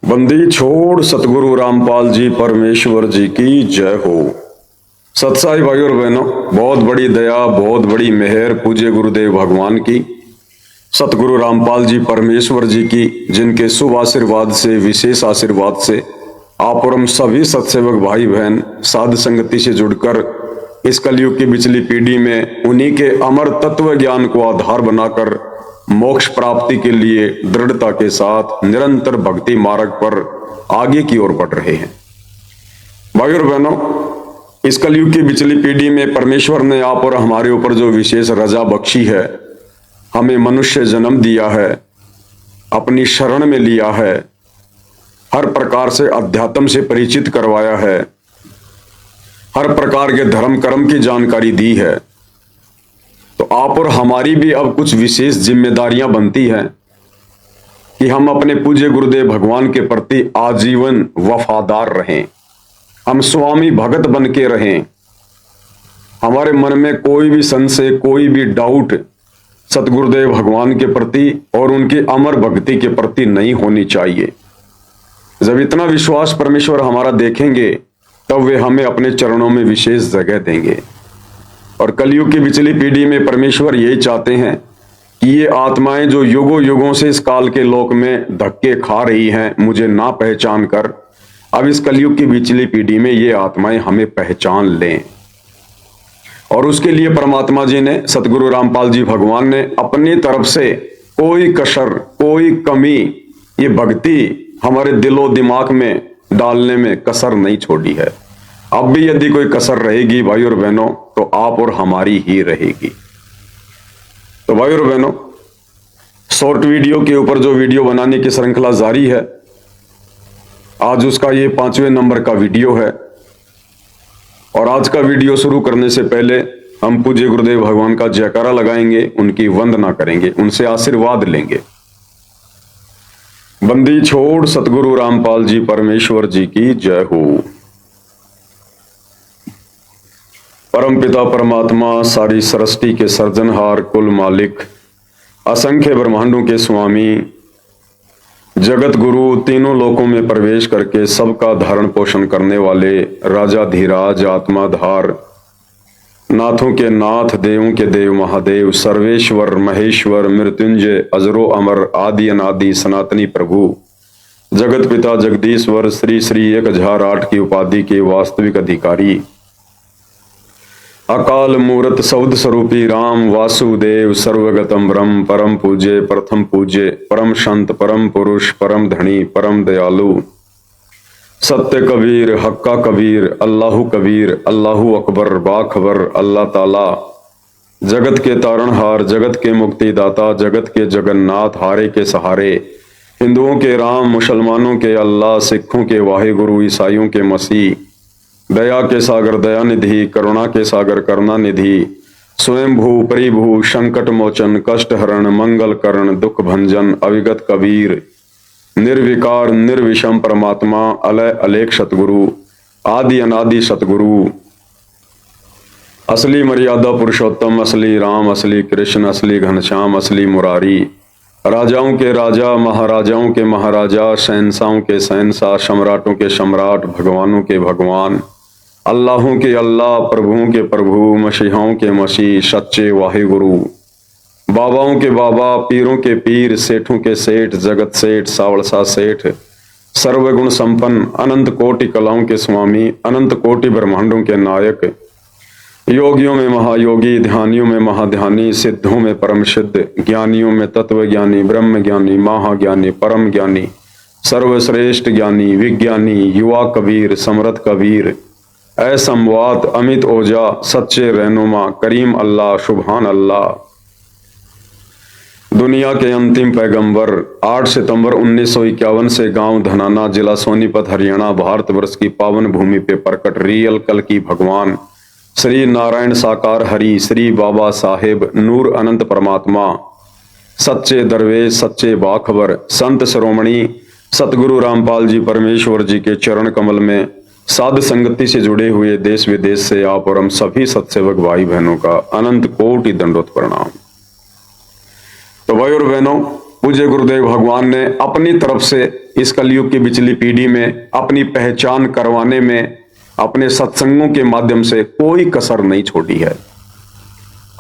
बंदी छोड़ सतगुरु रामपाल जी परमेश्वर जी की जय हो। सत्साई भाई और बहनों, बहुत बड़ी दया, बहुत बड़ी मेहर पूज्य गुरुदेव भगवान की, सतगुरु रामपाल जी परमेश्वर जी की, जिनके शुभ आशीर्वाद से, विशेष आशीर्वाद से आप और हम सभी सत्सेवक भाई बहन साध संगति से जुड़कर इस कलयुग की बिचली पीढ़ी में उन्हीं के अमर तत्व ज्ञान को आधार बनाकर मोक्ष प्राप्ति के लिए दृढ़ता के साथ निरंतर भक्ति मार्ग पर आगे की ओर बढ़ रहे हैं। भाई और बहनों, इस कलयुग की बिचली पीढ़ी में परमेश्वर ने आप और हमारे ऊपर जो विशेष रजा बख्शी है, हमें मनुष्य जन्म दिया है, अपनी शरण में लिया है, हर प्रकार से अध्यात्म से परिचित करवाया है, हर प्रकार के धर्म कर्म की जानकारी दी है। तो आप और हमारी भी अब कुछ विशेष जिम्मेदारियां बनती हैं कि हम अपने पूज्य गुरुदेव भगवान के प्रति आजीवन वफादार रहें, हम स्वामी भगत बन के रहें। हमारे मन में कोई भी संशय, कोई भी डाउट सतगुरुदेव भगवान के प्रति और उनकी अमर भक्ति के प्रति नहीं होनी चाहिए। जब इतना विश्वास परमेश्वर हमारा देखेंगे तब वे हमें अपने चरणों में विशेष जगह देंगे। और कलयुग की बिचली पीढ़ी में परमेश्वर यही चाहते हैं कि ये आत्माएं जो युगों युगों से इस काल के लोक में धक्के खा रही हैं, मुझे ना पहचान कर, अब इस कलयुग की बिचली पीढ़ी में ये आत्माएं हमें पहचान लें। और उसके लिए परमात्मा जी ने, सतगुरु रामपाल जी भगवान ने अपनी तरफ से कोई कसर, कोई कमी, ये भक्ति हमारे दिलो दिमाग में डालने में कसर नहीं छोड़ी है। अब भी यदि कोई कसर रहेगी भाई और बहनों, तो आप और हमारी ही रहेगी। तो भाई और बहनों, शॉर्ट वीडियो के ऊपर जो वीडियो बनाने की श्रृंखला जारी है, आज उसका ये 5वें नंबर का वीडियो है। और आज का वीडियो शुरू करने से पहले हम पूज्य गुरुदेव भगवान का जयकारा लगाएंगे, उनकी वंदना करेंगे, उनसे आशीर्वाद लेंगे। बंदी छोड़ सतगुरु रामपाल जी परमेश्वर जी की जय हो। परम पिता परमात्मा, सारी सृष्टि के सर्जनहार, कुल मालिक, असंख्य ब्रह्मांडों के स्वामी, जगत गुरु, तीनों लोकों में प्रवेश करके सबका धारण पोषण करने वाले राजाधिराज, आत्माधार, नाथों के नाथ, देवों के देव महादेव, सर्वेश्वर महेश्वर, मृत्युंजय, अजरो अमर, आदि अनादि सनातनी प्रभु, जगत पिता जगदीश्वर, श्री श्री 1008 की उपाधि के वास्तविक अधिकारी, अकाल मूर्त सौद स्वरूपी राम वासुदेव, सर्वगतम ब्रह्म, परम पूज्य, प्रथम पूज्य, परम संत, परम पुरुष, परम धनी, परम दयालु, सत्य कबीर, हक्का कबीर, अल्लाहु कबीर, अल्लाहु अकबर, बाखबर, अल्लाह ताला, जगत के तारणहार, जगत के मुक्तिदाता, जगत के जगन्नाथ, हारे के सहारे, हिंदुओं के राम, मुसलमानों के अल्लाह, सिखों के वाहिगुरु, ईसाइयों के मसीह, दया के सागर दयानिधि, करुणा के सागर करुणानिधि, स्वयं भू परिभू, संकट मोचन, कष्ट हरण, मंगल करण, दुख भंजन, अविगत कबीर, निर्विकार निर्विषम परमात्मा, अलय अलेख सतगुरु, आदि अनादि सतगुरु, असली मर्यादा पुरुषोत्तम, असली राम, असली कृष्ण, असली घनश्याम, असली मुरारी, राजाओं के राजा, महाराजाओं के महाराजा, शहंशाहों के शहंशाह, सम्राटों के सम्राट, भगवानों के भगवान, अल्लाहों के अल्लाह, प्रभुओं के प्रभु, मसीहाओं के मसीह, सच्चे वाहिगुरु, बाबाओं के बाबा, पीरों के पीर, सेठों के सेठ, जगत सेठ, सावड़सा सेठ, सर्वगुण संपन्न, अनंत कोटि कलाओं के स्वामी, अनंत कोटि ब्रह्मांडों के नायक, योगियों में महायोगी, ध्यानियों में महाध्यानी, सिद्धों में परम सिद्ध, ज्ञानियों में तत्व ज्ञानी, ब्रह्म ज्ञानी, महाज्ञानी, परम ज्ञानी, सर्वश्रेष्ठ ज्ञानी, विज्ञानी, युवा कबीर, समर्थ कबीर, असंवाद, अमित ओजा, सच्चे रहनुमा, करीम अल्लाह, सुभान अल्लाह, दुनिया के अंतिम पैगंबर, 8 सितंबर 1951 से गांव धनाना, जिला सोनीपत, हरियाणा, भारतवर्ष की पावन भूमि पे प्रकट रियल कल की भगवान श्री नारायण साकार हरि, श्री बाबा साहेब नूर अनंत परमात्मा, सच्चे दरवेश, सच्चे बाखबर, संत शिरोमणि सतगुरु रामपाल जी परमेश्वर जी के चरण कमल में साध संगति से जुड़े हुए देश विदेश से आप और हम सभी सत्सेवक भाई बहनों का अनंत कोटि दंडोत प्रणाम। तो भाई और बहनों, पूज्य गुरुदेव भगवान ने अपनी तरफ से इस कलयुग की पिछली पीढ़ी में अपनी पहचान करवाने में अपने सत्संगों के माध्यम से कोई कसर नहीं छोड़ी है।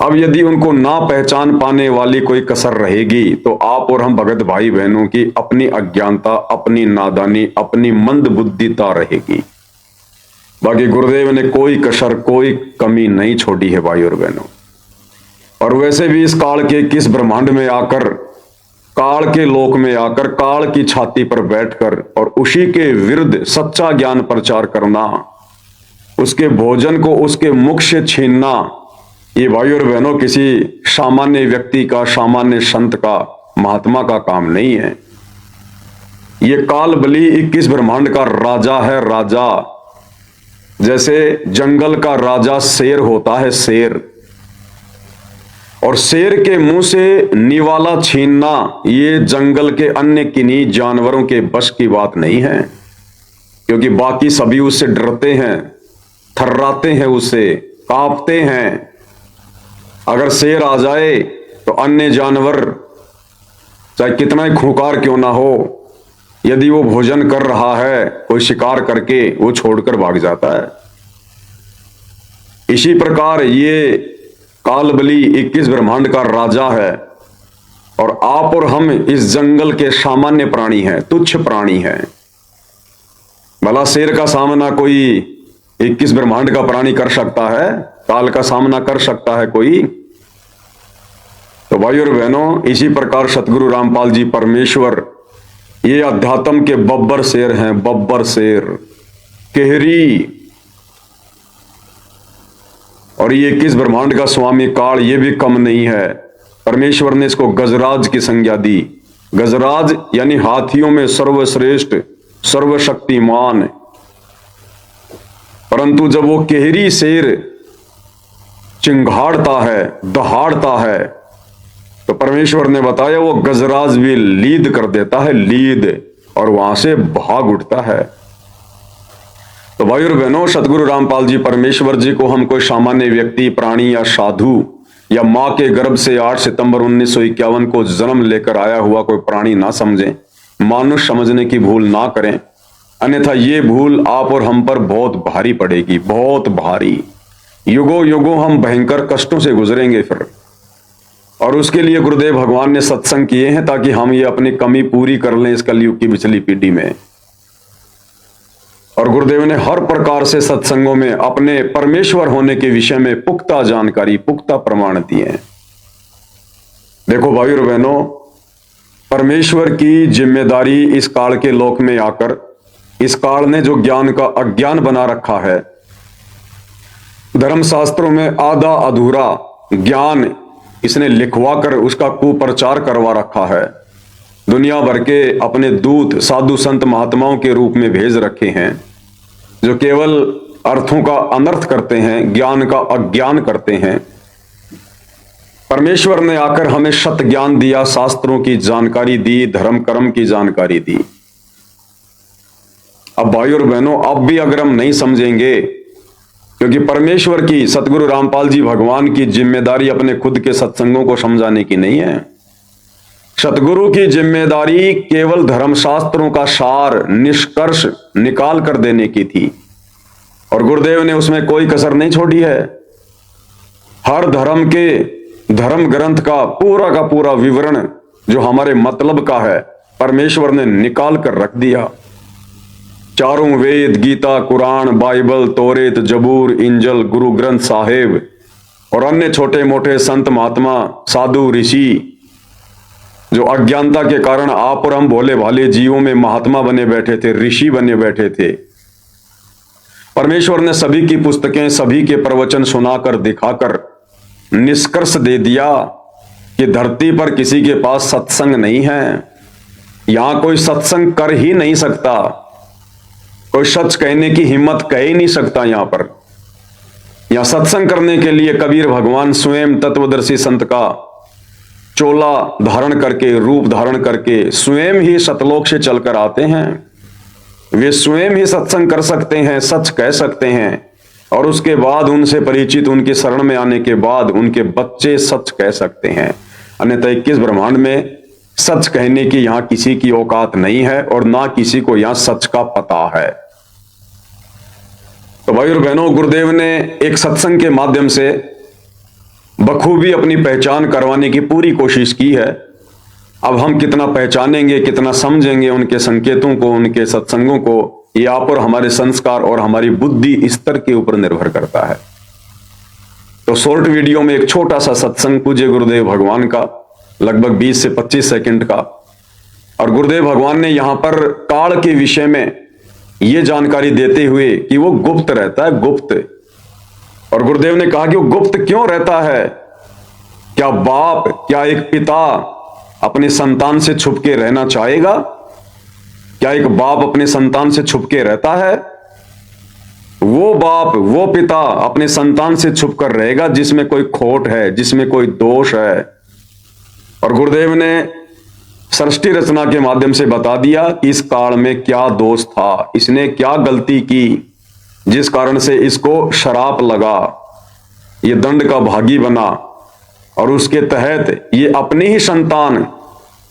अब यदि उनको ना पहचान पाने वाली कोई कसर रहेगी तो आप और हम भगत भाई बहनों की अपनी अज्ञानता, अपनी नादानी, अपनी मंद बुद्धिता रहेगी। बाकी गुरुदेव ने कोई कसर, कोई कमी नहीं छोड़ी है भाई और बहनों। और वैसे भी इस काल के किस ब्रह्मांड में आकर, काल के लोक में आकर, काल की छाती पर बैठकर और उसी के विरुद्ध सच्चा ज्ञान प्रचार करना, उसके भोजन को उसके मुख से छीनना, ये भाई और बहनों किसी सामान्य व्यक्ति का, सामान्य संत का, महात्मा का काम नहीं है। ये काल बलि 21 ब्रह्मांड का राजा है, राजा। जैसे जंगल का राजा शेर होता है, शेर, और शेर के मुंह से निवाला छीनना ये जंगल के अन्य किन्हीं जानवरों के बस की बात नहीं है, क्योंकि बाकी सभी उससे डरते हैं, थर्राते हैं, उससे कांपते हैं। अगर शेर आ जाए तो अन्य जानवर चाहे कितना ही खूंखार क्यों ना हो, यदि वो भोजन कर रहा है, कोई शिकार करके, वो छोड़कर भाग जाता है। इसी प्रकार ये काल बलि 21 ब्रह्मांड का राजा है और आप और हम इस जंगल के सामान्य प्राणी हैं, तुच्छ प्राणी हैं। भला शेर का सामना कोई 21 ब्रह्मांड का प्राणी कर सकता है? काल का सामना कर सकता है कोई? तो भाई और बहनों, इसी प्रकार सतगुरु रामपाल जी परमेश्वर ये अध्यात्म के बब्बर शेर हैं, बब्बर शेर, केहरी। और ये 21 ब्रह्मांड का स्वामी काल ये भी कम नहीं है। परमेश्वर ने इसको गजराज की संज्ञा दी। गजराज यानी हाथियों में सर्वश्रेष्ठ, सर्वशक्तिमान। परंतु जब वो केहरी शेर चिंघाड़ता है, दहाड़ता है, तो परमेश्वर ने बताया वो गजराज भी लीद कर देता है, लीद, और वहां से भाग उठता है। तो भाई और बहनों, सतगुरु रामपाल जी परमेश्वर जी को हम कोई सामान्य व्यक्ति, प्राणी या साधु या मां के गर्भ से 8 सितंबर 1951 को जन्म लेकर आया हुआ कोई प्राणी ना समझें, मानुष समझने की भूल ना करें, अन्यथा ये भूल आप और हम पर बहुत भारी पड़ेगी, बहुत भारी। युगों युगों हम भयंकर कष्टों से गुजरेंगे फिर। और उसके लिए गुरुदेव भगवान ने सत्संग किए हैं ताकि हम ये अपनी कमी पूरी कर लें इस कलयुग की पिछली पीढ़ी में। और गुरुदेव ने हर प्रकार से सत्संगों में अपने परमेश्वर होने के विषय में पुख्ता जानकारी, पुख्ता प्रमाण दिए हैं। देखो भाई और बहनों, परमेश्वर की जिम्मेदारी इस काल के लोक में आकर, इस काल ने जो ज्ञान का अज्ञान बना रखा है, धर्मशास्त्रों में आधा अधूरा ज्ञान इसने लिखवा कर उसका कुप्रचार करवा रखा है। दुनिया भर के अपने दूत साधु संत महात्माओं के रूप में भेज रखे हैं, जो केवल अर्थों का अनर्थ करते हैं, ज्ञान का अज्ञान करते हैं। परमेश्वर ने आकर हमें सत ज्ञान दिया, शास्त्रों की जानकारी दी, धर्म कर्म की जानकारी दी। अब भाई और बहनों, अब भी अगर हम नहीं समझेंगे, क्योंकि परमेश्वर की, सतगुरु रामपाल जी भगवान की जिम्मेदारी अपने खुद के सत्संगों को समझाने की नहीं है। सतगुरु की जिम्मेदारी केवल धर्मशास्त्रों का सार, निष्कर्ष निकाल कर देने की थी, और गुरुदेव ने उसमें कोई कसर नहीं छोड़ी है। हर धर्म के धर्म ग्रंथ का पूरा विवरण जो हमारे मतलब का है, परमेश्वर ने निकाल कर रख दिया। चारों वेद, गीता, कुरान, बाइबल, तोरेत, जबूर, इंजल, गुरु ग्रंथ साहिब और अन्य छोटे मोटे संत महात्मा, साधु, ऋषि, जो अज्ञानता के कारण आप और हम भोले भाले जीवों में महात्मा बने बैठे थे, ऋषि बने बैठे थे, परमेश्वर ने सभी की पुस्तकें, सभी के प्रवचन सुनाकर, दिखाकर निष्कर्ष दे दिया कि धरती पर किसी के पास सत्संग नहीं है। यहां कोई सत्संग कर ही नहीं सकता, कोई सच कहने की हिम्मत कह ही नहीं सकता। यहां सत्संग करने के लिए कबीर भगवान स्वयं तत्वदर्शी संत का चोला धारण करके, रूप धारण करके स्वयं ही सतलोक से चलकर आते हैं। वे स्वयं ही सत्संग कर सकते हैं, सच कह सकते हैं, और उसके बाद उनसे परिचित, उनके शरण में आने के बाद उनके बच्चे सच कह सकते हैं। अन्यथा 21 ब्रह्मांड में सच कहने की यहां किसी की औकात नहीं है और ना किसी को यहां सच का पता है। तो भाई और बहनों, गुरुदेव ने एक सत्संग के माध्यम से बखूबी अपनी पहचान करवाने की पूरी कोशिश की है। अब हम कितना पहचानेंगे, कितना समझेंगे उनके संकेतों को, उनके सत्संगों को, ये आप और हमारे संस्कार और हमारी बुद्धि स्तर के ऊपर निर्भर करता है। तो शॉर्ट वीडियो में एक छोटा सा सत्संग पूज्य गुरुदेव भगवान का, लगभग 20 से 25 सेकंड का। और गुरुदेव भगवान ने यहां पर काल के विषय में यह जानकारी देते हुए कि वो गुप्त रहता है, गुप्त। और गुरुदेव ने कहा कि वो गुप्त क्यों रहता है? क्या बाप, क्या एक पिता अपने संतान से छुप के रहना चाहेगा? क्या एक बाप अपने संतान से छुप के रहता है? वो बाप, वो पिता अपने संतान से छुप कर रहेगा जिसमें कोई खोट है, जिसमें कोई दोष है। और गुरुदेव ने सृष्टि रचना के माध्यम से बता दिया कि इस काल में क्या दोष था, इसने क्या गलती की जिस कारण से इसको शराप लगा, ये दंड का भागी बना। और उसके तहत ये अपनी ही संतान,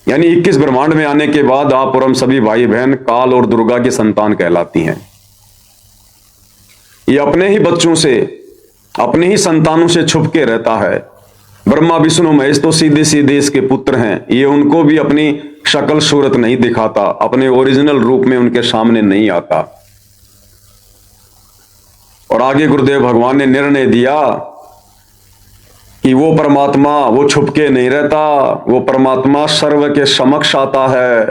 यानी 21 ब्रह्मांड में आने के बाद आप और हम सभी भाई बहन काल और दुर्गा की संतान कहलाती हैं। ये अपने ही बच्चों से, अपने ही संतानों से छुप के रहता है। ब्रह्मा विष्णु महेश तो सीधे सीधे इसके पुत्र हैं। ये उनको भी अपनी शक्ल सूरत नहीं दिखाता, अपने ओरिजिनल रूप में उनके सामने नहीं आता। और आगे गुरुदेव भगवान ने निर्णय दिया कि वो परमात्मा वो छुप के नहीं रहता, वो परमात्मा सर्व के समक्ष आता है,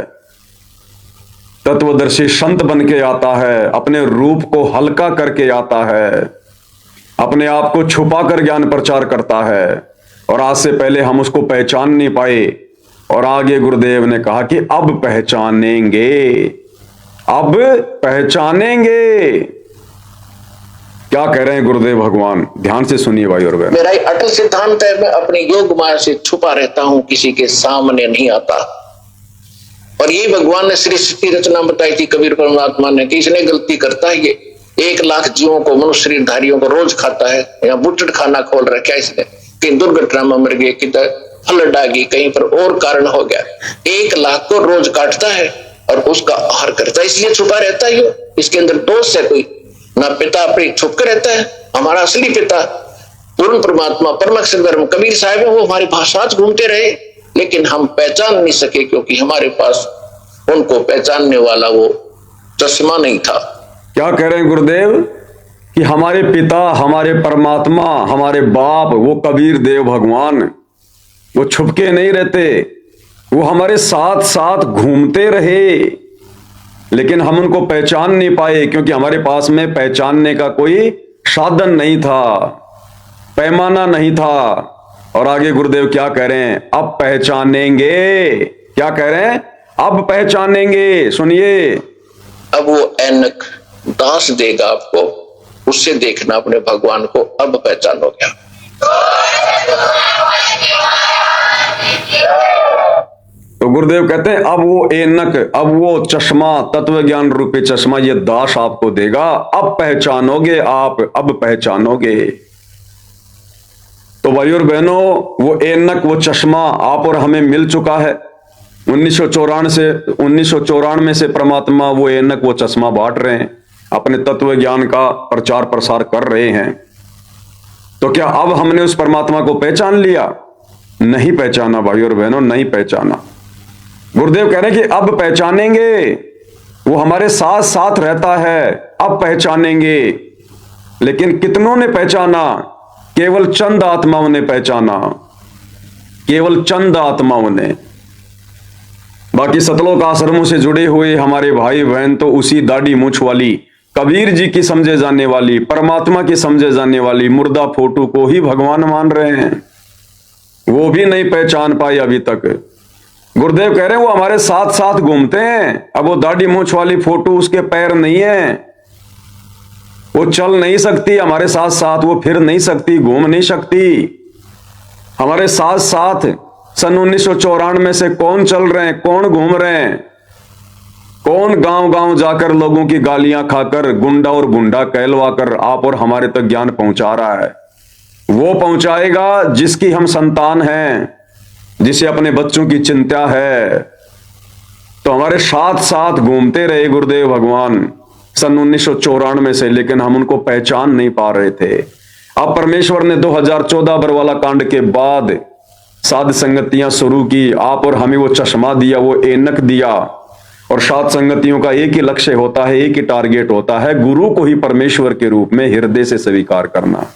तत्वदर्शी संत बन के आता है, अपने रूप को हल्का करके आता है, अपने आप को छुपा कर ज्ञान प्रचार करता है। और आज से पहले हम उसको पहचान नहीं पाए। और आगे गुरुदेव ने कहा कि अब पहचानेंगे, अब पहचानेंगे। क्या कह रहे हैं गुरुदेव भगवान? ध्यान से सुनिए भाई और बहन। मेरा अटल सिद्धांत है, मैं अपनी योग माया से छुपा रहता हूं, किसी के सामने नहीं आता। और ये भगवान ने सृष्टि रचना बताई थी कबीर परमात्मा ने कि इसने गलती करता है, ये 1 लाख जीवों को, मनुष्य शरीरधारियों को रोज खाता है। यहाँ बुटड़ खाना खोल रखा है इसने, कहीं दुर्घटना में मर गए, किधर फ्लड आ गई, कहीं पर और कारण हो गया। 1 लाख को रोज काटता है और उसका आहार करता है, इसलिए छुपा रहता है। इसके अंदर दोष है कोई ना? पिता अपनी छुप कर रहता है। हमारा असली पिता पूर्ण परमात्मा परम अक्षर ब्रह्म कबीर साहब है, वो हमारे पास घूमते रहे, लेकिन हम पहचान नहीं सके क्योंकि हमारे पास उनको पहचानने वाला वो चश्मा नहीं था। क्या कह रहे हैं गुरुदेव कि हमारे पिता, हमारे परमात्मा, हमारे बाप, वो कबीर देव भगवान, वो छुपके नहीं रहते, वो हमारे साथ साथ घूमते रहे, लेकिन हम उनको पहचान नहीं पाए क्योंकि हमारे पास में पहचानने का कोई साधन नहीं था, पैमाना नहीं था। और आगे गुरुदेव क्या कह रहे हैं? अब पहचानेंगे। क्या कह रहे हैं? अब पहचानेंगे। सुनिए, अब वो ऐनक दास देगा आपको, उससे देखना अपने भगवान को, अब पहचानोगे। तो गुरुदेव कहते हैं अब वो ऐनक, अब वो चश्मा, तत्व ज्ञान रूपी चश्मा ये दास आपको देगा, अब पहचानोगे आप, अब पहचानोगे। तो भाई और बहनों, वो ऐनक, वो चश्मा आप और हमें मिल चुका है। 1994 से परमात्मा वो ऐनक, वो चश्मा बांट रहे हैं, अपने तत्व ज्ञान का प्रचार प्रसार कर रहे हैं। तो क्या अब हमने उस परमात्मा को पहचान लिया? नहीं पहचाना भाई और बहनों, नहीं पहचाना। गुरुदेव कह रहे हैं कि अब पहचानेंगे, वो हमारे साथ साथ रहता है, अब पहचानेंगे। लेकिन कितनों ने पहचाना? केवल चंद आत्माओं ने पहचाना, केवल चंद आत्माओं ने। बाकी सतलोक आश्रमों से जुड़े हुए हमारे भाई बहन तो उसी दाढ़ी मूछ वाली कबीर जी की समझे जाने वाली, परमात्मा की समझे जाने वाली मुर्दा फोटो को ही भगवान मान रहे हैं। वो भी नहीं पहचान पाए अभी तक। गुरुदेव कह रहे हैं वो हमारे साथ साथ घूमते हैं। अब वो दाढ़ी मूछ वाली फोटो, उसके पैर नहीं है, वो चल नहीं सकती हमारे साथ साथ, वो फिर नहीं सकती, घूम नहीं सकती हमारे साथ साथ। सन 1994 में से कौन चल रहे हैं, कौन घूम रहे हैं, कौन गांव गांव जाकर लोगों की गालियां खाकर, गुंडा और गुंडा कहलवाकर आप और हमारे तक ज्ञान पहुंचा रहा है? वो पहुंचाएगा जिसकी हम संतान हैं, जिसे अपने बच्चों की चिंता है, तो हमारे साथ साथ घूमते रहे गुरुदेव भगवान सन 1994 से, लेकिन हम उनको पहचान नहीं पा रहे थे। अब परमेश्वर ने 2014 बरवाला कांड के बाद साध संगतियां शुरू की, आप और हमें वो चश्मा दिया, वो ऐनक दिया, और साध संगतियों का एक ही लक्ष्य होता है, एक ही टारगेट होता है, गुरु को ही परमेश्वर के रूप में हृदय से स्वीकार करना।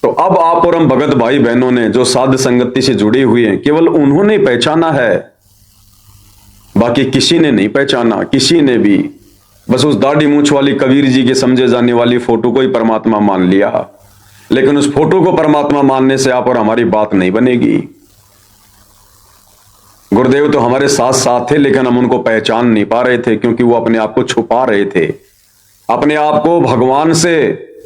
तो अब आप और हम भगत भाई बहनों ने जो साध संगति से जुड़े हुए हैं, केवल उन्होंने पहचाना है, बाकी किसी ने नहीं पहचाना। किसी ने भी बस उस दाढ़ी मूंछ वाली कबीर जी के समझे जाने वाली फोटो को ही परमात्मा मान लिया, लेकिन उस फोटो को परमात्मा मानने से आप और हमारी बात नहीं बनेगी। गुरुदेव तो हमारे साथ साथ थे, लेकिन हम उनको पहचान नहीं पा रहे थे, क्योंकि वो अपने आप को छुपा रहे थे, अपने आप को भगवान से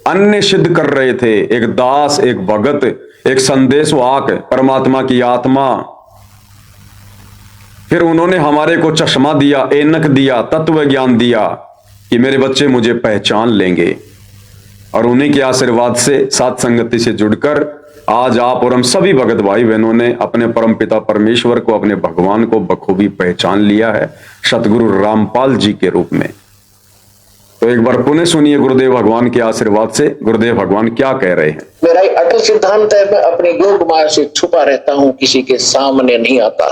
अन्य सिद्ध कर रहे थे। एक दास, एक भगत, एक संदेशवाहक, परमात्मा की आत्मा। फिर उन्होंने हमारे को चश्मा दिया, ऐनक दिया, तत्व ज्ञान दिया कि मेरे बच्चे मुझे पहचान लेंगे, और उन्हीं के आशीर्वाद से साध संगति से जुड़कर आज आप और हम सभी भगत भाई बहनों ने अपने परमपिता परमेश्वर को, अपने भगवान को बखूबी पहचान लिया है, सतगुरु रामपाल जी के रूप में। तो एक बार पुनः सुनिए गुरुदेव भगवान के आशीर्वाद से गुरुदेव भगवान क्या कह रहे हैं। मेरा एक अटल सिद्धांत है, मैं अपने योग माया से छुपा रहता हूं, किसी के सामने नहीं आता।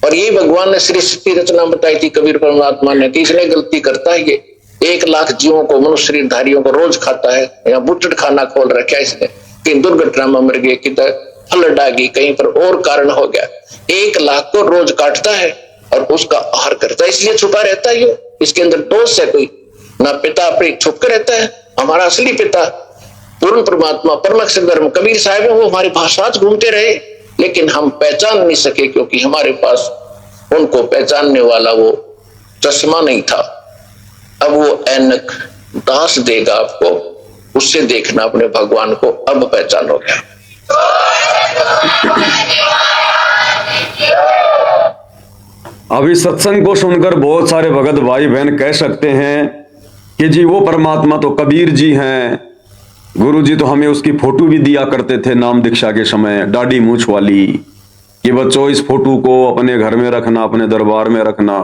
और ये भगवान ने सृष्टि रचना बताई थी कबीर परमात्मा ने, कि इसने गलती करता है ये 1 लाख जीवों को, मनुष्य शरीरधारियों को रोज खाता है। यहाँ बुटड़ खाना खोल रखा है इसने, कहीं दुर्घटना में मर गए, किधर फ्लड आ गई, कहीं पर और कारण हो गया। 1 लाख को रोज काटता है और उसका आहार करता है, इसलिए छुपा रहता है ये। इसके अंदर दोष है कोई ना, पिता अपने छुप कर रहता है। हमारा असली पिता पूर्ण परमात्मा परमक्षर कबीर साहब है, वो हमारे पास घूमते रहे, लेकिन हम पहचान नहीं सके, क्योंकि हमारे पास उनको पहचानने वाला वो चश्मा नहीं था। अब वो ऐनक दास देगा आपको, उससे देखना अपने भगवान को, अब पहचान हो गया। अभी सत्संग को सुनकर बहुत सारे भगत भाई बहन कह सकते हैं कि जी वो परमात्मा तो कबीर जी हैं, गुरु जी तो हमें उसकी फोटो भी दिया करते थे नाम दीक्षा के समय, दाढ़ी मूंछ वाली, कि बच्चों इस फोटो को अपने घर में रखना, अपने दरबार में रखना।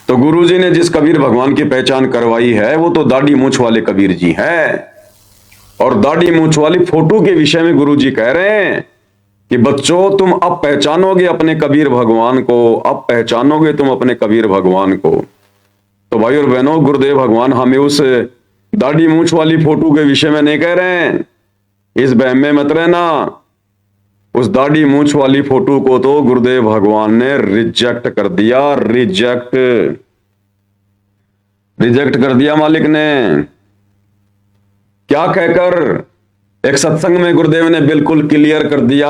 तो गुरु जी ने जिस कबीर भगवान की पहचान करवाई है, वो तो दाढ़ी मूंछ वाले कबीर जी हैं। और दाढ़ी मूंछ वाली फोटो के विषय में गुरु जी कह रहे हैं कि बच्चों तुम अब पहचानोगे अपने कबीर भगवान को, अब पहचानोगे तुम अपने कबीर भगवान को। तो भाई और बहनों, गुरुदेव भगवान हमें उस दाढ़ी मूंछ वाली फोटो के विषय में नहीं कह रहे हैं, इस बहम में मत रहना। उस दाढ़ी मूंछ वाली फोटो को तो गुरुदेव भगवान ने रिजेक्ट कर दिया, रिजेक्ट कर दिया मालिक ने। क्या कहकर? एक सत्संग में गुरुदेव ने बिल्कुल क्लियर कर दिया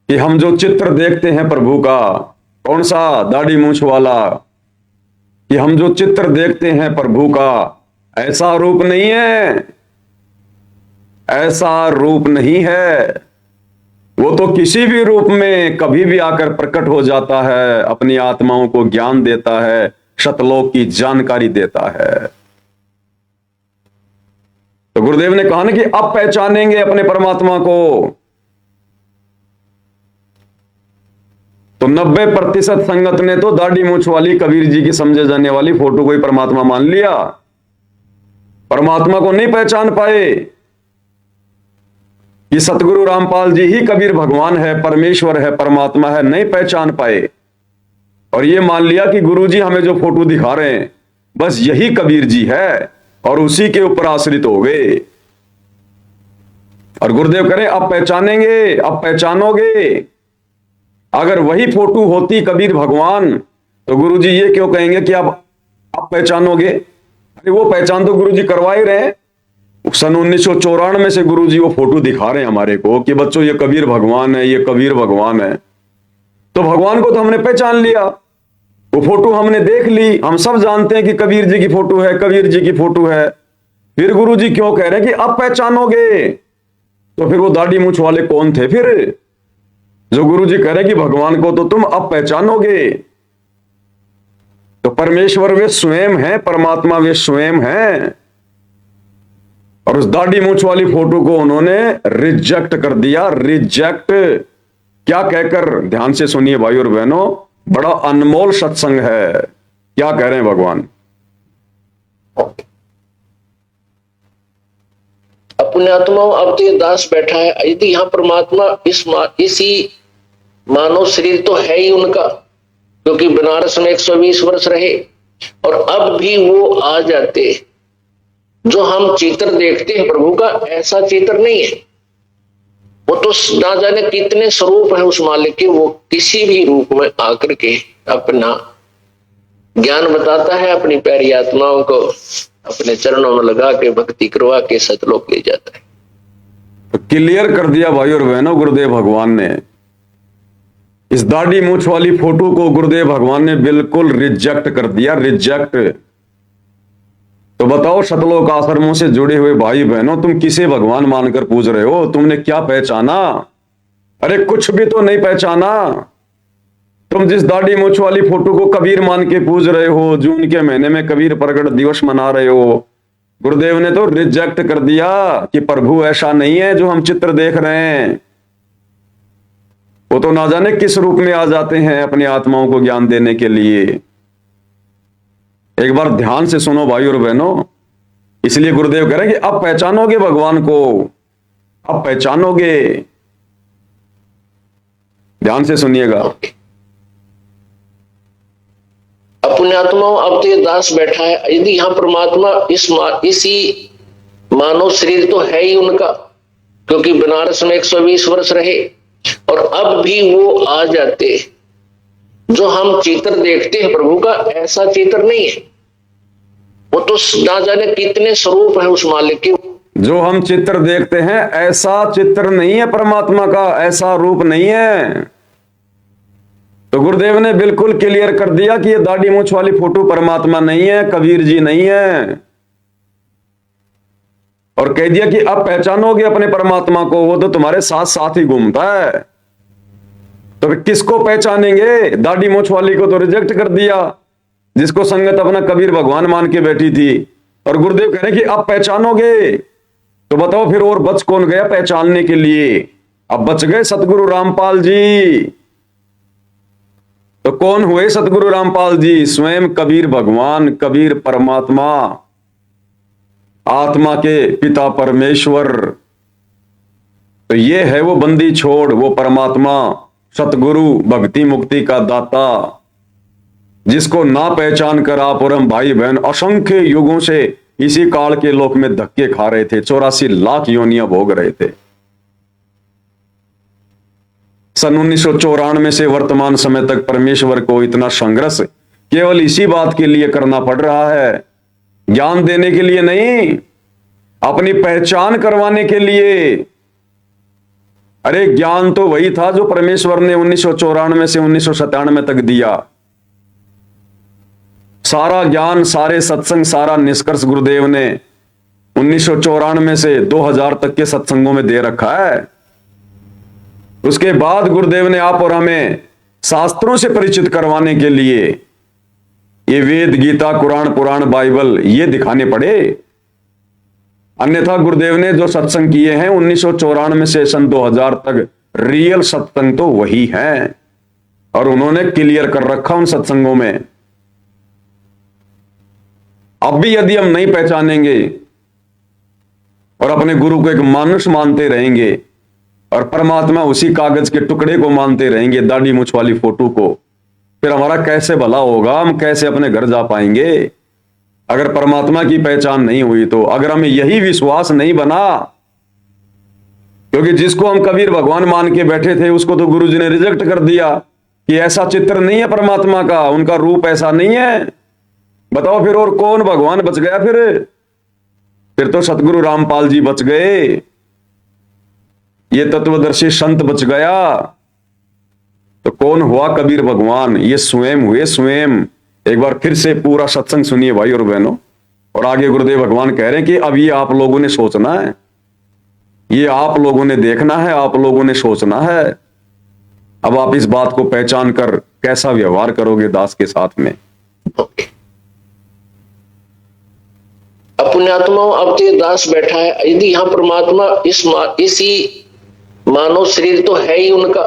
कि हम जो चित्र देखते हैं प्रभु का, कौन सा? दाढ़ी मूंछ वाला। कि हम जो चित्र देखते हैं प्रभु का, ऐसा रूप नहीं है, ऐसा रूप नहीं है। वो तो किसी भी रूप में कभी भी आकर प्रकट हो जाता है, अपनी आत्माओं को ज्ञान देता है, शतलोक की जानकारी देता है। तो गुरुदेव ने कहा ना कि अब पहचानेंगे अपने परमात्मा को। तो 90% संगत ने तो दाढ़ी मूंछ वाली कबीर जी की समझे जाने वाली फोटो को ही परमात्मा मान लिया, परमात्मा को नहीं पहचान पाए कि सतगुरु रामपाल जी ही कबीर भगवान है, परमेश्वर है, परमात्मा है, नहीं पहचान पाए। और ये मान लिया कि गुरु जी हमें जो फोटो दिखा रहे हैं बस यही कबीर जी है, और उसी के ऊपर आश्रित हो गए। और गुरुदेव करें अब पहचानेंगे, अब पहचानोगे। अगर वही फोटो होती कबीर भगवान, तो गुरु जी ये क्यों कहेंगे कि अब पहचानोगे? अरे वो पहचान तो गुरु जी करवा ही रहे हैं। सन 1994 से गुरु जी वो फोटो दिखा रहे हैं हमारे को कि बच्चों ये कबीर भगवान है, ये कबीर भगवान है। तो भगवान को तो हमने पहचान लिया, वो फोटो हमने देख ली, हम सब जानते हैं कि कबीर जी की फोटो है, कबीर जी की फोटो है। फिर गुरु जी क्यों कह रहे हैं कि अब पहचानोगे? तो फिर वो दाढ़ी मूंछ वाले कौन थे फिर, जो गुरु जी कह रहे कि भगवान को तो तुम अब पहचानोगे? तो परमेश्वर वे स्वयं है, परमात्मा वे स्वयं है। और उस दाढ़ी मूंछ वाली फोटो को उन्होंने रिजेक्ट कर दिया। रिजेक्ट क्या कहकर, ध्यान से सुनिए भाई और बहनों, बड़ा अनमोल सत्संग है। क्या कह रहे हैं भगवान? अपने आत्माओं अब तो ये दास बैठा है, यदि यहाँ परमात्मा इसी मानव शरीर तो है ही उनका, क्योंकि बनारस में 120 वर्ष रहे, और अब भी वो आ जाते। जो हम चित्र देखते हैं प्रभु का, ऐसा चित्र नहीं है। वो तो ना जाने कितने स्वरूप है उस मालिक के, वो किसी भी रूप में आकर के अपना ज्ञान बताता है, अपनी प्यारी आत्माओं को अपने चरणों में लगा के भक्ति करवा के सतलोक ले जाता है। तो क्लियर कर दिया भाई और बहनों गुरुदेव भगवान ने। इस दाढ़ी मूंछ वाली फोटो को गुरुदेव भगवान ने बिल्कुल रिजेक्ट कर दिया। रिजेक्ट। तो बताओ सतलोक आश्रमों से जुड़े हुए भाई बहनों, तुम किसे भगवान मानकर पूज रहे हो? तुमने क्या पहचाना? अरे कुछ भी तो नहीं पहचाना। तुम जिस दाढ़ी मूंछ वाली फोटो को कबीर मान के पूज रहे हो, जून के महीने में कबीर प्रगट दिवस मना रहे हो, गुरुदेव ने तो रिजेक्ट कर दिया कि प्रभु ऐसा नहीं है जो हम चित्र देख रहे हैं। वो तो ना जाने किस रूप में आ जाते हैं अपनी आत्माओं को ज्ञान देने के लिए। एक बार ध्यान से सुनो भाई और बहनों, इसलिए गुरुदेव कह रहे हैं कि अब पहचानोगे भगवान को, अब पहचानोगे। ध्यान से सुनिएगा। अपने आत्माओं अब तो ये दास बैठा है, यदि यहाँ परमात्मा इसी मानव शरीर तो है ही उनका, क्योंकि बनारस में 120 वर्ष रहे, और अब भी वो आ जाते। जो हम चित्र देखते हैं प्रभु का, ऐसा चित्र नहीं है। वो तो ना जाने कितने स्वरूप है उस मालिक के। जो हम चित्र देखते हैं ऐसा चित्र नहीं है परमात्मा का, ऐसा रूप नहीं है। तो गुरुदेव ने बिल्कुल क्लियर कर दिया कि ये दाढ़ी मूंछ वाली फोटो परमात्मा नहीं है, कबीर जी नहीं है। और कह दिया कि अब पहचानोगे अपने परमात्मा को, वो तो तुम्हारे साथ साथ ही घूमता है। तो फिर किसको पहचानेंगे? दाढ़ी मूंछ वाली को तो रिजेक्ट कर दिया, जिसको संगत अपना कबीर भगवान मान के बैठी थी। और गुरुदेव कह रहे कि अब पहचानोगे। तो बताओ फिर और बच कौन गया पहचानने के लिए? अब बच गए सतगुरु रामपाल जी। तो कौन हुए सतगुरु रामपाल जी? स्वयं कबीर भगवान, कबीर परमात्मा, आत्मा के पिता परमेश्वर। तो ये है वो बंदी छोड़, वो परमात्मा, सतगुरु, भक्ति मुक्ति का दाता, जिसको ना पहचान कर आप और हम भाई बहन असंख्य युगों से इसी काल के लोक में धक्के खा रहे थे, 84 लाख योनियां भोग रहे थे। सन 1994 से वर्तमान समय तक परमेश्वर को इतना संघर्ष केवल इसी बात के लिए करना पड़ रहा है, ज्ञान देने के लिए नहीं, अपनी पहचान करवाने के लिए। अरे ज्ञान तो वही था जो परमेश्वर ने 1994 से 1997 तक दिया। सारा ज्ञान, सारे सत्संग, सारा निष्कर्ष गुरुदेव ने 1994 से 2000 तक के सत्संगों में दे रखा है। उसके बाद गुरुदेव ने आप और हमें शास्त्रों से परिचित करवाने के लिए ये वेद, गीता, कुरान, पुराण, बाइबल ये दिखाने पड़े। अन्यथा गुरुदेव ने जो सत्संग किए हैं 1994 से सन 2000 तक, रियल सत्संग तो वही हैं, और उन्होंने क्लियर कर रखा उन सत्संगों में। अब भी यदि हम नहीं पहचानेंगे और अपने गुरु को एक मानुष मानते रहेंगे और परमात्मा उसी कागज के टुकड़े को मानते रहेंगे, दाढ़ी मूंछ वाली फोटो को, फिर हमारा कैसे भला होगा? हम कैसे अपने घर जा पाएंगे अगर परमात्मा की पहचान नहीं हुई तो? अगर हमें यही विश्वास नहीं बना, क्योंकि जिसको हम कबीर भगवान मान के बैठे थे उसको तो गुरु जी ने रिजेक्ट कर दिया कि ऐसा चित्र नहीं है परमात्मा का, उनका रूप ऐसा नहीं है। बताओ फिर और कौन भगवान बच गया? फिर तो सतगुरु रामपाल जी बच गए, ये तत्वदर्शी संत बच गया। तो कौन हुआ कबीर भगवान? ये स्वयं हुए, स्वयं। एक बार फिर से पूरा सत्संग सुनिए भाई और बहनों। और आगे गुरुदेव भगवान कह रहे हैं कि अब ये आप लोगों ने सोचना है, ये आप लोगों ने देखना है, आप लोगों ने सोचना है। अब आप इस बात को पहचान कर कैसा व्यवहार करोगे दास के साथ में। पुण्यात्माओं, अब तो ये दास बैठा है, यदि यहाँ परमात्मा इसी मानव शरीर तो है ही उनका,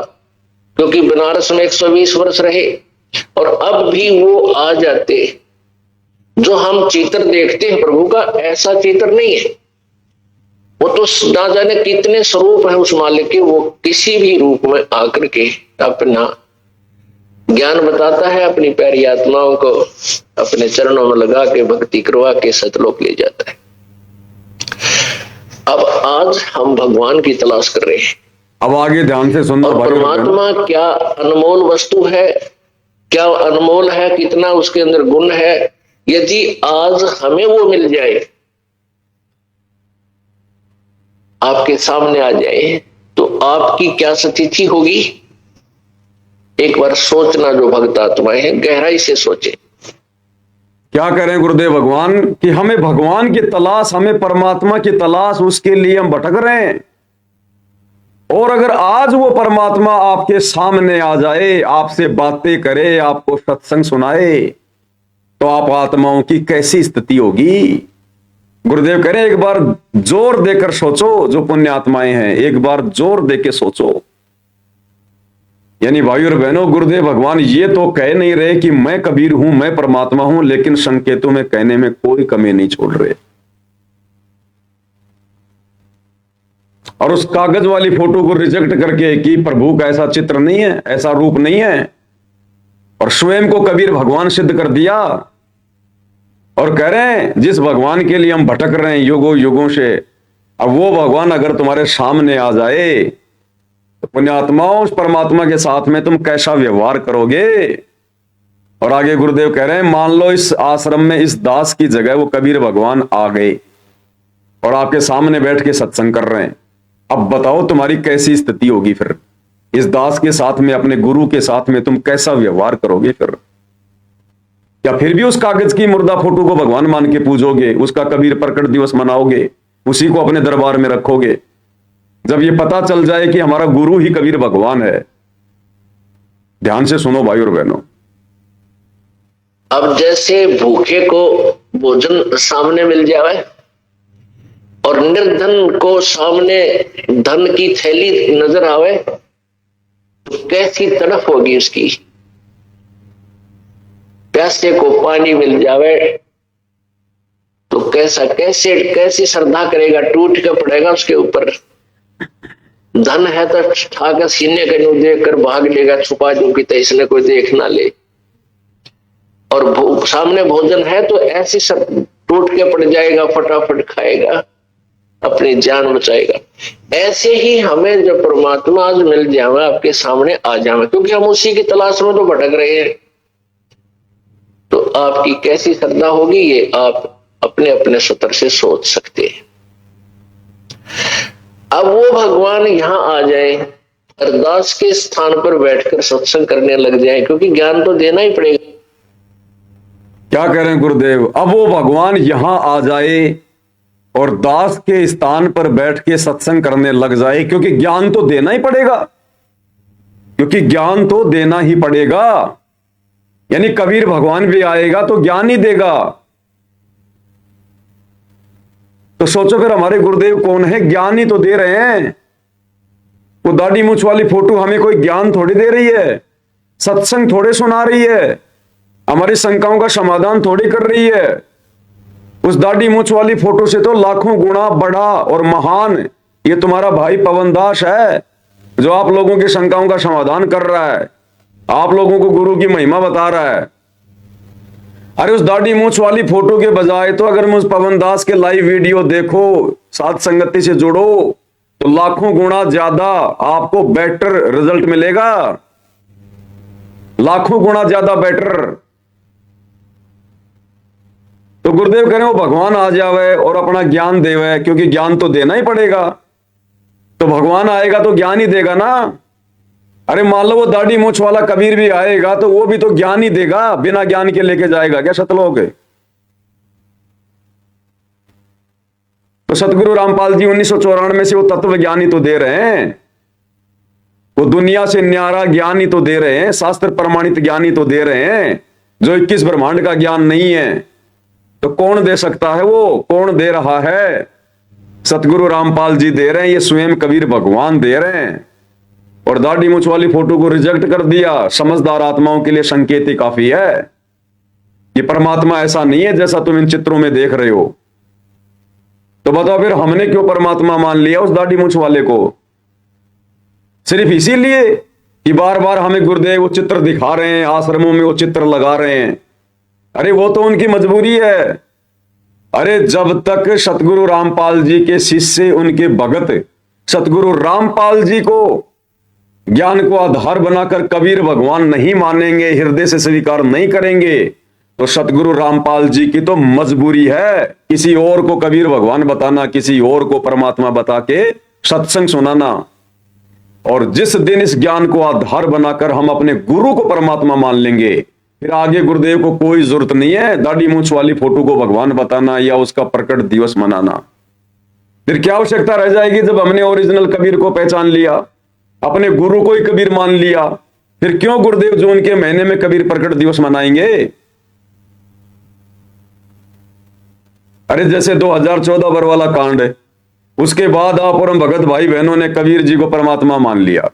क्योंकि बनारस में 120 वर्ष रहे, और अब भी वो आ जाते। जो हम चित्र देखते हैं प्रभु का, ऐसा चित्र नहीं है। वो तो ना जाने कितने स्वरूप है उस मालिक के, वो किसी भी रूप में आकर के अपना ज्ञान बताता है, अपनी प्यारी आत्माओं को अपने चरणों में लगा के भक्ति करवा के सतलोक ले जाता है। अब आज हम भगवान की तलाश कर रहे हैं। अब आगे ध्यान से सुनना। और परमात्मा क्या अनमोल वस्तु है, क्या अनमोल है, कितना उसके अंदर गुण है। यदि आज हमें वो मिल जाए, आपके सामने आ जाए, तो आपकी क्या स्थिति होगी? एक बार सोचना, जो भक्त आत्माएं हैं गहराई से सोचे। क्या करें गुरुदेव भगवान कि हमें भगवान की तलाश, हमें परमात्मा की तलाश, उसके लिए हम भटक रहे हैं। और अगर आज वो परमात्मा आपके सामने आ जाए, आपसे बातें करे, आपको सत्संग सुनाए, तो आप आत्माओं की कैसी स्थिति होगी? गुरुदेव कह रहे हैं एक बार जोर देकर सोचो, जो पुण्य आत्माएं हैं, एक बार जोर देके सोचो। यानी भाई और बहनों, गुरुदेव भगवान ये तो कह नहीं रहे कि मैं कबीर हूं, मैं परमात्मा हूं, लेकिन संकेतों में कहने में कोई कमी नहीं छोड़ रहे। और उस कागज वाली फोटो को रिजेक्ट करके कि प्रभु का ऐसा चित्र नहीं है, ऐसा रूप नहीं है, और स्वयं को कबीर भगवान सिद्ध कर दिया। और कह रहे हैं जिस भगवान के लिए हम भटक रहे हैं युगों युगों से, अब वो भगवान अगर तुम्हारे सामने आ जाए, तो पुण्यात्माओं उस परमात्मा के साथ में तुम कैसा व्यवहार करोगे? और आगे गुरुदेव कह रहे हैं, मान लो इस आश्रम में इस दास की जगह वो कबीर भगवान आ गए और आपके सामने बैठ के सत्संग कर रहे हैं। अब बताओ तुम्हारी कैसी स्थिति होगी? फिर इस दास के साथ में, अपने गुरु के साथ में तुम कैसा व्यवहार करोगे? फिर क्या फिर भी उस कागज की मुर्दा फोटो को भगवान मान के पूजोगे? उसका कबीर प्रकट दिवस मनाओगे? उसी को अपने दरबार में रखोगे? जब ये पता चल जाए कि हमारा गुरु ही कबीर भगवान है। ध्यान से सुनो भाई और बहनों। अब जैसे भूखे को भोजन सामने मिल जाए और निर्धन को सामने धन की थैली नजर आवे, तो कैसी तड़फ होगी उसकी। प्यासे को पानी मिल जावे तो कैसी श्रद्धा करेगा, टूट के पड़ेगा उसके ऊपर। धन है तो ठाकर सीने के नु देख कर भाग लेगा, छुपा जो कि इसने कोई देख ना ले। और सामने भोजन है तो ऐसी सब टूट के पड़ जाएगा, फटाफट खाएगा, अपनी जान बचाएगा। ऐसे ही हमें जब परमात्मा आज मिल जावे, आपके सामने आ जावे, क्योंकि हम उसी की तलाश में तो भटक रहे हैं, तो आपकी कैसी श्रद्धा होगी ये आप अपने अपने स्तर से सोच सकते हैं। अब वो भगवान यहां आ जाए, अरदास के स्थान पर बैठकर सत्संग करने लग जाए, क्योंकि ज्ञान तो देना ही पड़ेगा। क्या कह रहे हैं गुरुदेव? अब वो भगवान यहां आ जाए और दास के स्थान पर बैठ के सत्संग करने लग जाए, क्योंकि ज्ञान तो देना ही पड़ेगा, क्योंकि ज्ञान तो देना ही पड़ेगा। यानी कबीर भगवान भी आएगा तो ज्ञान ही देगा। तो सोचो फिर हमारे गुरुदेव कौन है? ज्ञान ही तो दे रहे हैं। वो दाढ़ी मूछ वाली फोटो हमें कोई ज्ञान थोड़ी दे रही है, सत्संग थोड़े सुना रही है, हमारी शंकाओं का समाधान थोड़ी कर रही है। उस दाढ़ी मूछ वाली फोटो से तो लाखों गुना बड़ा और महान ये तुम्हारा भाई पवन दास है, जो आप लोगों की शंकाओं का समाधान कर रहा है, आप लोगों को गुरु की महिमा बता रहा है। अरे उस दाढ़ी मूछ वाली फोटो के बजाय तो अगर मुझ पवन दास के लाइव वीडियो देखो, साथ संगति से जुड़ो, तो लाखों गुना ज्यादा आपको बेटर रिजल्ट मिलेगा, लाखों गुना ज्यादा बेटर। तो गुरुदेव कह रहे हो भगवान आ जावे और अपना ज्ञान देवे, क्योंकि ज्ञान तो देना ही पड़ेगा। तो भगवान आएगा तो ज्ञान ही देगा ना। अरे मान लो वो दाढ़ी मूछ वाला कबीर भी आएगा तो वो भी तो ज्ञान ही देगा, बिना ज्ञान के लेके जाएगा क्या सतलोक? तो सतगुरु रामपाल जी 1994 से वो तत्व ज्ञान ही तो दे रहे हैं, वो दुनिया से न्यारा ज्ञान ही तो दे रहे हैं, शास्त्र प्रमाणित ज्ञान ही तो दे रहे हैं, जो 21 ब्रह्मांड का ज्ञान नहीं है। तो कौन दे सकता है? वो कौन दे रहा है? सतगुरु रामपाल जी दे रहे हैं, ये स्वयं कबीर भगवान दे रहे हैं। और दाढ़ी मूछ वाली फोटो को रिजेक्ट कर दिया। समझदार आत्माओं के लिए संकेत ही काफी है। ये परमात्मा ऐसा नहीं है जैसा तुम इन चित्रों में देख रहे हो। तो बताओ फिर हमने क्यों परमात्मा मान लिया उस दाढ़ी मूछ वाले को? सिर्फ इसीलिए कि बार बार हमें गुरुदेव वो चित्र दिखा रहे हैं, आश्रमों में वो चित्र लगा रहे हैं। अरे वो तो उनकी मजबूरी है। अरे जब तक सतगुरु रामपाल जी के शिष्य, उनके भगत सतगुरु रामपाल जी को ज्ञान को आधार बनाकर कबीर भगवान नहीं मानेंगे, हृदय से स्वीकार नहीं करेंगे, तो सतगुरु रामपाल जी की तो मजबूरी है किसी और को कबीर भगवान बताना, किसी और को परमात्मा बता के सत्संग सुनाना। और जिस दिन इस ज्ञान को आधार बनाकर हम अपने गुरु को परमात्मा मान लेंगे, फिर आगे गुरुदेव को कोई जरूरत नहीं है दाढ़ी मूछ वाली फोटो को भगवान बताना या उसका प्रकट दिवस मनाना। फिर क्या आवश्यकता रह जाएगी जब हमने ओरिजिनल कबीर को पहचान लिया, अपने गुरु को ही कबीर मान लिया? फिर क्यों गुरुदेव जून के महीने में कबीर प्रकट दिवस मनाएंगे? अरे जैसे 2014 बरवाला कांड है, उसके बाद आप और हम भगत भाई बहनों ने कबीर जी को परमात्मा मान लिया।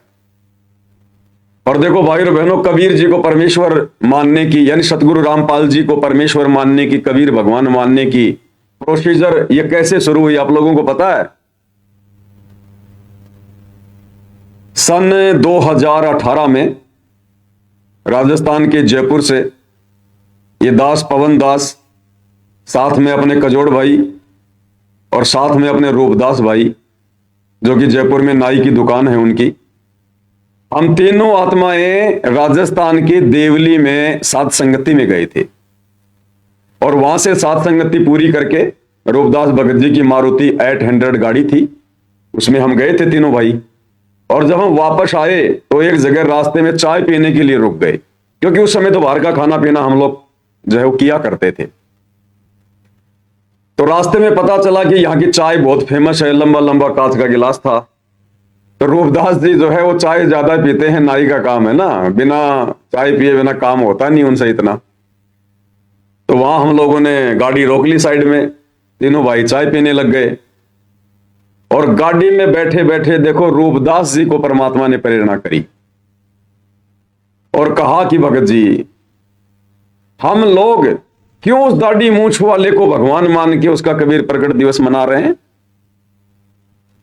और देखो भाई और बहनों, कबीर जी को परमेश्वर मानने की, यानी सतगुरु रामपाल जी को परमेश्वर मानने की, कबीर भगवान मानने की प्रोसीजर ये कैसे शुरू हुई आप लोगों को पता है? सन 2018 में राजस्थान के जयपुर से ये दास पवन दास, साथ में अपने कजोड़ भाई और साथ में अपने रूपदास भाई, जो कि जयपुर में नाई की दुकान है उनकी, हम तीनों आत्माएं राजस्थान के देवली में साध संगति में गए थे। और वहां से साध संगति पूरी करके रूपदास भगत जी की मारुति 800 गाड़ी थी, उसमें हम गए थे तीनों भाई। और जब हम वापस आए तो एक जगह रास्ते में चाय पीने के लिए रुक गए, क्योंकि उस समय तो बाहर का खाना पीना हम लोग जो है वो किया करते थे। तो रास्ते में पता चला कि यहाँ की चाय बहुत फेमस है, लंबा लंबा कांच का गिलास था। तो रूपदास जी जो है वो चाय ज्यादा पीते हैं, नाई का काम है ना, बिना चाय पिए बिना काम होता नहीं उनसे इतना। तो वहां हम लोगों ने गाड़ी रोक ली साइड में, तीनों भाई चाय पीने लग गए। और गाड़ी में बैठे बैठे देखो रूपदास जी को परमात्मा ने प्रेरणा करी और कहा कि भगत जी, हम लोग क्यों उस दाढ़ी मूछ वाले को भगवान मान के उसका कबीर प्रकट दिवस मना रहे हैं?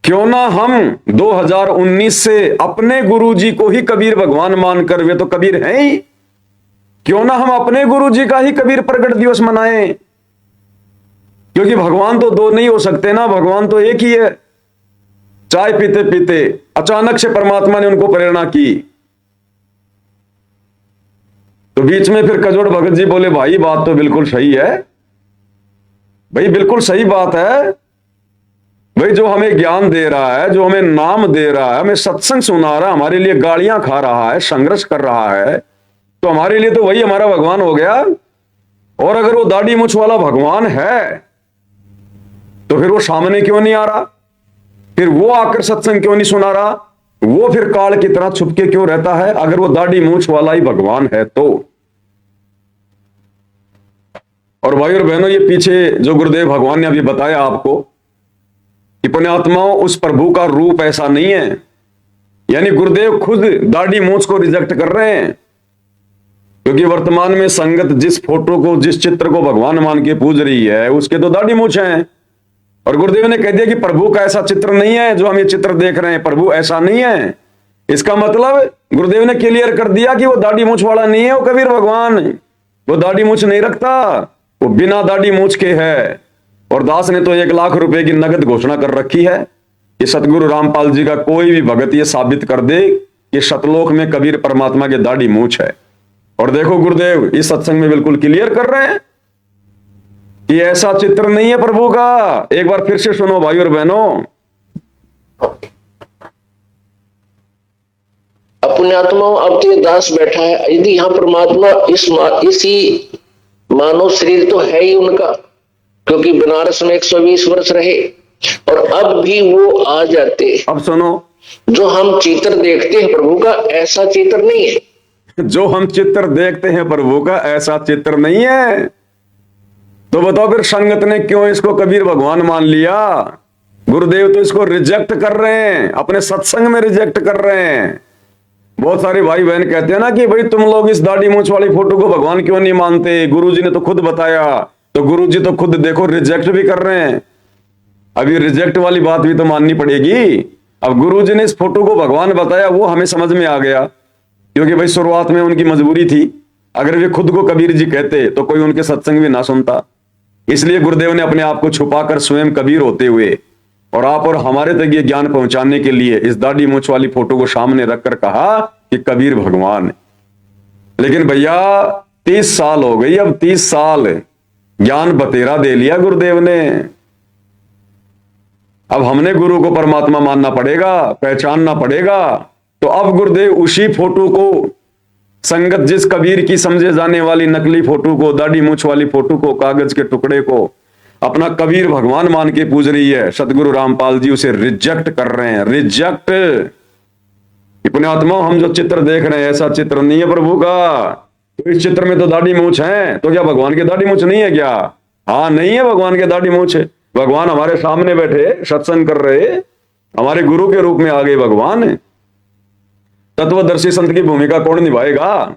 क्यों ना हम 2019 से अपने गुरु जी को ही कबीर भगवान मानकर, वे तो कबीर हैं ही, क्यों ना हम अपने गुरु जी का ही कबीर प्रकट दिवस मनाएं? क्योंकि भगवान तो दो नहीं हो सकते ना, भगवान तो एक ही है। चाय पीते पीते अचानक से परमात्मा ने उनको प्रेरणा की। तो बीच में फिर कजोड़ भगत जी बोले, भाई बात तो बिल्कुल सही है, भाई बिल्कुल सही बात है भाई, जो हमें ज्ञान दे रहा है, जो हमें नाम दे रहा है, हमें सत्संग सुना रहा है, हमारे लिए गालियां खा रहा है, संघर्ष कर रहा है, तो हमारे लिए तो वही हमारा भगवान हो गया। और अगर वो दाढ़ी मूछ वाला भगवान है तो फिर वो सामने क्यों नहीं आ रहा? फिर वो आकर सत्संग क्यों नहीं सुना रहा? वो फिर काल की तरह छुपके क्यों रहता है अगर वो दाढ़ी मूछ वाला ही भगवान है तो? और भाई और बहनों, ये पीछे जो गुरुदेव भगवान ने अभी बताया आपको कि पुण्यात्माओं, उस प्रभु का रूप ऐसा नहीं है। यानी गुरुदेव खुद दाढ़ी मूछ को रिजेक्ट कर रहे हैं, क्योंकि वर्तमान में संगत जिस फोटो को, जिस चित्र को भगवान मान के पूज रही है, उसके तो दाढ़ी मूछ हैं। और गुरुदेव ने कह दिया कि प्रभु का ऐसा चित्र नहीं है जो हम ये चित्र देख रहे हैं, प्रभु ऐसा नहीं है। इसका मतलब गुरुदेव ने क्लियर कर दिया कि वो दाढ़ी मूछ वाला नहीं है, वो कबीर भगवान, वो दाढ़ी मूछ नहीं रखता, वो बिना दाढ़ी मूछ के है। और दास ने तो 1 लाख रुपए की नगद घोषणा कर रखी है कि सतगुरु रामपाल जी का कोई भी भगत ये साबित कर दे कि सतलोक में कबीर परमात्मा के दाढ़ी मूछ है। और देखो गुरुदेव इस सत्संग में बिल्कुल क्लियर कर रहे हैं कि ऐसा चित्र नहीं है प्रभु का। एक बार फिर से सुनो भाई और बहनों, अपने आत्माओं, अब तो ये दास बैठा है, यदि यहाँ परमात्मा इसी मानव शरीर तो है ही उनका, क्योंकि बनारस में 120 वर्ष रहे और अब भी वो आ जाते। अब सुनो, जो हम चित्र देखते हैं प्रभु का ऐसा चित्र नहीं है। जो हम चित्र देखते हैं प्रभु का ऐसा चित्र नहीं है। तो बताओ फिर संगत ने क्यों इसको कबीर भगवान मान लिया? गुरुदेव तो इसको रिजेक्ट कर रहे हैं, अपने सत्संग में रिजेक्ट कर रहे हैं। बहुत सारे भाई बहन कहते हैं ना कि भाई तुम लोग इस दाढ़ी मूंछ वाली फोटो को भगवान क्यों नहीं मानते, गुरुजी ने तो खुद बताया। तो गुरुजी तो खुद देखो रिजेक्ट भी कर रहे हैं। अभी रिजेक्ट वाली बात भी तो माननी पड़ेगी। अब गुरुजी ने इस फोटो को भगवान बताया, वो हमें समझ में आ गया, क्योंकि भाई शुरुआत में उनकी मजबूरी थी। अगर वे खुद को कबीर जी कहते तो कोई उनके सत्संग भी ना सुनता। इसलिए गुरुदेव ने अपने आप को छुपाकर स्वयं कबीर होते हुए और आप और हमारे तक ये ज्ञान पहुंचाने के लिए इस दाढ़ी मूंछ वाली फोटो को सामने रखकर कहा कि कबीर भगवान। लेकिन भैया 30 साल हो गई, अब 30 साल ज्ञान बतेरा दे लिया गुरुदेव ने। अब हमने गुरु को परमात्मा मानना पड़ेगा, पहचानना पड़ेगा। तो अब गुरुदेव उसी फोटो को, संगत जिस कबीर की समझे जाने वाली नकली फोटो को, दाढ़ी मूंछ वाली फोटो को, कागज के टुकड़े को अपना कबीर भगवान मान के पूज रही है, सतगुरु रामपाल जी उसे रिजेक्ट कर रहे हैं। रिजेक्ट। पुण्यात्मा, हम जो चित्र देख रहे हैं ऐसा चित्र नहीं है प्रभु का। तो इस चित्र में तो दाढ़ी मूंछ है, तो क्या भगवान के दाढ़ी मूंछ नहीं है क्या? हाँ, नहीं है भगवान के दाढ़ी मूंछ। भगवान हमारे सामने बैठे सत्संग कर रहे, हमारे गुरु के रूप में आ गए भगवान। तत्वदर्शी संत की भूमिका कौन निभाएगा?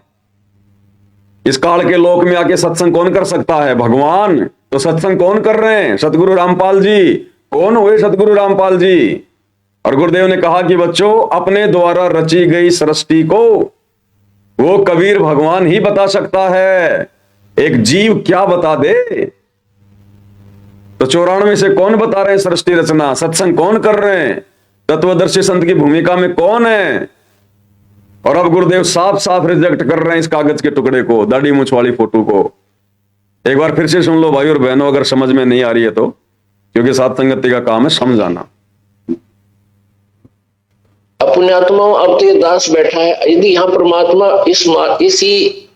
इस काल के लोक में आके सत्संग कौन कर सकता है? भगवान। तो सत्संग कौन कर रहे हैं? सतगुरु रामपाल जी। कौन हुए सतगुरु रामपाल जी? और गुरुदेव ने कहा कि बच्चों, अपने द्वारा रची गई सृष्टि को वो कबीर भगवान ही बता सकता है। एक जीव क्या बता दे? तो 94 से कौन बता रहे हैं सृष्टि रचना? सत्संग कौन कर रहे हैं? तत्वदर्शी संत की भूमिका में कौन है? और अब गुरुदेव साफ साफ रिजेक्ट कर रहे हैं इस कागज के टुकड़े को, दाढ़ी मूंछ वाली फोटो को। एक बार फिर से सुन लो भाई और बहनों, अगर समझ में नहीं आ रही है तो, क्योंकि साथ संगति का काम है समझाना। अपने आत्माओं, अब तो ये दास बैठा है, यदि यहाँ परमात्मा इसी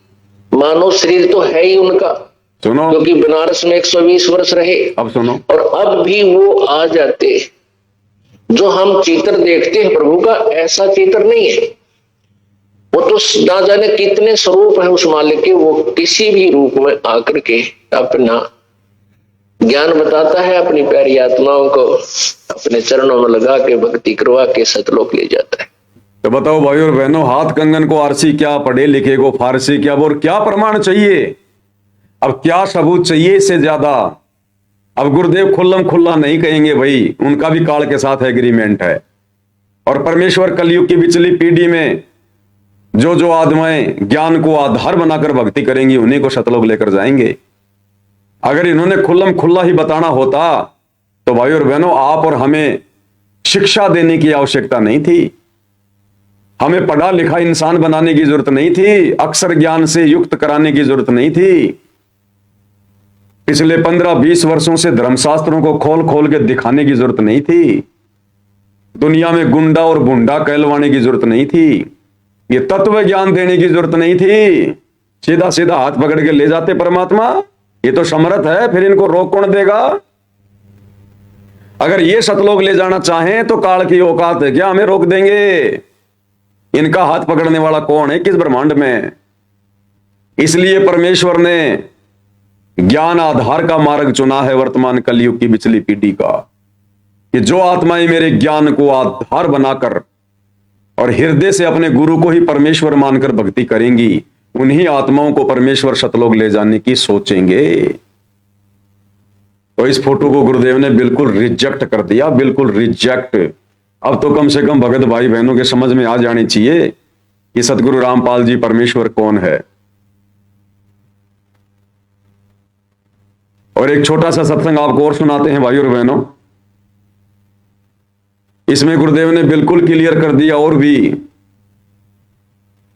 मानव शरीर तो है ही उनका, सुनो, क्योंकि बनारस में 120 वर्ष रहे। अब सुनो, और अब भी वो आ जाते। जो हम चित्र देखते हैं प्रभु का, ऐसा चित्र नहीं है। वो तो ना जाने कितने स्वरूप है उस मालिक के, वो किसी भी रूप में आकर के अपना ज्ञान बताता है, अपनी प्यारी आत्माओं को अपने चरणों में लगा के भक्ति करवा के सतलोक ले जाता है। तो बताओ भाई और बहनों, हाथ कंगन को आरसी क्या, पढ़े लिखे को फारसी क्या, और क्या प्रमाण चाहिए? अब क्या सबूत चाहिए इससे ज्यादा? अब गुरुदेव खुल्लम खुल्ला नहीं कहेंगे भाई, उनका भी काल के साथ एग्रीमेंट है। और परमेश्वर कलयुग की पिछली पीढ़ी में जो जो आत्माएं ज्ञान को आधार बनाकर भक्ति करेंगी, उन्हीं को सतलोक लेकर जाएंगे। अगर इन्होंने खुल्लम खुल्ला ही बताना होता तो भाई और बहनों, आप और हमें शिक्षा देने की आवश्यकता नहीं थी, हमें पढ़ा लिखा इंसान बनाने की जरूरत नहीं थी, अक्षर ज्ञान से युक्त कराने की जरूरत नहीं थी। पिछले 15-20 वर्षों से धर्मशास्त्रों को खोल खोल के दिखाने की जरूरत नहीं थी। दुनिया में गुंडा और बुंडा कहलवाने की जरूरत नहीं थी। ये तत्व ज्ञान देने की जरूरत नहीं थी। सीधा सीधा हाथ पकड़ के ले जाते परमात्मा। ये तो समर्थ है, फिर इनको रोक कौन देगा? अगर ये सतलोक ले जाना चाहें तो काल की औकात है क्या हमें रोक देंगे? इनका हाथ पकड़ने वाला कौन है किस ब्रह्मांड में? इसलिए परमेश्वर ने ज्ञान आधार का मार्ग चुना है वर्तमान कलयुग की पिछली पीढ़ी का, कि जो आत्माएं मेरे ज्ञान को आधार बनाकर और हृदय से अपने गुरु को ही परमेश्वर मानकर भक्ति करेंगी, उन्हीं आत्माओं को परमेश्वर सतलोक ले जाने की सोचेंगे। तो इस फोटो को गुरुदेव ने बिल्कुल रिजेक्ट कर दिया, बिल्कुल रिजेक्ट। अब तो कम से कम भगत भाई बहनों के समझ में आ जानी चाहिए कि सतगुरु रामपाल जी परमेश्वर कौन है। और एक छोटा सा सत्संग आपको और सुनाते हैं भाई और बहनों। इसमें गुरुदेव ने बिल्कुल क्लियर कर दिया और भी।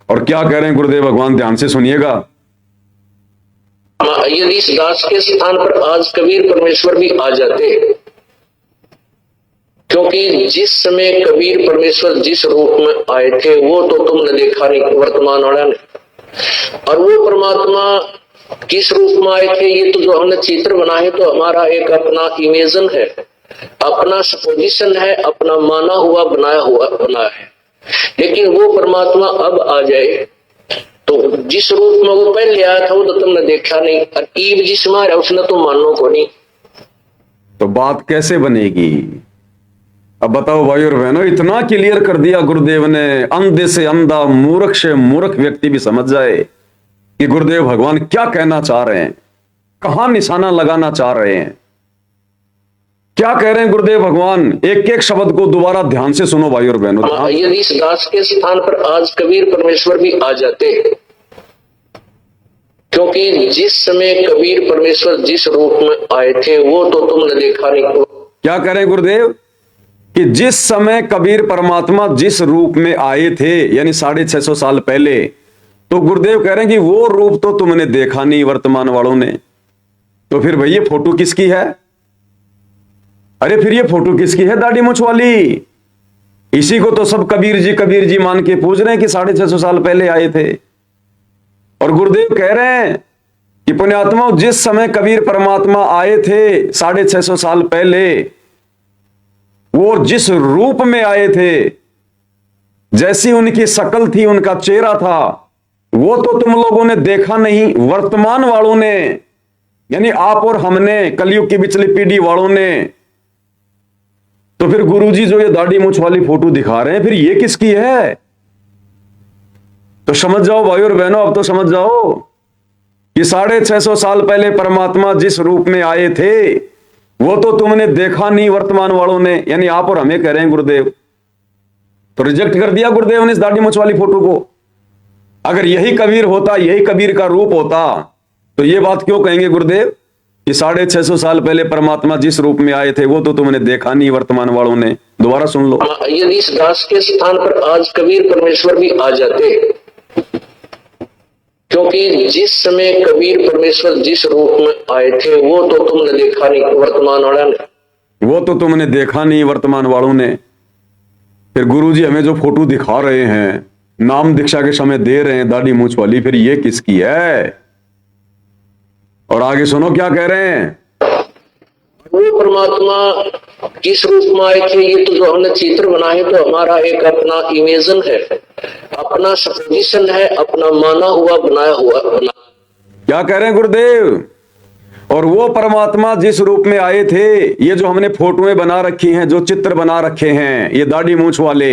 और क्या कह रहे हैं गुरुदेव भगवान, ध्यान से सुनिएगा। यदि इस दास के स्थान पर आज कबीर परमेश्वर भी आ जाते, क्योंकि जिस समय कबीर परमेश्वर जिस रूप में आए थे वो तो तुमने देखा नहीं वर्तमान वाला ने, और वो परमात्मा किस रूप में आए थे ये तो जो हमने चित्र बनाए तो हमारा एक अपना इमेजन है, अपना सपोजिशन है, अपना माना हुआ बना है। लेकिन वो परमात्मा अब आ जाए तो जिस रूप में वो पहले आया था वो तो तुमने देखा नहीं, और ईब जिसमें आ रहा उसने तुम मानो को नहीं। तो बात कैसे बनेगी? अब बताओ भाई और बहनों, इतना क्लियर कर दिया गुरुदेव ने, अंधे से अंधा, मूर्ख से मूर्ख व्यक्ति भी समझ जाए कि गुरुदेव भगवान क्या कहना चाह रहे हैं, कहां निशाना लगाना चाह रहे हैं, क्या कह रहे हैं गुरुदेव भगवान। एक एक शब्द को दोबारा ध्यान से सुनो भाई और बहनों। यदि इस दास के स्थान पर आज कबीर परमेश्वर भी आ जाते, क्योंकि जिस समय कबीर परमेश्वर जिस रूप में आए थे वो तो तुमने देखा नहीं। क्या कह रहे हैं गुरुदेव कि जिस समय कबीर परमात्मा जिस रूप में आए थे, यानी 650 साल पहले, तो गुरुदेव कह रहे हैं कि वो रूप तो तुमने देखा नहीं वर्तमान वालों ने। तो फिर भाई ये फोटो किसकी है? अरे फिर ये फोटो किसकी है दाढ़ी मूंछ वाली? इसी को तो सब कबीर जी मान के पूछ रहे हैं कि 650 साल पहले आए थे। और गुरुदेव कह रहे हैं कि पुण्यात्मा जिस समय कबीर परमात्मा आए थे 650 साल पहले, वो जिस रूप में आए थे, जैसी उनकी शक्ल थी, उनका चेहरा था, वो तो तुम लोगों ने देखा नहीं वर्तमान वालों ने, यानी आप और हमने, कलयुग की पिछली पीढ़ी वालों ने। तो फिर गुरुजी जो ये दाढ़ी मूंछ वाली फोटो दिखा रहे हैं, फिर ये किसकी है? तो समझ जाओ भाई और बहनों, अब तो समझ जाओ कि 650 साल पहले परमात्मा जिस रूप में आए थे वो तो तुमने देखा नहीं वर्तमान वालों ने, यानी आप और हमें कह रहे हैं गुरुदेव। तो रिजेक्ट कर दिया गुरुदेव ने इस दाढ़ी मूंछ वाली फोटो को। अगर यही कबीर होता, यही कबीर का रूप होता, तो ये बात क्यों कहेंगे गुरुदेव कि 650 साल पहले परमात्मा जिस रूप में आए थे वो तो तुमने देखा नहीं वर्तमान वालों ने। दोबारा सुन लो। यदि इस दास के स्थान पर आज कबीर परमेश्वर भी आ जाते, क्योंकि जिस समय कबीर परमेश्वर जिस रूप में आए थे वो तो तुमने देखा नहीं वर्तमान वालों ने, वो तो तुमने देखा नहीं वर्तमान वालों ने। फिर गुरुजी हमें जो फोटो दिखा रहे हैं, नाम दीक्षा के समय दे रहे हैं दाढ़ी मूंछ वाली, फिर ये किसकी है? और आगे सुनो क्या कह रहे हैं। वो परमात्मा किस रूप में आए थे, ये तो जो हमने चित्र बनाए तो हमारा एक अपना इमेजन है, अपना सपोजिशन है, अपना माना हुआ बनाया हुआ क्या कह रहे हैं गुरुदेव? और वो परमात्मा जिस रूप में आए थे, ये जो हमने फोटोएं बना रखी हैं, जो चित्र बना रखे हैं, ये दाढ़ी मूंछ वाले,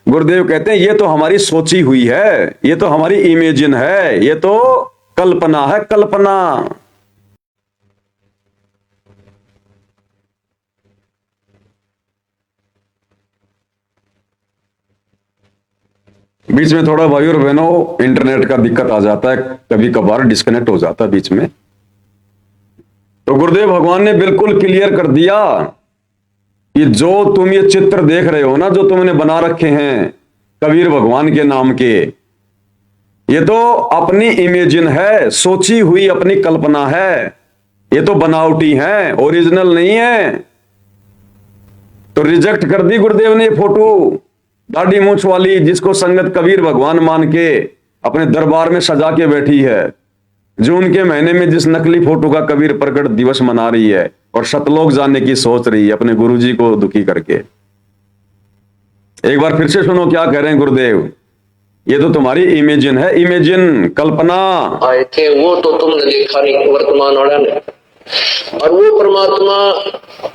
गुरुदेव कहते हैं ये तो हमारी सोची हुई है, ये तो हमारी इमेजिन है, ये तो कल्पना है, कल्पना। बीच में थोड़ा भाई और बहनों इंटरनेट का दिक्कत आ जाता है, कभी कभार डिस्कनेक्ट हो जाता है बीच में। तो गुरुदेव भगवान ने बिल्कुल क्लियर कर दिया कि जो तुम ये चित्र देख रहे हो ना, जो तुमने बना रखे हैं कबीर भगवान के नाम के, ये तो अपनी इमेजिन है, सोची हुई अपनी कल्पना है, ये तो बनावटी है, ओरिजिनल नहीं है। तो रिजेक्ट कर दी गुरुदेव ने फोटो दाढ़ी मूंछ वाली, जिसको संगत कबीर भगवान मान के अपने दरबार में सजा के बैठी है, जो उनके महीने में जिस नकली फोटो का कबीर प्रकट दिवस मना रही है और शतलोक जाने की सोच रही है अपने गुरुजी को दुखी करके। एक बार फिर से सुनो क्या कह रहे हैं गुरुदेव। ये तो तुम्हारी इमेजिन है, इमेजिन, कल्पना। आए थे वो तो तुमने देखा नहीं वर्तमान वाला ने, और वो परमात्मा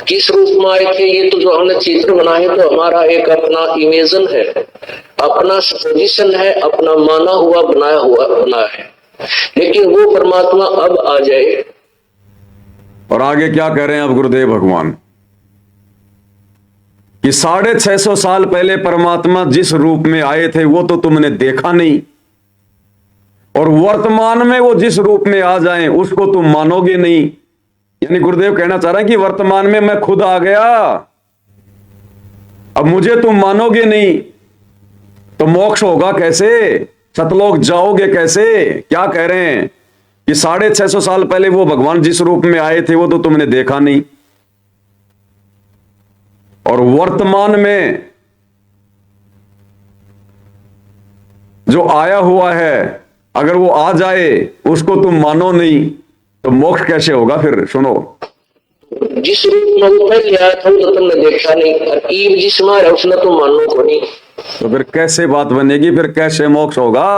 किस रूप में आए थे, ये तो जो हमने चित्र बनाए तो हमारा एक अपना इमेजन है, अपना सपोजिशन है, अपना माना हुआ बनाया हुआ बना है। लेकिन वो परमात्मा अब आ जाए। और आगे क्या कह रहे हैं अब गुरुदेव भगवान कि 650 साल पहले परमात्मा जिस रूप में आए थे वो तो तुमने देखा नहीं, और वर्तमान में वो जिस रूप में आ जाएं उसको तुम मानोगे नहीं। यानी गुरुदेव कहना चाह रहे हैं कि वर्तमान में मैं खुद आ गया, अब मुझे तुम मानोगे नहीं, तो मोक्ष होगा कैसे, सतलोक जाओगे कैसे? क्या कह रहे हैं कि 650 साल पहले वो भगवान जिस रूप में आए थे वो तो तुमने देखा नहीं, और वर्तमान में जो आया हुआ है अगर वो आ जाए उसको तुम मानो नहीं, तो मोक्ष कैसे होगा? फिर सुनो। जिस रूप में वो पहले आया था वो तुमने देखा नहीं, और ईब जिसमें है उसने तुम मानो को नहीं। तो फिर कैसे बात बनेगी, फिर कैसे मोक्ष होगा?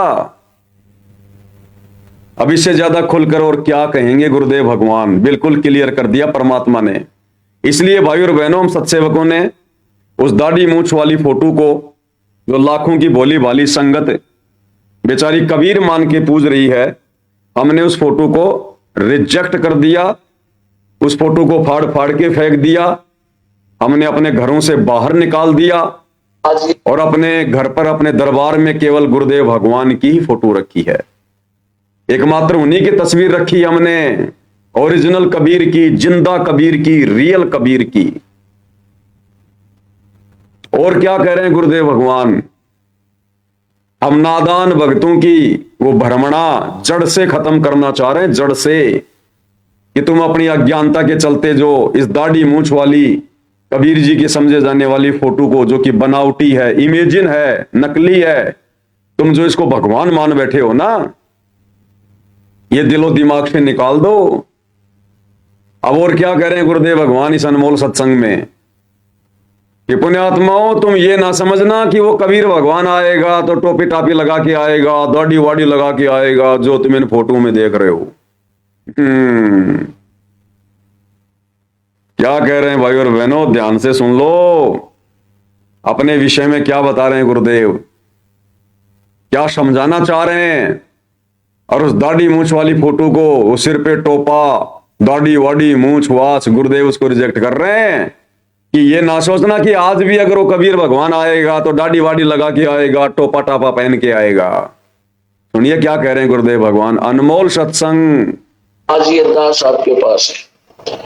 अब इससे ज्यादा खुलकर और क्या कहेंगे गुरुदेव भगवान, बिल्कुल क्लियर कर दिया परमात्मा ने। इसलिए भाई और बहनों, हम सत्सेवकों ने उस दाढ़ी मूछ वाली फोटो को, जो लाखों की भोली भाली संगत बेचारी कबीर मान के पूज रही है, हमने उस फोटो को रिजेक्ट कर दिया, उस फोटो को फाड़ फाड़ के फेंक दिया, हमने अपने घरों से बाहर निकाल दिया और अपने घर पर, अपने दरबार में केवल गुरुदेव भगवान की ही फोटो रखी है। एकमात्र उन्हीं की तस्वीर रखी हमने, ओरिजिनल कबीर की, जिंदा कबीर की, रियल कबीर की। और क्या कह रहे हैं गुरुदेव भगवान, हम नादान भक्तों की वो भ्रमणा जड़ से खत्म करना चाह रहे हैं, जड़ से, कि तुम अपनी अज्ञानता के चलते जो इस दाढ़ी मूछ वाली कबीर जी की समझे जाने वाली फोटो को, जो कि बनावटी है, इमेजिन है, नकली है, तुम जो इसको भगवान मान बैठे हो ना, ये दिलो दिमाग से निकाल दो। अब और क्या कह रहे हैं गुरुदेव भगवान इस अनमोल सत्संग में, कि पुण्यात्माओं, तुम ये ना समझना कि वो कबीर भगवान आएगा तो टोपी टापी लगा के आएगा, दाढ़ी वाड़ी लगा के आएगा, जो तुम इन फोटो में देख रहे हो। क्या कह रहे हैं भाई और बहनों, ध्यान से सुन लो, अपने विषय में क्या बता रहे हैं गुरुदेव, क्या समझाना चाह रहे हैं। और उस दाढ़ी मूछ वाली फोटो को, उस सिर पे टोपा, दाढ़ी वाड़ी, मूछ वाछ, गुरुदेव उसको रिजेक्ट कर रहे हैं कि ये ना सोचना कि आज भी अगर वो कबीर भगवान आएगा तो दाढ़ी वाड़ी लगा के आएगा, टोपा टापा पहन के आएगा। सुनिए क्या कह रहे हैं गुरुदेव भगवान, अनमोल सत्संग। आज ये दास आपके पास है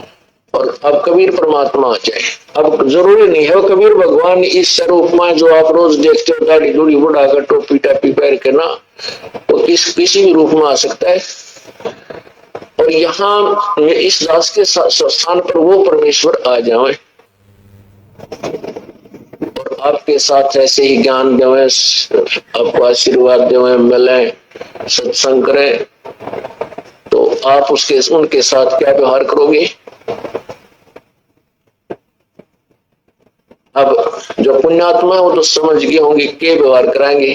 और अब कबीर परमात्मा आ जाए। अब जरूरी नहीं है वो कबीर भगवान इस स्वरूप में जो आप रोज देखते हो, दाढ़ी दूढ़ी बढ़ाकर टोपी टापी पहन के ना, वो किसी भी रूप में आ सकता है। और यहाँ इस दास के स्थान पर वो परमेश्वर आ जाए और आपके साथ ऐसे ही ज्ञान देवे, आपको आशीर्वाद देवे, मिले, सत्संग करें, तो आप उनके साथ क्या व्यवहार करोगे। अब जो पुण्यात्मा है वो तो समझ गए होंगे क्या व्यवहार कराएंगे,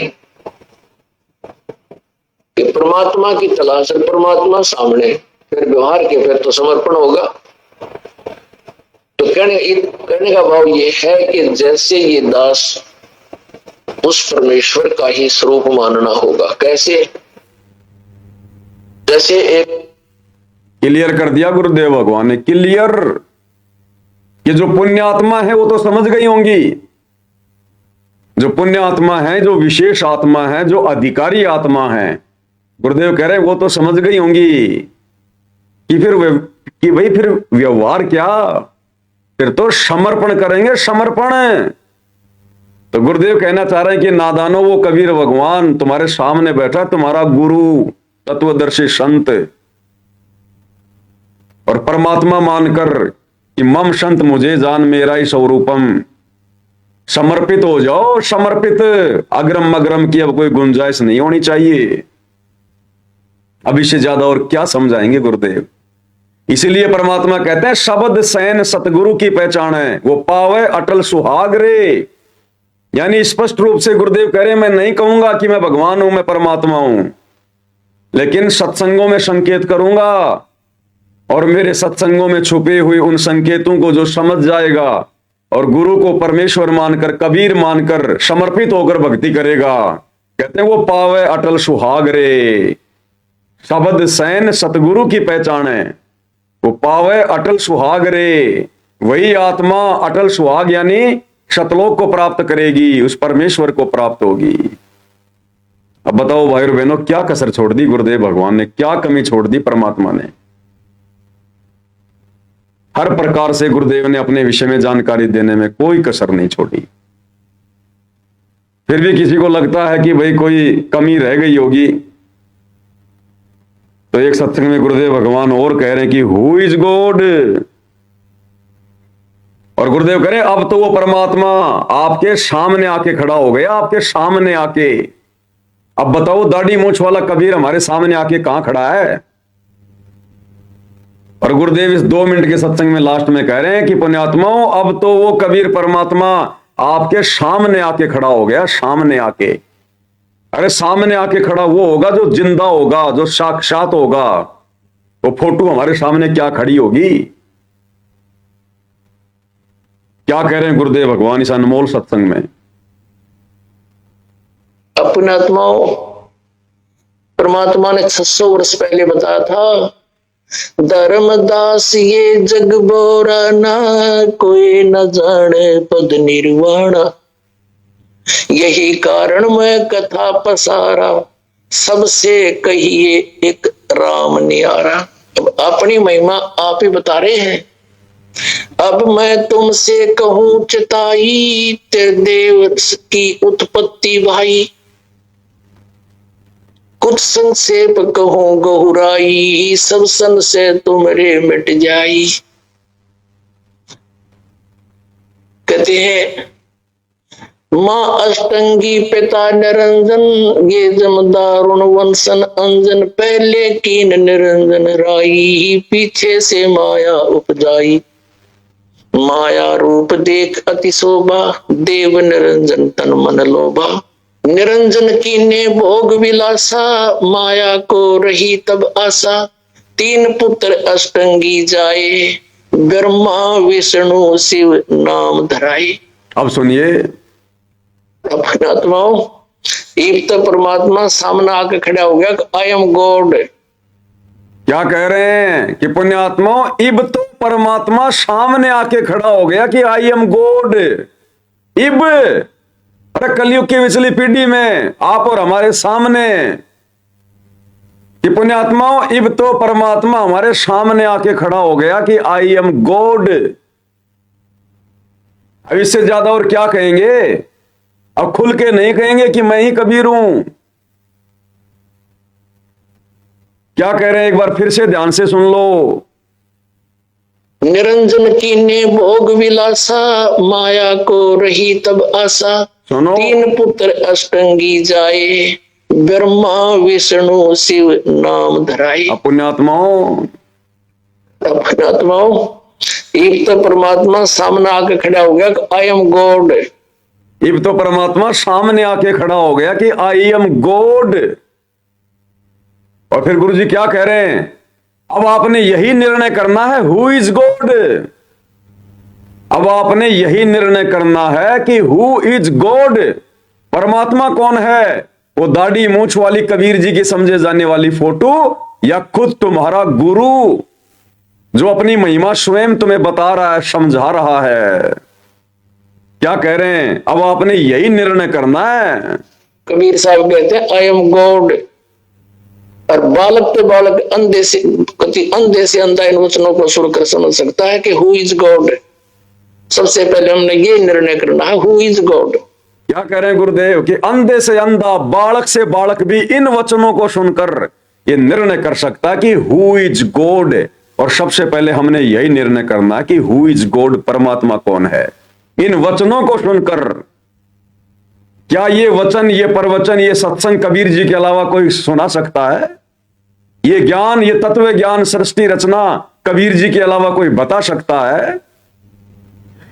कि परमात्मा की तलाश है, परमात्मा सामने, फिर व्यवहार के फिर तो समर्पण होगा। तो कहने का भाव ये है कि जैसे ये दास उस परमेश्वर का ही स्वरूप मानना होगा। कैसे, जैसे एक क्लियर कर दिया गुरुदेव भगवान ने, क्लियर, कि जो पुण्यात्मा है वो तो समझ गई होंगी, जो पुण्यात्मा है, जो विशेष आत्मा है, जो अधिकारी आत्मा है, गुरुदेव कह रहे हैं वो तो समझ गई होंगी कि भाई फिर व्यवहार क्या, फिर तो समर्पण करेंगे, समर्पण। तो गुरुदेव कहना चाह रहे हैं कि नादानो, वो कबीर भगवान तुम्हारे सामने बैठा, तुम्हारा गुरु, तत्वदर्शी संत, और परमात्मा मानकर कि मम संत मुझे जान मेरा ही स्वरूपम, समर्पित हो जाओ, समर्पित, अग्रम अग्रम की अब कोई गुंजाइश नहीं होनी चाहिए। अब इससे ज्यादा और क्या समझाएंगे गुरुदेव। इसीलिए परमात्मा कहते हैं शब्द सैन सतगुरु की पहचान है, वो पावे अटल सुहाग रे। यानी स्पष्ट रूप से गुरुदेव कह रहे हैं, मैं नहीं कहूंगा कि मैं भगवान हूं, मैं परमात्मा हूं, लेकिन सत्संगों में संकेत करूंगा, और मेरे सत्संगों में छुपे हुए उन संकेतों को जो समझ जाएगा और गुरु को परमेश्वर मानकर, कबीर मानकर समर्पित होकर भक्ति करेगा, कहते हैं वो पावे अटल सुहाग रे। शब्द सैन सतगुरु की पहचान है, वो पावे अटल सुहाग रे। वही आत्मा अटल सुहाग यानी शतलोक को प्राप्त करेगी, उस परमेश्वर को प्राप्त होगी। अब बताओ भाई और बहनों, क्या कसर छोड़ दी गुरुदेव भगवान ने, क्या कमी छोड़ दी परमात्मा ने। हर प्रकार से गुरुदेव ने अपने विषय में जानकारी देने में कोई कसर नहीं छोड़ी। फिर भी किसी को लगता है कि भाई कोई कमी रह गई होगी, तो एक सत्संग में गुरुदेव भगवान और कह रहे हैं कि हु इज गॉड, और गुरुदेव कह रहे हैं अब तो वो परमात्मा आपके सामने आके खड़ा हो गया, आपके सामने आके। अब बताओ, दाढ़ी मूछ वाला कबीर हमारे सामने आके कहां खड़ा है। और गुरुदेव इस 2 मिनट के सत्संग में लास्ट में कह रहे हैं कि पुण्यात्माओं, अब तो वो कबीर परमात्मा आपके सामने आके खड़ा हो गया, सामने आके। अरे सामने आके खड़ा वो होगा जो जिंदा होगा, जो साक्षात होगा। वो फोटो हमारे सामने क्या खड़ी होगी? क्या कह रहे हैं गुरुदेव भगवान इस अनमोल सत्संग में? अपने आत्माओं, परमात्मा ने 600 वर्ष पहले बताया था, धर्मदास ये जग बोरा ना, कोई न जाने पद निर्वाणा। यही कारण मैं कथा पसारा, सबसे कहिए एक राम न्यारा। अब अपनी महिमा आप ही बता रहे हैं। अब मैं तुमसे कहूं चिताई, ते देव की उत्पत्ति भाई। कुछ संक्षेप कहूं गहुराई, सब संशय तुमरे मिट जाई। कहते हैं मां अष्टंगी पिता निरंजन, ये जमदारुण वंशन अंजन। पहले कीन निरंजन राई, पीछे से माया उपजाई। माया रूप देख अति शोभा, देव निरंजन तन मन लोभा। निरंजन कीने भोग विलासा, माया को रही तब आशा। 3 पुत्र अष्टंगी जाए, ब्रह्मा विष्णु शिव नाम धराए। अब सुनिए, अपने आत्माओं, एक तो परमात्मा सामने आके खड़ा हो गया, आई एम गॉड। क्या कह रहे हैं कि पुण्यात्मा, इब तो परमात्मा सामने आके खड़ा हो गया कि आई एम गॉड। इब, अरे कलयुग की पिछली पीढ़ी में आप और हमारे सामने कि पुण्यात्माओं, इब तो परमात्मा हमारे सामने आके खड़ा हो गया कि आई एम गॉड। अब इससे ज्यादा और क्या कहेंगे? अब खुल के नहीं कहेंगे कि मैं ही कबीर हूं। क्या कह रहे हैं एक बार फिर से ध्यान से सुन लो। निरंजन कीने भोग विलासा, माया को रही तब आशा। सुनो, 3 पुत्र अष्टंगी जाए, ब्रह्मा विष्णु शिव नाम धराए। पुण्यात्माओं, अपनात्माओं, एक तो परमात्मा सामने आके खड़ा हो गया, आई एम गॉड। इब तो परमात्मा सामने आके खड़ा हो गया कि आई एम गॉड। और फिर गुरु जी क्या कह रहे हैं? अब आपने यही निर्णय करना है, हु इज गॉड। अब आपने यही निर्णय करना है कि हु इज गॉड, परमात्मा कौन है? वो दाढ़ी मूंछ वाली कबीर जी की समझे जाने वाली फोटो, या खुद तुम्हारा गुरु जो अपनी महिमा स्वयं तुम्हें बता रहा है, समझा रहा है? क्या कह रहे हैं? अब आपने यही निर्णय करना है। कबीर साहब कहते हैं आई एम गॉड। और बालक तो बालक अंधे से अंधा इन वचनों को सुनकर समझ सकता है कि हु इज गॉड। सबसे पहले हमने ये निर्णय करना है, हु इज गॉड। क्या कह रहे हैं गुरुदेव कि अंधे से अंधा, बालक से बालक भी इन वचनों को सुनकर ये निर्णय कर सकता है कि हु इज गॉड। और सबसे पहले हमने यही निर्णय करना है कि हु इज गॉड, परमात्मा कौन है। इन वचनों को सुनकर, क्या ये वचन, ये प्रवचन, ये सत्संग कबीर जी के अलावा कोई सुना सकता है? ये ज्ञान, ये तत्व ज्ञान, सृष्टि रचना कबीर जी के अलावा कोई बता सकता है?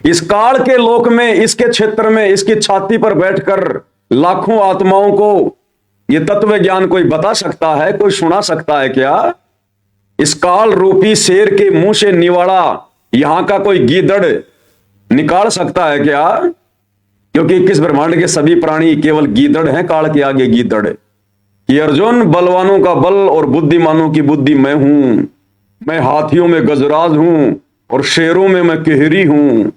इस काल के लोक में, इसके क्षेत्र में, इसकी छाती पर बैठकर लाखों आत्माओं को ये तत्व ज्ञान कोई बता सकता है, कोई सुना सकता है क्या? इस काल रूपी शेर के मुंह से निवाड़ा यहां का कोई गीदड़ निकाल सकता है क्या? क्योंकि 21 ब्रह्मांड के सभी प्राणी केवल गीदड़ हैं, काल के आगे गीदड़। कि अर्जुन, बलवानों का बल और बुद्धिमानों की बुद्धि मैं हूं। मैं हाथियों में गजराज हूं और शेरों में मैं केहरी हूं,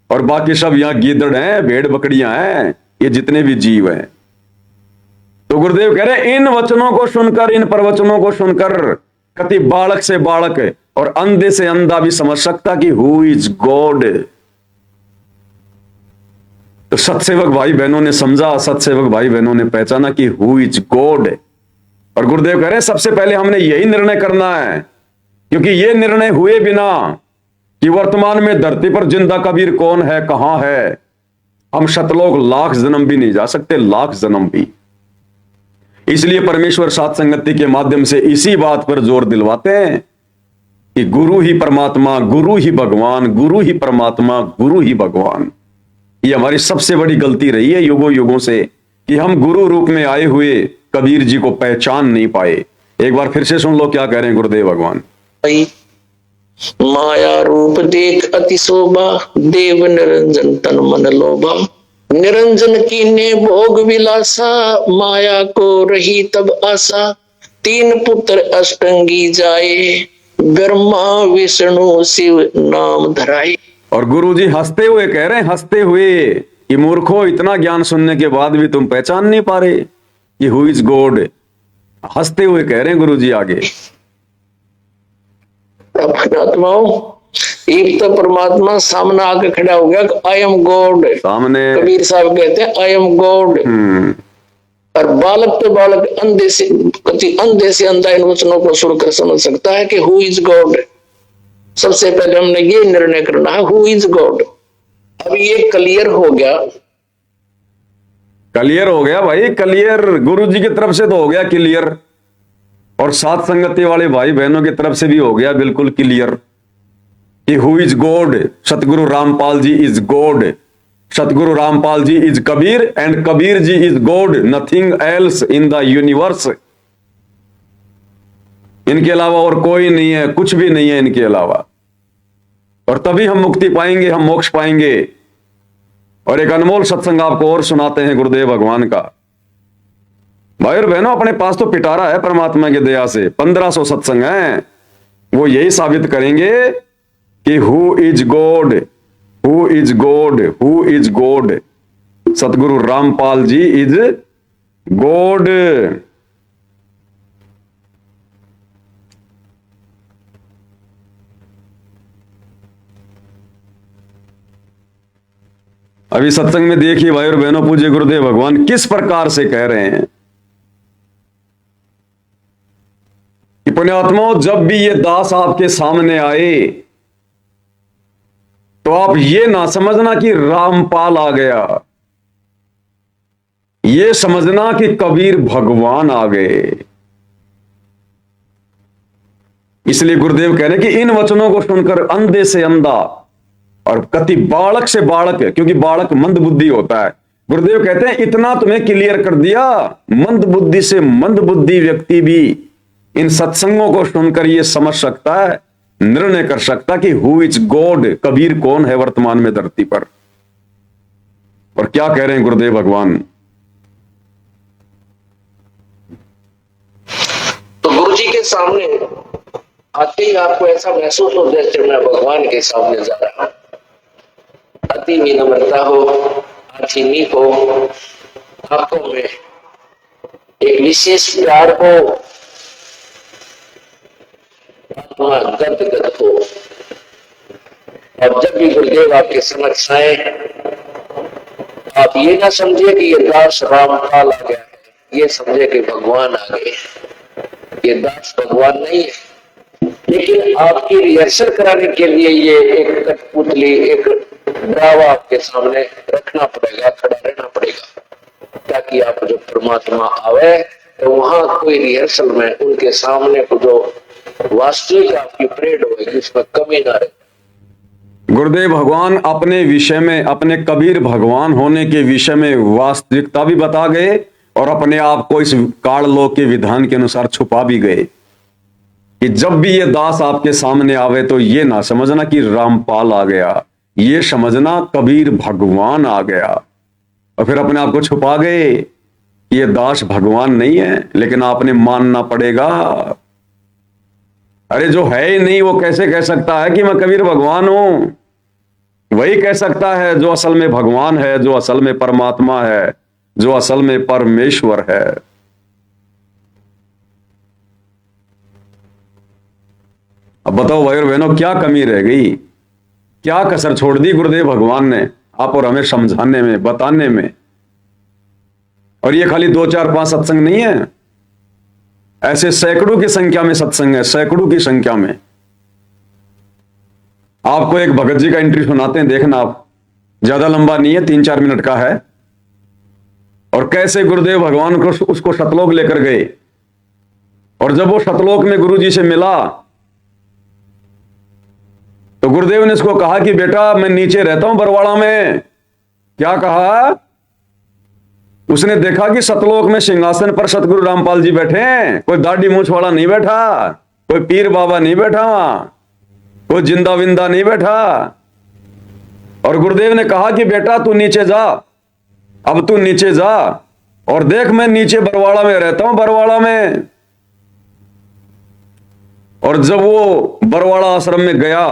और बाकी सब यहां गीदड़ हैं, भेड़ बकरियां हैं, ये जितने भी जीव हैं। तो गुरुदेव कह रहे इन वचनों को सुनकर, इन प्रवचनों को सुनकर कति बालक से बालक और अंधे से अंधा भी समझ सकता कि हु इज गॉड। तो सत्सेवक भाई बहनों ने समझा, सत्सेवक भाई बहनों ने पहचाना कि हु इज गॉड। और गुरुदेव कह रहे सबसे पहले हमने यही निर्णय करना है, क्योंकि यह निर्णय हुए बिना कि वर्तमान में धरती पर जिंदा कबीर कौन है, कहां है, हम शतलोक लाख जन्म भी नहीं जा सकते, लाख जन्म भी। इसलिए परमेश्वर साथ संगति के माध्यम से इसी बात पर जोर दिलवाते हैं कि गुरु ही परमात्मा, गुरु ही भगवान, गुरु ही परमात्मा, गुरु ही भगवान। ये हमारी सबसे बड़ी गलती रही है युगों युगों से, कि हम गुरु रूप में आए हुए कबीर जी को पहचान नहीं पाए। एक बार फिर से सुन लो क्या कह रहे हैं गुरुदेव भगवान। माया रूप देख अति शोभा, देव निरंजन तन मन लोभा। निरंजन की ने भोग विलासा, माया को रही तब आशा। तीन पुत्र अष्टंगी जाए, ब्रह्मा विष्णु शिव नाम धराए। और गुरु जी हंसते हुए कह रहे हैं, हंसते हुए, कि मूर्खो, इतना ज्ञान सुनने के बाद भी तुम पहचान नहीं पा रहे कि हु इज गॉड। हंसते हुए कह रहे हैं गुरु जी आगे। आत्माओं, एक तो परमात्मा सामने आके खड़ा हो गया, आई एम गॉड। सामने कबीर साहब कहते हैं आई एम गॉड। और बालक तो बालक अंधे से अंधा इन वचनों को सुनकर समझ सकता है कि हु इज गॉड। सबसे पहले हमने ये निर्णय करना है हु इज गॉड। अब ये क्लियर हो गया, क्लियर हो गया भाई, क्लियर गुरु जी की तरफ से तो हो गया क्लियर, और साथ संगति वाले भाई बहनों की तरफ से भी हो गया बिल्कुल क्लियर कि who is God. Satguru Rampal ji is God, Satguru Rampal ji is Kabir and Kabir ji is God, nothing else in the universe. इनके अलावा और कोई नहीं है, कुछ भी नहीं है इनके अलावा। और तभी हम मुक्ति पाएंगे, हम मोक्ष पाएंगे। और एक अनमोल सत्संग आपको और सुनाते हैं गुरुदेव भगवान का। भाई और बहनों, अपने पास तो पिटारा है परमात्मा की दया से, 1500 सत्संग हैं, वो यही साबित करेंगे कि who is God, who is God, who is God. Satguru Rampal ji is God. अभी सत्संग में देखिए भाई और बहनों, पूज्य गुरुदेव भगवान किस प्रकार से कह रहे हैं कि पुण्यात्माओं, जब भी ये दास आपके सामने आए तो आप ये ना समझना कि रामपाल आ गया, ये समझना कि कबीर भगवान आ गए। इसलिए गुरुदेव कह रहे हैं कि इन वचनों को सुनकर अंधे से अंधा और कति बालक से बालक, क्योंकि बालक मंद बुद्धि होता है, गुरुदेव कहते हैं इतना तुम्हें क्लियर कर दिया, मंद बुद्धि से मंद बुद्धि व्यक्ति भी इन सत्संगों को सुनकर यह समझ सकता है, निर्णय कर सकता कि हु इज गॉड, कबीर कौन है वर्तमान में धरती पर। और क्या कह रहे हैं गुरुदेव भगवान। तो गुरु जी के सामने आते ही आपको ऐसा महसूस हो जैसे मैं भगवान के सामने जा रहा हूं। अति विनम्रता हो, अति हो, आंखों में एक विशेष प्यार हो, आत्मा गदगद हो। और जब भी गुरुदेव आपके समक्ष आए, आप ये ना समझिए कि ये दास रामपाल आ गया है, ये समझे कि भगवान आ गए। ये दास भगवान नहीं है, लेकिन आपकी रिहर्सल कराने के लिए ये एक कठपुतली, एक ड्रावा आपके सामने रखना पड़ेगा, खड़ा रहना पड़ेगा, ताकि आप जो परमात्मा आवे तो वहां कोई रिहर्सल में उनके सामने को जो वास्तविक आपकी परेड होगी उसमें कमी ना रहे। गुरुदेव भगवान अपने विषय में, अपने कबीर भगवान होने के विषय में वास्तविकता भी बता गए और अपने आप को इस काललोक के विधान के अनुसार छुपा भी गए कि जब भी ये दास आपके सामने आवे तो ये ना समझना कि रामपाल आ गया, ये समझना कबीर भगवान आ गया। और फिर अपने आप को छुपा गए कि ये दास भगवान नहीं है, लेकिन आपने मानना पड़ेगा। अरे जो है ही नहीं वो कैसे कह सकता है कि मैं कबीर भगवान हूं। वही कह सकता है जो असल में भगवान है, जो असल में परमात्मा है, जो असल में परमेश्वर है। अब बताओ भाई और बहनों, क्या कमी रह गई, क्या कसर छोड़ दी गुरुदेव भगवान ने आप और हमें समझाने में, बताने में। और ये खाली 2 4 5 सत्संग नहीं है, ऐसे सैकड़ों की संख्या में सत्संग है, सैकड़ों की संख्या में। आपको एक भगत जी का एंट्री सुनाते हैं, देखना आप, ज्यादा लंबा नहीं है, 3 4 मिनट का है। और कैसे गुरुदेव भगवान को उसको सतलोक लेकर गए, और जब वो सतलोक में गुरु जी से मिला तो गुरुदेव ने इसको कहा कि बेटा मैं नीचे रहता हूं बरवाड़ा में। क्या कहा उसने देखा कि सतलोक में सिंहासन पर सतगुरु रामपाल जी बैठे हैं, कोई दाढ़ी मूछ वाला नहीं बैठा, कोई पीर बाबा नहीं बैठा वहां, कोई जिंदा विंदा नहीं बैठा। और गुरुदेव ने कहा कि बेटा तू नीचे जा, अब तू नीचे जा और देख मैं नीचे बरवाड़ा में रहता हूं, बरवाड़ा में। और जब वो बरवाड़ा आश्रम में गया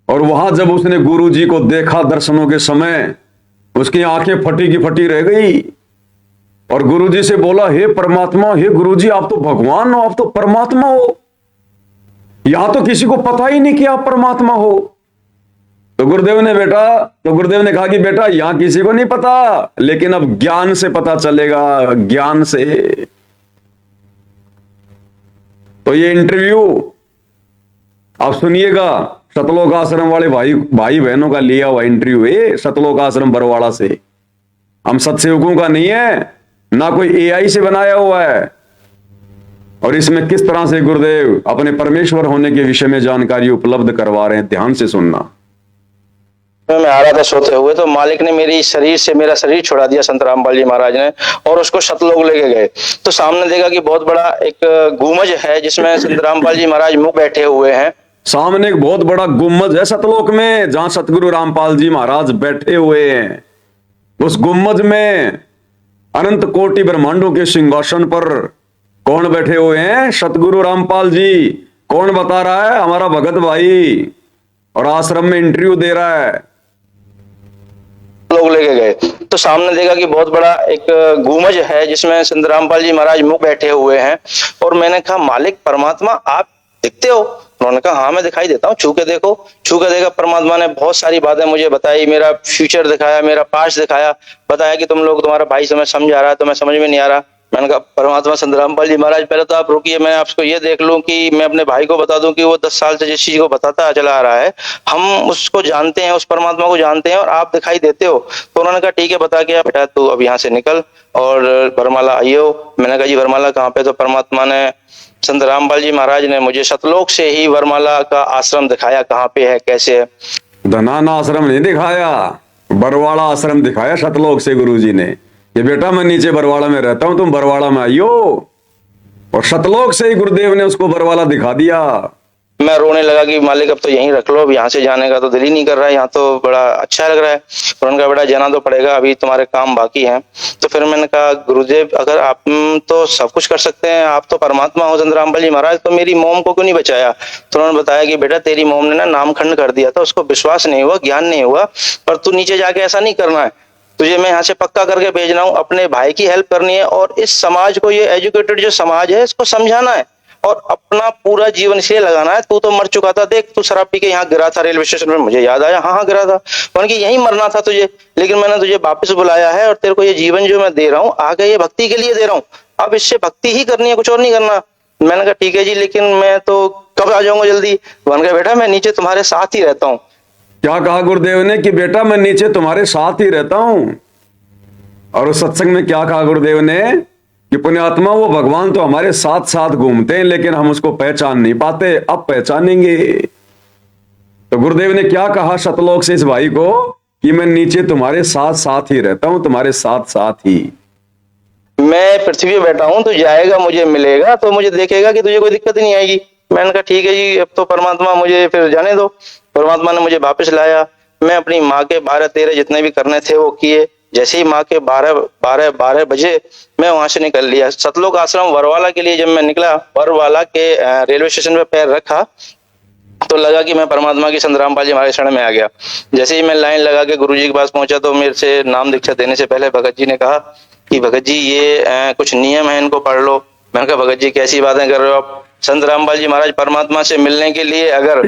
और वहां जब उसने गुरु जी को देखा दर्शनों के समय, उसकी आंखें फटी की फटी रह गई और गुरु जी से बोला, हे परमात्मा, हे गुरु जी, आप तो भगवान हो, आप तो परमात्मा हो, यहां तो किसी को पता ही नहीं कि आप परमात्मा हो। तो गुरुदेव ने कहा कि बेटा यहां किसी को नहीं पता, लेकिन अब ज्ञान से पता चलेगा, ज्ञान से। तो ये इंटरव्यू आप सुनिएगा, सतलोक आश्रम वाले भाई बहनों का लिया हुआ इंटरव्यू है, सतलोक आश्रम बरवाड़ा से। हम सत्सेवकों का नहीं है, ना कोई एआई से बनाया हुआ है। और इसमें किस तरह से गुरुदेव अपने परमेश्वर होने के विषय में जानकारी उपलब्ध करवा रहे हैं, ध्यान से सुनना। मैं आ रहा था सोते हुए, तो मालिक ने मेरा शरीर छुड़ा दिया संत रामपाल जी महाराज ने, और उसको सतलोक लेके गए। तो सामने देखा कि बहुत बड़ा एक गुमज है जिसमें संत रामपाल जी महाराज मुख बैठे हुए हैं। सामने एक बहुत बड़ा गुम्मज है सतलोक में, जहां सतगुरु रामपाल जी महाराज बैठे हुए हैं। उस गुम्मज में अनंत कोटि ब्रह्मांडों के सिंहासन पर कौन बैठे हुए हैं? सतगुरु रामपाल जी। कौन बता रहा है? हमारा भगत भाई, और आश्रम में इंटरव्यू दे रहा है। लोग लेके गए तो सामने देखा कि बहुत बड़ा एक गुमज है जिसमें संत रामपाल जी महाराज मुख बैठे हुए हैं। और मैंने कहा, मालिक परमात्मा आप दिखते हो? उन्होंने कहा, हाँ मैं दिखाई देता हूँ, छू के देखो। छू के देखा, परमात्मा ने बहुत सारी बातें मुझे बताई, मेरा फ्यूचर दिखाया, मेरा पास्ट दिखाया, बताया कि तुम लोग, तुम्हारा भाई समय समझा रहा है, तुम्हें समझ में नहीं आ रहा। मैंने कहा, परमात्मा संत रामपाल जी महाराज पहले तो आप रुकिए, मैं आपको ये देख लूं कि मैं अपने भाई को बता दूं कि वो 10 साल से जिस चीज को बताता चला आ रहा है, हम उसको जानते हैं, उस परमात्मा को जानते हैं, और आप दिखाई देते हो। तो उन्होंने कहा, ठीक है, बता के बेटा तू अब यहाँ से निकल और बरमाला आइयो। मैंने कहा, जी बरमाला कहाँ पे? तो परमात्मा ने, संत रामपाल जी महाराज ने मुझे सतलोक से ही बरमाला का आश्रम दिखाया, कहाँ पे है, कैसे है। धनाना आश्रम नहीं दिखाया, बरवाड़ा आश्रम दिखाया सतलोक से गुरु जी ने। ये बेटा मैं नीचे बरवाड़ा में रहता हूं, तुम बरवाड़ा में आइयो। और सतलोक से ही गुरुदेव ने उसको बरवाड़ा दिखा दिया। मैं रोने लगा कि मालिक अब तो यहीं रख लो, अब यहाँ से जाने का तो दिल ही नहीं कर रहा है, यहाँ तो बड़ा अच्छा लग रहा है। और उनका, बेटा जाना तो पड़ेगा, अभी तुम्हारे काम बाकी हैं। तो फिर मैंने कहा, गुरुदेव अगर आप तो सब कुछ कर सकते हैं, आप तो परमात्मा हो संत रामपाल जी महाराज, तो मेरी मोम को क्यों नहीं बचाया? तो उन्होंने बताया कि बेटा तेरी मोम ने ना नामखंड कर दिया था, उसको विश्वास नहीं हुआ, ज्ञान नहीं हुआ, और तू नीचे जाके ऐसा नहीं करना है, तुझे मैं यहाँ से पक्का करके भेजना हूँ, अपने भाई की हेल्प करनी है, और इस समाज को, ये एजुकेटेड जो समाज है, इसको समझाना है, और अपना पूरा जीवन इसलिए लगाना है। तू तो मर चुका था, देख तू शराब पी के यहाँ गिरा था रेलवे स्टेशन में, मुझे याद आया, हाँ गिरा था, मैंने कि यहीं मरना था तुझे, लेकिन मैंने तुझे वापस बुलाया है, और तेरे को ये जीवन जो मैं दे रहा हूँ आगे, ये भक्ति के लिए दे रहा हूँ, अब इससे भक्ति ही करनी है, कुछ और नहीं करना। मैंने कहा, ठीक है जी, लेकिन मैं तो कब आ जाऊंगा जल्दी? मैंने कहा, बेटा मैं नीचे तुम्हारे साथ ही रहता हूँ। क्या कहा गुरुदेव ने? कि बेटा मैं नीचे तुम्हारे साथ ही रहता हूं। और उस सत्संग में क्या कहा गुरुदेव ने? कि पुण्यात्मा, वो भगवान तो हमारे साथ साथ घूमते हैं, लेकिन हम उसको पहचान नहीं पाते, अब पहचानेंगे। तो गुरुदेव ने क्या कहा सतलोक से इस भाई को? कि मैं नीचे तुम्हारे साथ साथ ही रहता हूं, तुम्हारे साथ साथ ही। मैं पृथ्वी पे बैठा हूं, तो जाएगा, मुझे मिलेगा, तो मुझे देखेगा कि तुझे कोई दिक्कत नहीं आएगी। मैंने कहा, ठीक है जी, अब तो परमात्मा मुझे फिर जाने दो। परमात्मा ने मुझे वापस लाया। मैं अपनी माँ के 12-13 जितने भी करने थे वो किए। जैसे ही माँ के 12 बजे मैं वहां से निकल लिया। सतलोक आश्रम बरवाला के लिए जब मैं निकला, बरवाला के रेलवे स्टेशन पे पैर रखा, तो लगा कि मैं परमात्मा की संत रामपाल जी हमारे शरण में आ गया। जैसे ही मैं लाइन लगा के गुरुजी के पास पहुंचा, तो मेरे से नाम दीक्षा देने से पहले भगत जी ने कहा कि भगत जी ये कुछ नियम है, इनको पढ़ लो। मैंने कहा, भगत जी कैसी बातें कर रहे हो आप? संत रामपाल जी महाराज परमात्मा से मिलने के लिए अगर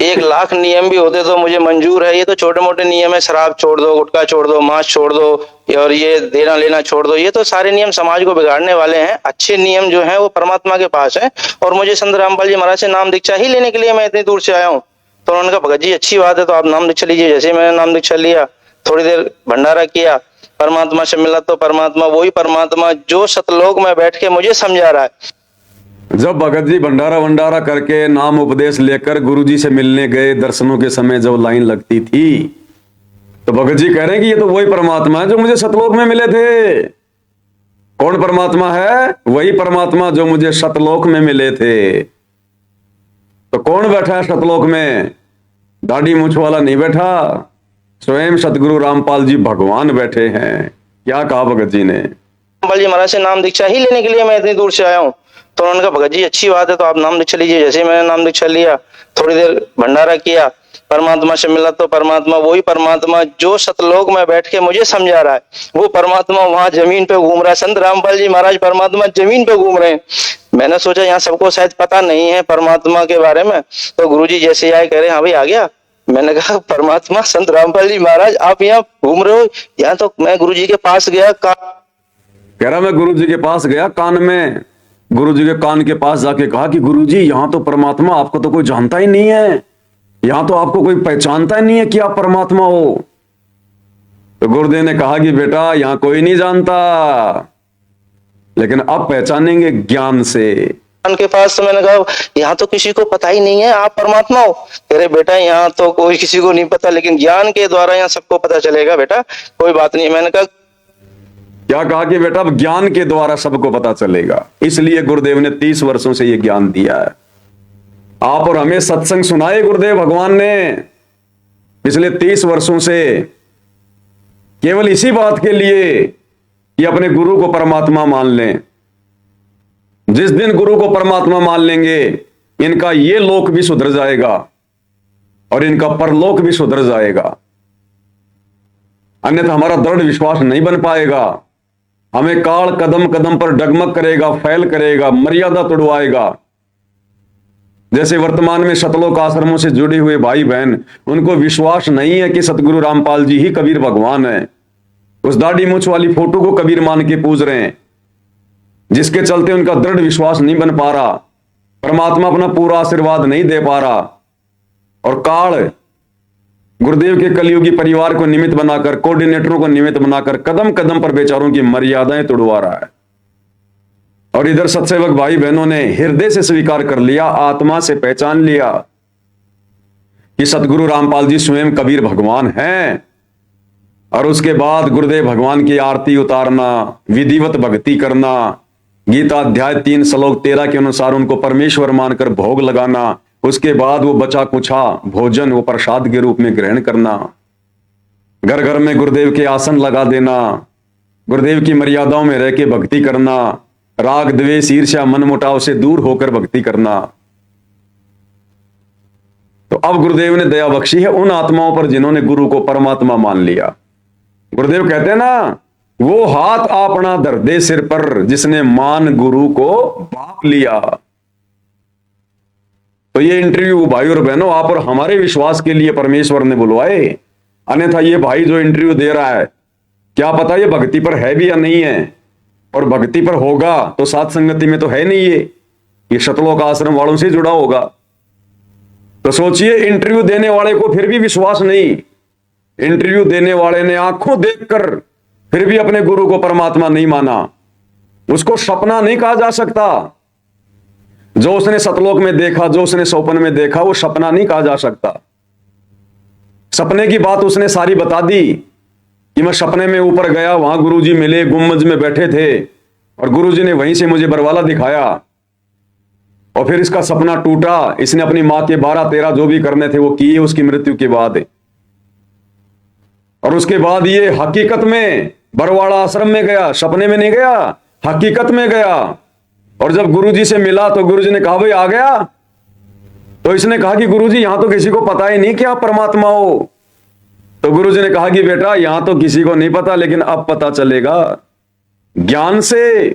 1 लाख नियम भी होते तो मुझे मंजूर है, ये तो छोटे मोटे नियम है, शराब छोड़ दो, गुटखा छोड़ दो, मांस छोड़ दो, और ये देना लेना छोड़ दो, ये तो सारे नियम समाज को बिगाड़ने वाले हैं। अच्छे नियम जो हैं वो परमात्मा के पास है, और मुझे संत रामपाल जी महाराज से नाम दीक्षा ही लेने के लिए मैं इतनी दूर से आया हूँ। तो उन्होंने कहा, भगत जी अच्छी बात है, तो आप नाम दीक्षा लीजिए। जैसे मैंने नाम दीक्षा लिया, थोड़ी देर भंडारा किया, परमात्मा से मिला, तो परमात्मा वही परमात्मा जो सतलोक में बैठ के मुझे समझा रहा है। जब भगत जी भंडारा करके नाम उपदेश लेकर गुरुजी से मिलने गए, दर्शनों के समय जब लाइन लगती थी, तो भगत जी कह रहे हैं कि ये तो वही परमात्मा है जो मुझे सतलोक में मिले थे। कौन परमात्मा है? वही परमात्मा जो मुझे सतलोक में मिले थे। तो कौन बैठा है सतलोक में? दाढ़ी मूछ वाला नहीं बैठा, स्वयं सतगुरु रामपाल जी भगवान बैठे हैं। क्या कहा भगत जी ने? रामपाल जी महाराज से नाम दीक्षा ही लेने के लिए मैं इतनी दूर से आया हूँ। तो उन्होंने कहा भगत जी अच्छी बात है, तो आप नाम दीक्षा लीजिए। जैसे ही मैंने नाम दीक्षा लिया, थोड़ी देर भंडारा किया, परमात्मा से मिला। तो परमात्मा वही परमात्मा जो सतलोक में बैठ के मुझे समझा रहा है, वो परमात्मा वहां जमीन पे घूम रहा है। संत रामपाल जी महाराज परमात्मा जमीन पे घूम रहे हैं। मैंने सोचा यहाँ सबको शायद पता नहीं है परमात्मा के बारे में। तो गुरुजी जैसे आए, कह रहे हाँ भाई आ गया। मैंने कहा परमात्मा संत रामपाल जी महाराज आप यहाँ घूम रहे हो? यहाँ तो मैं गुरुजी के पास गया, कह रहा मैं गुरुजी के पास गया, कान में गुरुजी के कान के पास जाके कहा कि गुरुजी यहाँ तो परमात्मा आपको तो कोई जानता ही नहीं है, यहां तो आपको कोई पहचानता ही नहीं है कि आप परमात्मा हो। तो गुरुदेव ने कहा कि बेटा यहां कोई नहीं जानता, लेकिन अब पहचानेंगे ज्ञान से। के पास तो मैंने कहा यहाँ तो किसी को पता ही नहीं है आप परमात्मा हो। कह रहे बेटा यहाँ तो कोई किसी को नहीं पता, लेकिन ज्ञान के द्वारा यहाँ सबको पता चलेगा बेटा, कोई बात नहीं। मैंने कहा क्या कहा कि बेटा अब ज्ञान के द्वारा सबको पता चलेगा। इसलिए गुरुदेव ने 30 वर्षों से यह ज्ञान दिया है। आप और हमें सत्संग सुनाए गुरुदेव भगवान ने पिछले 30 वर्षों से, केवल इसी बात के लिए कि अपने गुरु को परमात्मा मान लें। जिस दिन गुरु को परमात्मा मान लेंगे, इनका ये लोक भी सुधर जाएगा और इनका परलोक भी सुधर जाएगा। अन्यथा हमारा दृढ़ विश्वास नहीं बन पाएगा। हमें काल कदम कदम पर डगमग करेगा, फैल करेगा, मर्यादा तोड़वाएगा। जैसे वर्तमान में सतलोक आश्रमों से जुड़े हुए भाई बहन, उनको विश्वास नहीं है कि सतगुरु रामपाल जी ही कबीर भगवान है। उस दाढ़ी मूछ वाली फोटो को कबीर मान के पूज रहे हैं, जिसके चलते उनका दृढ़ विश्वास नहीं बन पा रहा, परमात्मा अपना पूरा आशीर्वाद नहीं दे पा रहा। और काल गुरुदेव के कलयुगी परिवार को निमित्त बनाकर, कोऑर्डिनेटरों को निमित्त बनाकर कदम कदम पर बेचारों की मर्यादाएं तोड़वा रहा है। और इधर सत्सेवक भाई बहनों ने हृदय से स्वीकार कर लिया, आत्मा से पहचान लिया कि सतगुरु रामपाल जी स्वयं कबीर भगवान हैं। और उसके बाद गुरुदेव भगवान की आरती उतारना, विधिवत भक्ति करना, गीता अध्याय 3 श्लोक 13 के अनुसार उनको परमेश्वर मानकर भोग लगाना, उसके बाद वो बचा कुछा भोजन वो प्रसाद के रूप में ग्रहण करना, घर घर में गुरुदेव के आसन लगा देना, गुरुदेव की मर्यादाओं में रह के भक्ति करना, राग द्वेष ईर्ष्या मन मुटाव से दूर होकर भक्ति करना। तो अब गुरुदेव ने दया बख्शी है उन आत्माओं पर जिन्होंने गुरु को परमात्मा मान लिया। गुरुदेव कहते हैं ना, वो हाथ आपना धर दे सिर पर जिसने मान गुरु को बाप लिया। तो ये इंटरव्यू भाई और बहनों आप और हमारे विश्वास के लिए परमेश्वर ने बुलवाए। अन्यथा ये भाई जो इंटरव्यू दे रहा है, क्या पता ये भक्ति पर है भी या नहीं है। और भक्ति पर होगा तो सात संगति में तो है नहीं, ये सतलोक आश्रम वालों से जुड़ा होगा। तो सोचिए, इंटरव्यू देने वाले को फिर भी विश्वास नहीं, इंटरव्यू देने वाले ने आंखों देखकर फिर भी अपने गुरु को परमात्मा नहीं माना। उसको सपना नहीं कहा जा सकता। जो उसने सतलोक में देखा, जो उसने स्वप्न में देखा, वो सपना नहीं कहा जा सकता। सपने की बात उसने सारी बता दी कि मैं सपने में ऊपर गया, वहां गुरुजी मिले, गुम्बज में बैठे थे और गुरुजी ने वहीं से मुझे बरवाला दिखाया और फिर इसका सपना टूटा। इसने अपनी मां के 12-13 जो भी करने थे वो किए उसकी मृत्यु के बाद। और उसके बाद ये हकीकत में बरवाड़ा आश्रम में गया, सपने में नहीं गया, हकीकत में गया। और जब गुरुजी से मिला तो गुरुजी ने कहा भाई आ गया। तो इसने कहा कि गुरुजी यहां तो किसी को पता ही नहीं कि आप परमात्मा हो। तो गुरुजी ने कहा कि बेटा यहां तो किसी को नहीं पता, लेकिन अब पता चलेगा ज्ञान से।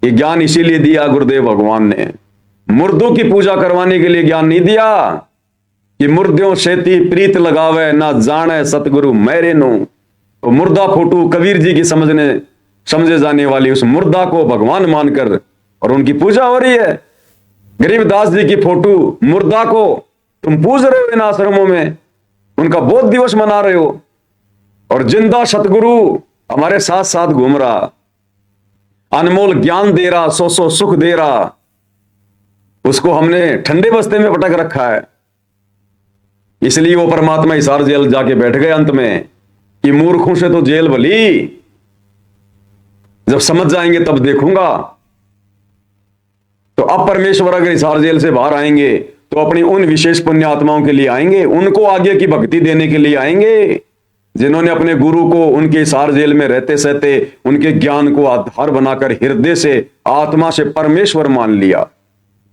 ये ज्ञान इसीलिए दिया गुरुदेव भगवान ने, मुर्दों की पूजा करवाने के लिए ज्ञान नहीं दिया कि मुर्दों सेती प्रीत लगावे ना जाने सतगुरु मेरे नो। तो मुर्दा फोटो कबीर जी की समझे जाने वाली उस मुर्दा को भगवान मानकर और उनकी पूजा हो रही है। गरीबदास जी की फोटो मुर्दा को तुम पूज रहे हो इन आश्रमों में, उनका बोध दिवस मना रहे हो। और जिंदा सतगुरु हमारे साथ साथ घूम रहा, अनमोल ज्ञान दे रहा, सौ सुख दे रहा, उसको हमने ठंडे बस्ते में पटक रखा है। इसलिए वो परमात्मा हिसार जेल जाके बैठ गए अंत में कि मूर्खों से तो जेल भली, जब समझ जाएंगे तब देखूंगा। तो अब परमेश्वर अगर हिसार जेल से बाहर आएंगे तो अपनी उन विशेष पुण्य आत्माओं के लिए आएंगे, उनको आगे की भक्ति देने के लिए आएंगे, जिन्होंने अपने गुरु को उनके हिसार जेल में रहते सहते उनके ज्ञान को आधार बनाकर हृदय से आत्मा से परमेश्वर मान लिया।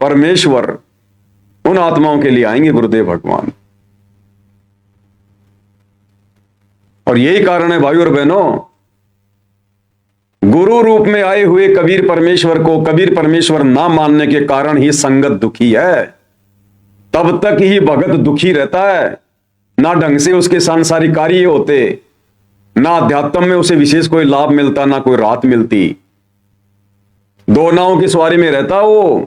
परमेश्वर उन आत्माओं के लिए आएंगे गुरुदेव भगवान। और यही कारण है भाइयों और बहनों, गुरु रूप में आए हुए कबीर परमेश्वर को कबीर परमेश्वर ना मानने के कारण ही संगत दुखी है। तब तक ही भगत दुखी रहता है, ना ढंग से उसके सांसारिक कार्य होते, ना अध्यात्म में उसे विशेष कोई लाभ मिलता, ना कोई राहत मिलती। दो नावों की सवारी में रहता वो,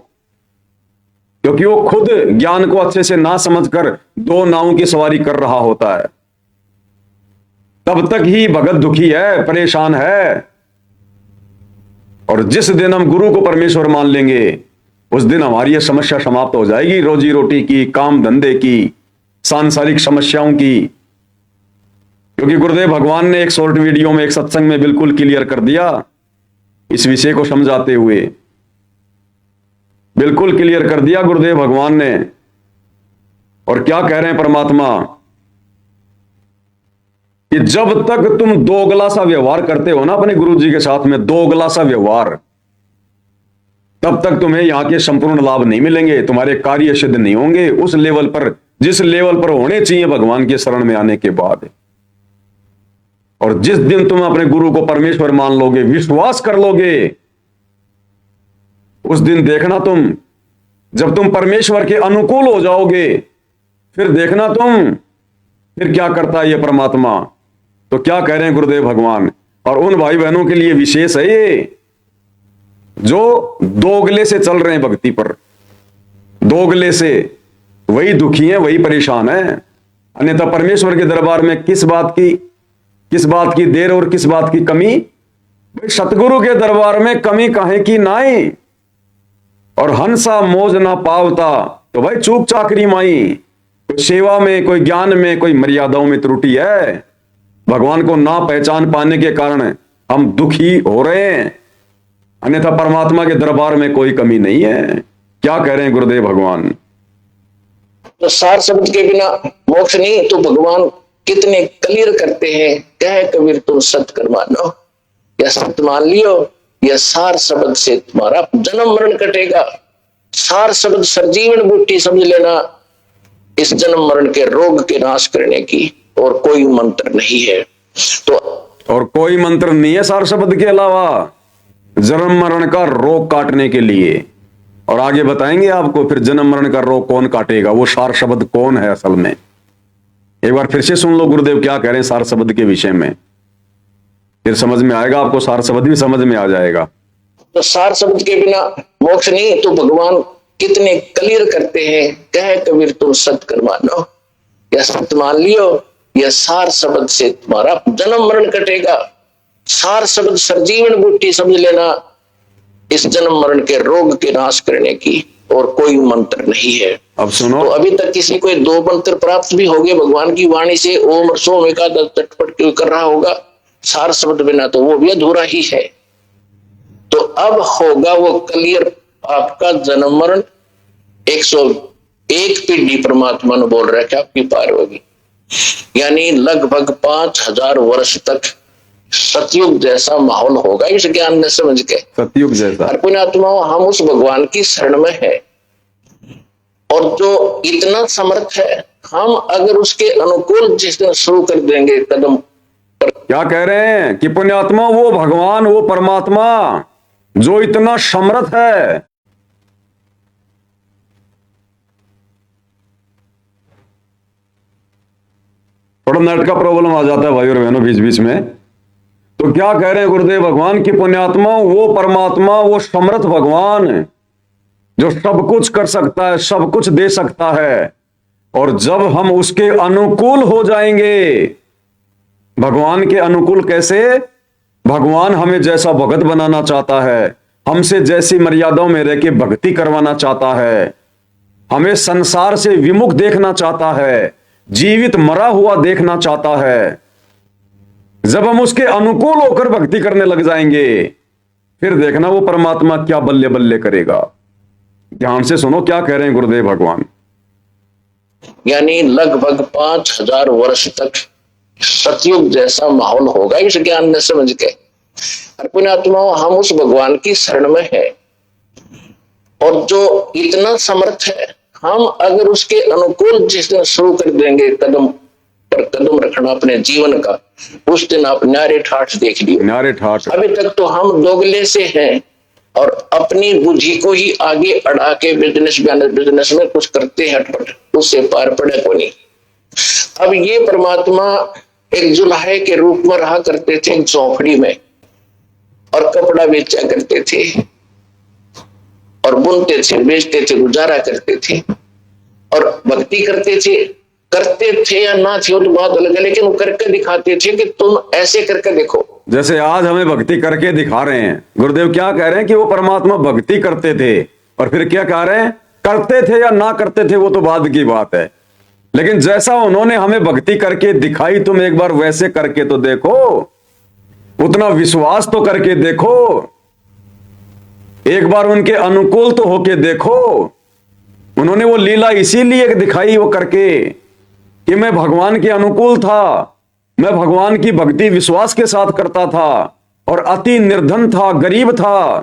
क्योंकि वो खुद ज्ञान को अच्छे से ना समझकर दो नावों की सवारी कर रहा होता है। तब तक ही भगत दुखी है, परेशान है। और जिस दिन हम गुरु को परमेश्वर मान लेंगे उस दिन हमारी यह समस्या समाप्त हो जाएगी, रोजी रोटी की, काम धंधे की, सांसारिक समस्याओं की। क्योंकि गुरुदेव भगवान ने एक शॉर्ट वीडियो में एक सत्संग में बिल्कुल क्लियर कर दिया, इस विषय को समझाते हुए बिल्कुल क्लियर कर दिया गुरुदेव भगवान ने। और क्या कह रहे हैं परमात्मा कि जब तक तुम दोगला सा व्यवहार करते हो ना अपने गुरु जी के साथ में, दोगला सा व्यवहार, तब तक तुम्हें यहां के संपूर्ण लाभ नहीं मिलेंगे, तुम्हारे कार्य सिद्ध नहीं होंगे उस लेवल पर जिस लेवल पर होने चाहिए भगवान के शरण में आने के बाद। और जिस दिन तुम अपने गुरु को परमेश्वर मान लोगे, विश्वास कर लोगे, उस दिन देखना तुम, जब तुम परमेश्वर के अनुकूल हो जाओगे, फिर देखना तुम फिर क्या करता है ये परमात्मा। तो क्या कह रहे हैं गुरुदेव भगवान, और उन भाई बहनों के लिए विशेष है ये जो दोगले से चल रहे हैं भक्ति पर, दोगले से, वही दुखी हैं, वही परेशान है। अन्यथा परमेश्वर के दरबार में किस बात की देर और किस बात की कमी। भाई सतगुरु के दरबार में कमी काहे की नाई, और हंसा मोज ना पावता, तो भाई चूक चाकरी माई, कोई सेवा में, कोई ज्ञान में, कोई मर्यादाओं में त्रुटि है। भगवान को ना पहचान पाने के कारण हम दुखी हो रहे हैं, अन्यथा परमात्मा के दरबार में कोई कमी नहीं है। क्या कह रहे हैं गुरुदेव भगवान, तो सार शब्द के बिना मोक्ष नहीं, तो भगवान कितने क्लियर करते हैं, कह कबीर तुम सत कर मानो, या सत मान लियो, या सार शब्द से तुम्हारा जन्म मरण कटेगा। सार शब्द सरजीवन बूटी समझ लेना, इस जन्म मरण के रोग के नाश करने की और कोई मंत्र नहीं है। तो और कोई मंत्र नहीं है सार शब्द के अलावा जन्म मरण का रोग काटने के लिए। और आगे बताएंगे आपको फिर जन्म मरण का रोग कौन काटेगा, वो सार शब्द कौन है असल में। एक बार फिर से सुन लो गुरुदेव क्या कह रहे हैं सार शब्द के विषय में, फिर समझ में आएगा आपको, सार शब्द भी समझ में आ जाएगा। तो सार शब्द के बिना मोक्ष नहीं, तो भगवान कितने क्लियर करते हैं, कह कबीर तुम सत कर मानो, या सत मान लियो, या सार शब्द से तुम्हारा जन्म मरण कटेगा। सार शब्द सरजीवन बूटी समझ लेना, इस जन्म मरण के रोग के नाश करने की और कोई मंत्र नहीं है। अब सुनो, तो अभी तक किसी को 2 मंत्र प्राप्त भी हो गए भगवान की वाणी से, ओम सोम एकादश चटपट क्यों कर रहा होगा, सार शब्द बिना तो वो भी अधूरा ही है। तो अब होगा वो क्लियर आपका जन्म मरण। 101 पीढ़ी परमात्मा ने बोल रहा है कि आपकी पार होगी, यानी लगभग 5000 वर्ष तक सतयुग जैसा माहौल होगा इस ज्ञान ने समझ के। सतयुग जैसा। और पुण्यात्माओं, हम उस भगवान की शरण में है, और जो इतना समर्थ है, हम अगर उसके अनुकूल जिस दिन शुरू कर देंगे कदम पर। क्या कह रहे हैं कि पुण्यात्मा वो भगवान, वो परमात्मा जो इतना समर्थ है, थोड़ा नेट का प्रॉब्लम आ जाता है भाई और बहनों बीच बीच में। तो क्या कह रहे हैं गुरुदेव भगवान की पुण्यात्मा वो परमात्मा, वो समर्थ भगवान जो सब कुछ कर सकता है, सब कुछ दे सकता है। और जब हम उसके अनुकूल हो जाएंगे, भगवान के अनुकूल कैसे, भगवान हमें जैसा भगत बनाना चाहता है, हमसे जैसी मर्यादाओं में रह के भक्ति करवाना चाहता है, हमें संसार से विमुख देखना चाहता है, जीवित मरा हुआ देखना चाहता है। जब हम उसके अनुकूल होकर भक्ति करने लग जाएंगे, फिर देखना वो परमात्मा क्या बल्ले बल्ले करेगा। ध्यान से सुनो क्या कह रहे हैं गुरुदेव भगवान। यानी लगभग 5000 वर्ष तक सतयुग जैसा माहौल होगा इस ज्ञान में समझ के। और पुण्यात्माओं, हम उस भगवान की शरण में है और जो इतना समर्थ है, हम अगर उसके अनुकूल जिस दिन शुरू कर देंगे कदम पर कदम रखना अपने जीवन का, उस दिन आप न्यारे ठाठ देख लियो। न्यारे ठाठ। अभी तक तो हम दोगले से हैं और अपनी बुद्धि को ही आगे अड़ा के बिजनेस में कुछ करते हैं हटपट, उससे पार पड़े को नहीं। अब ये परमात्मा एक जुल्हे के रूप में रहा करते थे एक झोपड़ी में, और कपड़ा बेचा करते थे और बुनते थे, बेचते थे, गुजारा करते थे और भक्ति करते थे या ना थे वो तो बात अलग है, लेकिन वो करके दिखाते थे कि तुम ऐसे करके देखो। जैसे आज हमें भक्ति करके दिखा रहे हैं। गुरुदेव क्या कह रहे हैं कि वो परमात्मा भक्ति करते थे, और फिर क्या कह रहे हैं, करते थे या ना करते थे वो तो बाद की बात है, लेकिन जैसा उन्होंने हमें भक्ति करके दिखाई, तुम एक बार वैसे करके तो देखो, उतना विश्वास तो करके देखो, एक बार उनके अनुकूल तो होके देखो। उन्होंने वो लीला इसीलिए दिखाई वो करके कि मैं भगवान के अनुकूल था, मैं भगवान की भक्ति विश्वास के साथ करता था और अति निर्धन था, गरीब था,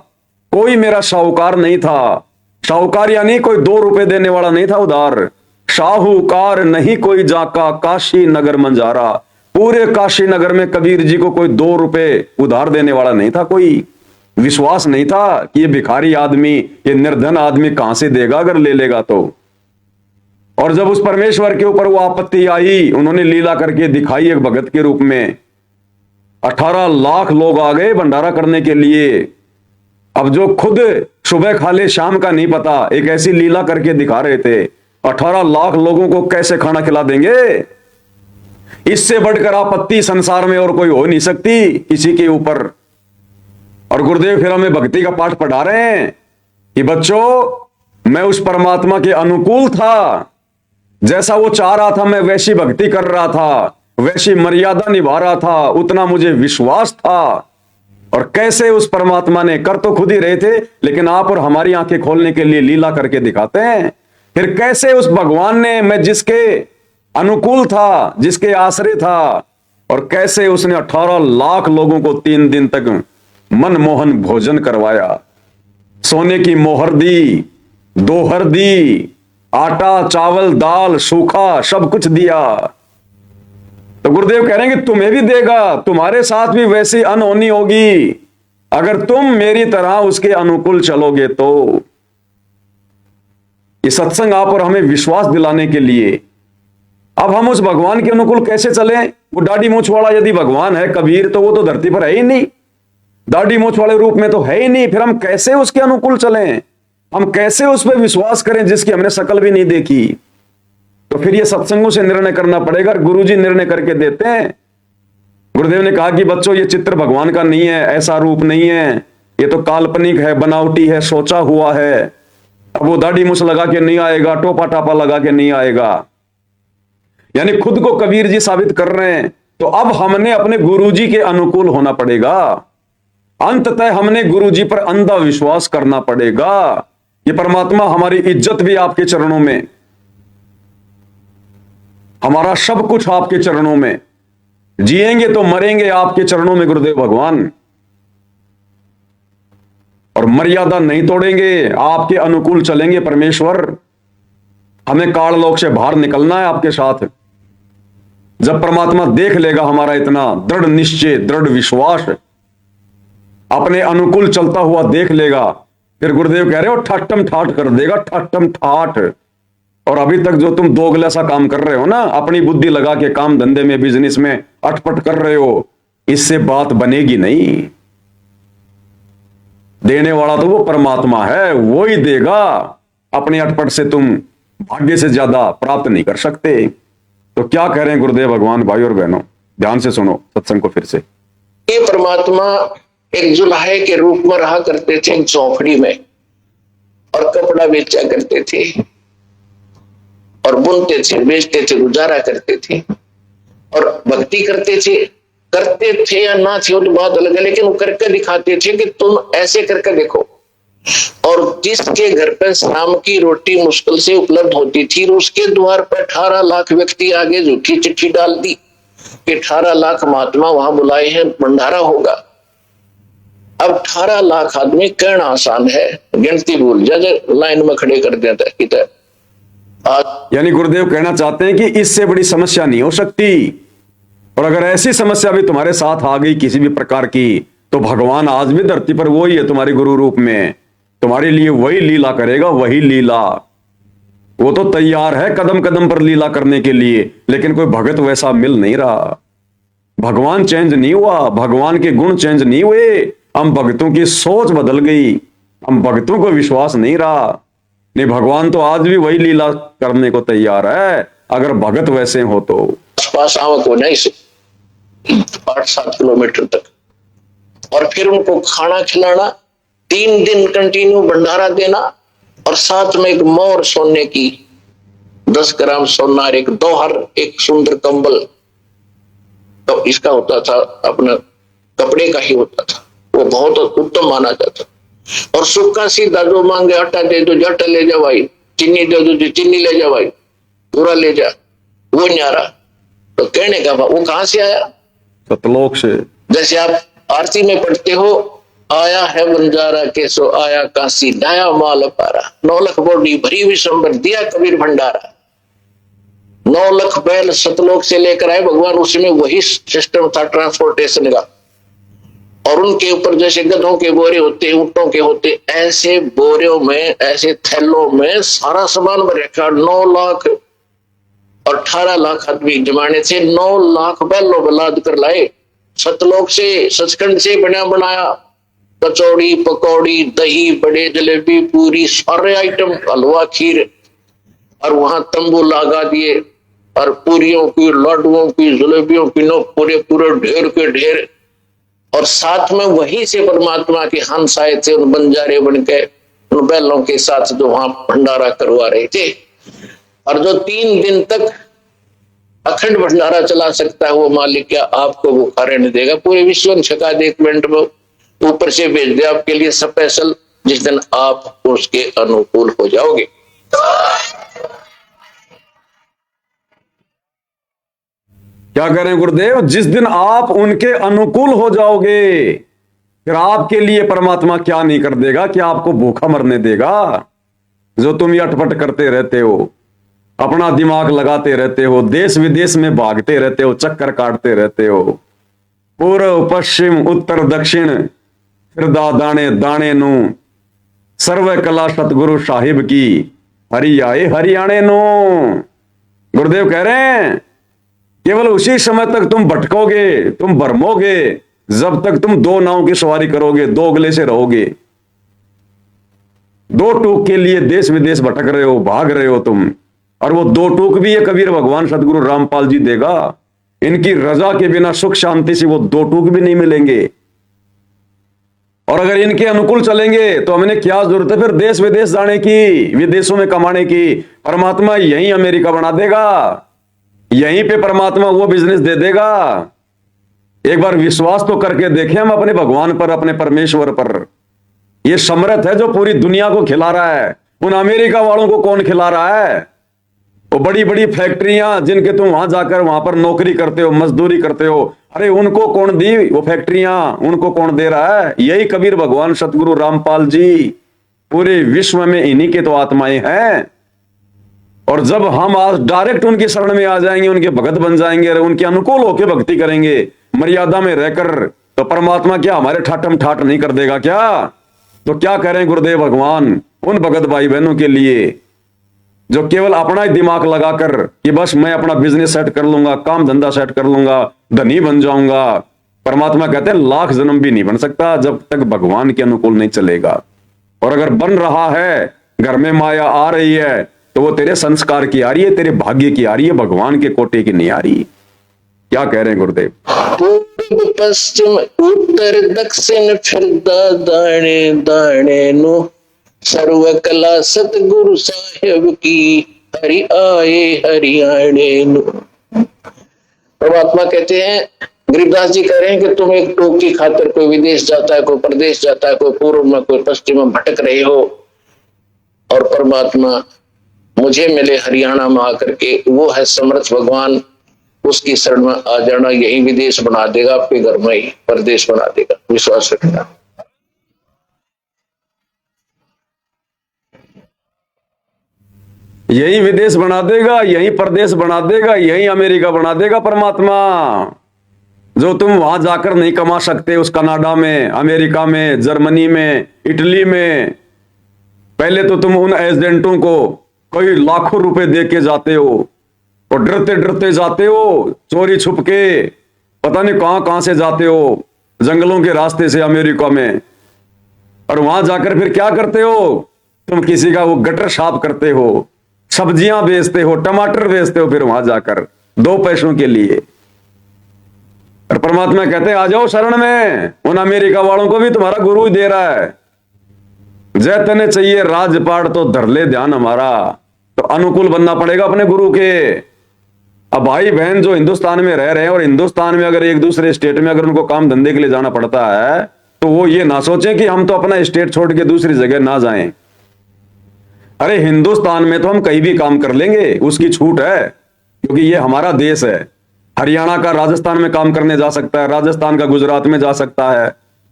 कोई मेरा साहूकार नहीं था। साहूकार यानी कोई 2 रुपए देने वाला नहीं था उधार। साहूकार नहीं कोई जाका काशी नगर मंजारा। पूरे काशी नगर में कबीर जी को कोई 2 रुपए उधार देने वाला नहीं था। कोई विश्वास नहीं था कि ये भिखारी आदमी, ये निर्धन आदमी कहां से देगा अगर ले लेगा तो। और जब उस परमेश्वर के ऊपर वो आपत्ति आई, उन्होंने लीला करके दिखाई एक भगत के रूप में। 18 लाख लोग आ गए भंडारा करने के लिए। अब जो खुद सुबह खा ले शाम का नहीं पता, एक ऐसी लीला करके दिखा रहे थे। 18 लाख लोगों को कैसे खाना खिला देंगे? इससे बढ़कर आपत्ति संसार में और कोई हो नहीं सकती किसी के ऊपर। और गुरुदेव फिर हमें भक्ति का पाठ पढ़ा रहे हैं कि बच्चों, मैं उस परमात्मा के अनुकूल था, जैसा वो चाह रहा था मैं वैसी भक्ति कर रहा था, वैसी मर्यादा निभा रहा था, उतना मुझे विश्वास था। और कैसे उस परमात्मा ने, कर तो खुद ही रहे थे, लेकिन आप और हमारी आंखें खोलने के लिए लीला करके दिखाते हैं। फिर कैसे उस भगवान ने, मैं जिसके अनुकूल था, जिसके आश्रय था, और कैसे उसने 18 लाख लोगों को 3 दिन तक मनमोहन भोजन करवाया, सोने की मोहर दी, दोहर दी, आटा चावल दाल सूखा सब कुछ दिया। तो गुरुदेव कह रहे हैं कि तुम्हें भी देगा, तुम्हारे साथ भी वैसी अनहोनी होगी अगर तुम मेरी तरह उसके अनुकूल चलोगे तो। ये सत्संग आप और हमें विश्वास दिलाने के लिए। अब हम उस भगवान के अनुकूल कैसे चलें? वो दाढ़ी मूछ वाला यदि भगवान है कबीर, तो वो तो धरती पर है ही नहीं, दाढ़ी मूछ वाले रूप में तो है ही नहीं। फिर हम कैसे उसके अनुकूल चलें? हम कैसे उस पर विश्वास करें जिसकी हमने शकल भी नहीं देखी? तो फिर ये सत्संगों से निर्णय करना पड़ेगा। गुरुजी निर्णय करके देते हैं। गुरुदेव ने कहा कि बच्चों, ये चित्र भगवान का नहीं है, ऐसा रूप नहीं है, ये तो काल्पनिक है, बनावटी है, सोचा हुआ है। अब वो दाढ़ी मूछ लगा के नहीं आएगा, टोपा टापा लगा के नहीं आएगा। यानी खुद को कबीर जी साबित कर रहे हैं। तो अब हमने अपने गुरुजी के अनुकूल होना पड़ेगा। अंततः हमने गुरुजी पर अंधा विश्वास करना पड़ेगा। ये परमात्मा, हमारी इज्जत भी आपके चरणों में, हमारा सब कुछ आपके चरणों में, जिएंगे तो मरेंगे आपके चरणों में गुरुदेव भगवान। और मर्यादा नहीं तोड़ेंगे, आपके अनुकूल चलेंगे परमेश्वर। हमें काललोक से बाहर निकलना है आपके साथ। जब परमात्मा देख लेगा हमारा इतना दृढ़ निश्चय, दृढ़ विश्वास, अपने अनुकूल चलता हुआ देख लेगा, फिर गुरुदेव कह रहे हो ठाटम ठाट कर देगा, ठाटम ठाट। और अभी तक जो तुम दोगला सा काम कर रहे हो ना, अपनी बुद्धि लगा के काम धंधे में, बिजनेस में अटपट कर रहे हो, इससे बात बनेगी नहीं। देने वाला तो वो परमात्मा है, वो ही देगा। अपने अटपट से तुम भाग्य से ज्यादा प्राप्त नहीं कर सकते। तो क्या कह रहे हैं गुरुदेव भगवान? भाई और बहनों, ध्यान से सुनो सत्संग को फिर से। ये परमात्मा एक जुल्हे के रूप में रहा करते थे झोपड़ी में और कपड़ा बेचा करते थे और बुनते थे, बेचते थे, गुजारा करते थे और भक्ति करते थे या ना थे वो तो बात अलग है, लेकिन वो करके दिखाते थे कि तुम ऐसे करके देखो। और जिसके घर पर शाम की रोटी मुश्किल से उपलब्ध होती थी, उसके द्वार पर 18 लाख व्यक्ति आगे झूठी चिट्ठी डाल दी कि 18 लाख महात्मा वहां बुलाए हैं, भंडारा होगा। अब 18 लाख आदमी कहना आसान है, गिनती भूल जाए, लाइन में खड़े कर देता किधर। यानी गुरुदेव कहना चाहते हैं कि इससे बड़ी समस्या नहीं हो सकती, और अगर ऐसी समस्या भी तुम्हारे साथ आ गई किसी भी प्रकार की, तो भगवान आज भी धरती पर वही है तुम्हारे गुरु रूप में, तुम्हारे लिए वही लीला करेगा, वही लीला। वो तो तैयार है कदम कदम पर लीला करने के लिए, लेकिन कोई भगत वैसा मिल नहीं रहा। भगवान चेंज नहीं हुआ, भगवान के गुण चेंज नहीं हुए, हम भक्तों की सोच बदल गई, हम भक्तों को विश्वास नहीं रहा। नहीं, भगवान तो आज भी वही लीला करने को तैयार है, अगर भगत वैसे हो तो। आसपास आवक हो जाए 8-7 किलोमीटर तक, और फिर उनको खाना खिलाना, 3 दिन कंटिन्यू भंडारा देना, और साथ में एक मोर सोने की 10 ग्राम सोना, एक दोहर, एक सुंदर कंबल, तो इसका होता था, अपना कपड़े का ही होता था, वो बहुत उत्तम माना जाता। और सूखा सीधा जो मांगे, आटा दे दो, आटा ले जा भाई, चीनी दे दो, चीनी ले जा भाई, पूरा ले जा, वो न्यारा। तो कहने का वो कहां से आया? सतलोक से। जैसे आप आरती में पढ़ते हो, आया है बंजारा के सो आया काशी, नया माल पारा, 9 लाख बोडी भरी विशंबर, दिया कबीर भंडारा। 9 लाख बैल सतलोक से लेकर आए भगवान, उसमें वही सिस्टम था ट्रांसपोर्टेशन का। और उनके ऊपर जैसे गधों के बोरे होते, ऊंटों के होते, ऐसे बोरियों में, ऐसे थैलों में सारा सामान भर रखा। 9 लाख और 18 लाख आदमी जमाने से 9 लाख बैलों को लाद कर लाए सतलोक से, सचखंड से बना बनाया। कचौड़ी, पकौड़ी, दही, बड़े, जलेबी, पूरी, सारे आइटम, हलवा, खीर, और वहां तंबू लगा दिए, और पूरियों की, लड्डुओं की, जलेबियों की, नो पूरे पूरे ढेर के ढेर। और साथ में वहीं से परमात्मा के हंस आए थे, उन बंजारे बन के, उन बैलों के साथ जो वहां भंडारा करवा रहे थे। और जो 3 दिन तक अखंड भंडारा चला सकता है, वो मालिक क्या आपको वो खाने नहीं देगा, पूरे विश्व में छका दे 1 मिनट में, ऊपर से भेज दे आपके लिए स्पेशल, जिस दिन आप उसके अनुकूल हो जाओगे। क्या करें गुरुदेव? जिस दिन आप उनके अनुकूल हो जाओगे, फिर आपके लिए परमात्मा क्या नहीं कर देगा, क्या आपको भूखा मरने देगा? जो तुम ये अटपट करते रहते हो, अपना दिमाग लगाते रहते हो, देश विदेश में भागते रहते हो, चक्कर काटते रहते हो, पूर्व पश्चिम उत्तर दक्षिण फिरदा दाने दाने नू, सर्व कला सतगुरु साहिब की, हरि आए हरियाणे नो। गुरुदेव कह रहे हैं केवल उसी समय तक तुम भटकोगे, तुम भरमोगे, जब तक तुम 2 नाव की सवारी करोगे, 2 अगले से रहोगे। 2 टूक के लिए देश विदेश भटक रहे हो, भाग रहे हो तुम, और वो 2 टूक भी ये कबीर भगवान सतगुरु रामपाल जी देगा। इनकी रजा के बिना सुख शांति से वो 2 टूक भी नहीं मिलेंगे। और अगर इनके अनुकूल चलेंगे तो हमें क्या जरूरत है फिर देश विदेश जाने की, विदेशों में कमाने की? परमात्मा यहीं अमेरिका बना देगा, यहीं पे परमात्मा वो बिजनेस दे देगा। एक बार विश्वास तो करके देखें हम अपने भगवान पर, अपने परमेश्वर पर। ये समर्थ है जो पूरी दुनिया को खिला रहा है। उन अमेरिका वालों को कौन खिला रहा है? वो बड़ी बड़ी फैक्ट्रियां जिनके तुम वहां जाकर वहां पर नौकरी करते हो, मजदूरी करते हो, अरे उनको कौन दी वो फैक्ट्रियां? उनको कौन दे रहा है? यही कबीर भगवान सतगुरु रामपाल जी। पूरे विश्व में इन्हीं के तो आत्माएं हैं। और जब हम आज डायरेक्ट उनकी शरण में आ जाएंगे, उनके भगत बन जाएंगे, उनके अनुकूल होकर भक्ति करेंगे, मर्यादा में रहकर, तो परमात्मा क्या हमारे ठाठम ठाठ नहीं कर देगा क्या? तो क्या करें गुरुदेव भगवान उन भगत भाई बहनों के लिए जो केवल अपना ही दिमाग लगाकर कि बस मैं अपना बिजनेस सेट कर लूंगा, काम धंधा सेट कर लूंगा, धनी बन जाऊंगा। परमात्मा कहते हैं लाख जन्म भी नहीं बन सकता जब तक भगवान के अनुकूल नहीं चलेगा। और अगर बन रहा है, घर में माया आ रही है, तो वो तेरे संस्कार की आ रही है, तेरे भाग्य की आ रही है, भगवान के कोटे की नहीं आ रही। क्या कह रहे हैं गुरुदेव? पूर्व पश्चिम उत्तर दक्षिण फिरदा दाणे दाणे नो, सर्व कला सतगुरु साहिब की, हरि आए हरियाणे नु। परमात्मा कहते हैं, गरीबदास जी कह रहे हैं कि तुम एक टोक की खातिर कोई विदेश जाता है, कोई प्रदेश जाता है, कोई पूर्व में कोई पश्चिम में भटक रहे हो, और परमात्मा मुझे मिले हरियाणा में आकर के, वो है समर्थ भगवान, उसकी शरण में आ जाना, यही विदेश बना देगा, आपके घर में ही प्रदेश बना देगा। विश्वास रखना। यही विदेश बना देगा, यही प्रदेश बना देगा, यही अमेरिका बना देगा परमात्मा। जो तुम वहां जाकर नहीं कमा सकते, उस कनाडा में, अमेरिका में, जर्मनी में, इटली में, पहले तो तुम उन एजेंटों को कई लाखों रुपए दे के जाते हो, और डरते डरते जाते हो, चोरी छुप के, पता नहीं कहां कहां से जाते हो, जंगलों के रास्ते से अमेरिका में, और वहां जाकर फिर क्या करते हो, तुम किसी का वो गटर साफ करते हो, सब्जियां बेचते हो, टमाटर बेचते हो, फिर वहां जाकर 2 पैसों के लिए। और परमात्मा कहते हैं आ जाओ शरण में। उन अमेरिका वालों को भी तुम्हारा गुरु ही दे रहा है। जय तने चाहिए राजपाट तो धर ले ध्यान हमारा। तो अनुकूल बनना पड़ेगा अपने गुरु के। अब भाई बहन जो हिंदुस्तान में रह रहे हैं, और हिंदुस्तान में अगर एक दूसरे स्टेट में अगर उनको काम धंधे के लिए जाना पड़ता है, तो वो ये ना सोचें कि हम तो अपना स्टेट छोड़ के दूसरी जगह ना जाएं। अरे हिंदुस्तान में तो हम कहीं भी काम कर लेंगे, उसकी छूट है, क्योंकि ये हमारा देश है। हरियाणा का राजस्थान में काम करने जा सकता है, राजस्थान का गुजरात में जा सकता है,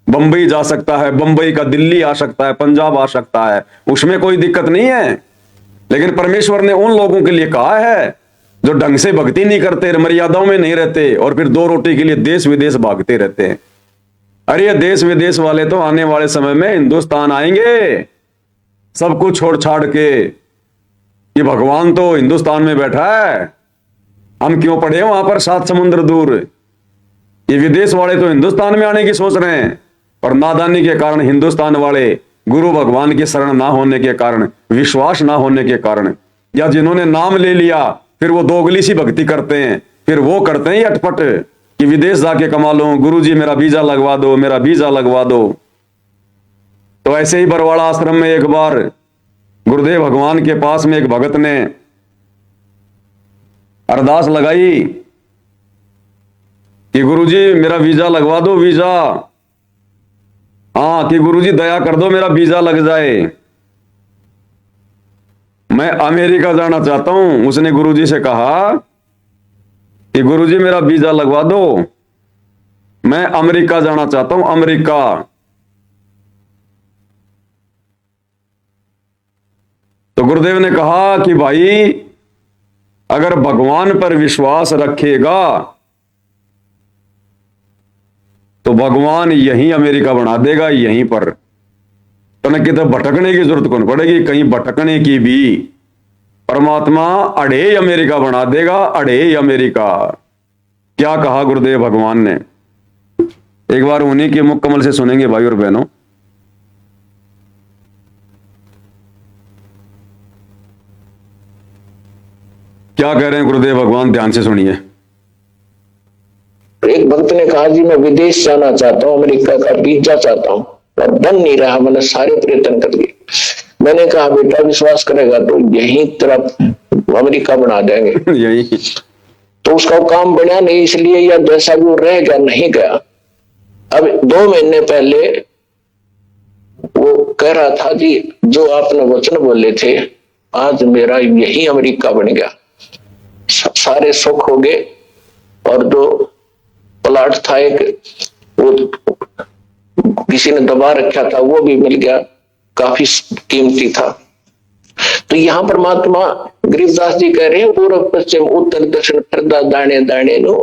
बंबई जा सकता है, बंबई का दिल्ली आ सकता है, पंजाब आ सकता है, उसमें कोई दिक्कत नहीं है। लेकिन परमेश्वर ने उन लोगों के लिए कहा है जो ढंग से भक्ति नहीं करते, मर्यादाओं में नहीं रहते, और फिर 2 रोटी के लिए देश विदेश भागते रहते हैं। अरे ये देश विदेश वाले तो आने वाले समय में हिंदुस्तान आएंगे, सब कुछ छोड़ छाड़ के। ये भगवान तो हिंदुस्तान में बैठा है, हम क्यों पड़े वहां पर 7 समुद्र दूर। ये विदेश वाले तो हिंदुस्तान में आने की सोच रहे हैं, और नादानी के कारण हिंदुस्तान वाले गुरु भगवान की शरण ना होने के कारण, विश्वास ना होने के कारण, या जिन्होंने नाम ले लिया फिर वो दोगली सी भक्ति करते हैं, फिर वो करते हैं अटपट कि विदेश जाके कमा लो, गुरु जी मेरा वीजा लगवा दो, मेरा वीजा लगवा दो। तो ऐसे ही बरवाड़ा आश्रम में एक बार गुरुदेव भगवान के पास में एक भगत ने अरदास लगाई कि गुरुजी मेरा वीजा लगवा दो, वीजा, हाँ, कि गुरुजी दया कर दो मेरा वीजा लग जाए, मैं अमेरिका जाना चाहता हूं। उसने गुरुजी से कहा कि गुरुजी मेरा वीजा लगवा दो, मैं अमेरिका जाना चाहता हूं, अमेरिका। तो गुरुदेव ने कहा कि भाई अगर भगवान पर विश्वास रखेगा तो भगवान यहीं अमेरिका बना देगा, यहीं पर। तो न किधर भटकने की जरूरत कौन पड़ेगी, कहीं भटकने की भी परमात्मा अड़े अमेरिका बना देगा, अड़े अमेरिका। क्या कहा गुरुदेव भगवान ने, एक बार उन्हीं के मुख कमल से सुनेंगे भाई और बहनों। क्या कह रहे हैं गुरुदेव भगवान, ध्यान से सुनिए। एक भक्त ने कहा जी मैं विदेश जाना चाहता हूँ, अमेरिका का वीजा चाहता हूँ, पर बन नहीं रहा, मैंने सारे प्रयत्न कर लिए। मैंने कहा बेटा विश्वास करेगा तो यहीं तरफ अमेरिका बना देंगे। यही तो उसका काम बना नहीं, इसलिए या जैसा भी वो रह गया, नहीं गया। अब 2 महीने पहले वो कह रहा था जी जो आपने वचन बोले थे, आज मेरा यही अमेरिका बन गया, सारे सुख हो गए, और जो प्लाट था एक वो किसी ने दबा रखा था वो भी मिल गया, काफी कीमती था। तो यहाँ परमात्मा गरीबदास जी कह रहे हैं पूर्व पश्चिम उत्तर दक्षिण फिरदा दाने दाने नो,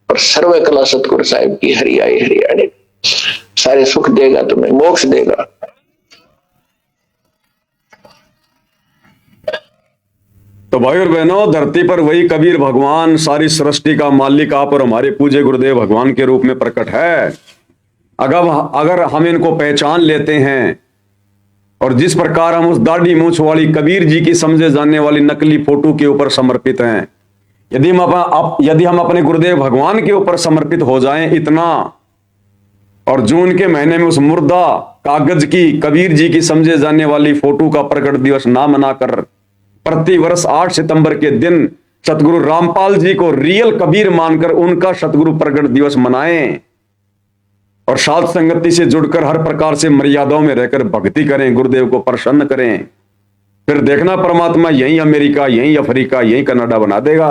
और सर्व कला सतगुरु साहिब की हरियाई हरियाणे, सारे सुख देगा तुम्हें, मोक्ष देगा। तो भाई और बहनों, धरती पर वही कबीर भगवान, सारी सृष्टि का मालिक आप और हमारे पूज्य गुरुदेव भगवान के रूप में प्रकट है। अगर हम इनको पहचान लेते हैं, और जिस प्रकार हम उस दाढ़ी मूंछ वाली कबीर जी की समझे जाने वाली नकली फोटो के ऊपर समर्पित हैं, यदि हम अपने गुरुदेव भगवान के ऊपर समर्पित हो जाएं इतना, और जून के महीने में उस मुर्दा कागज की कबीर जी की समझे जाने वाली फोटो का प्रकट दिवस ना मनाकर प्रति वर्ष 8 सितंबर के दिन सतगुरु रामपाल जी को रियल कबीर मानकर उनका सतगुरु प्रगट दिवस मनाएं और साध संगति से जुड़कर हर प्रकार से मर्यादाओं में रहकर भक्ति करें, गुरुदेव को प्रसन्न करें। फिर देखना परमात्मा यहीं अमेरिका, यहीं अफ्रीका, यहीं कनाडा बना देगा।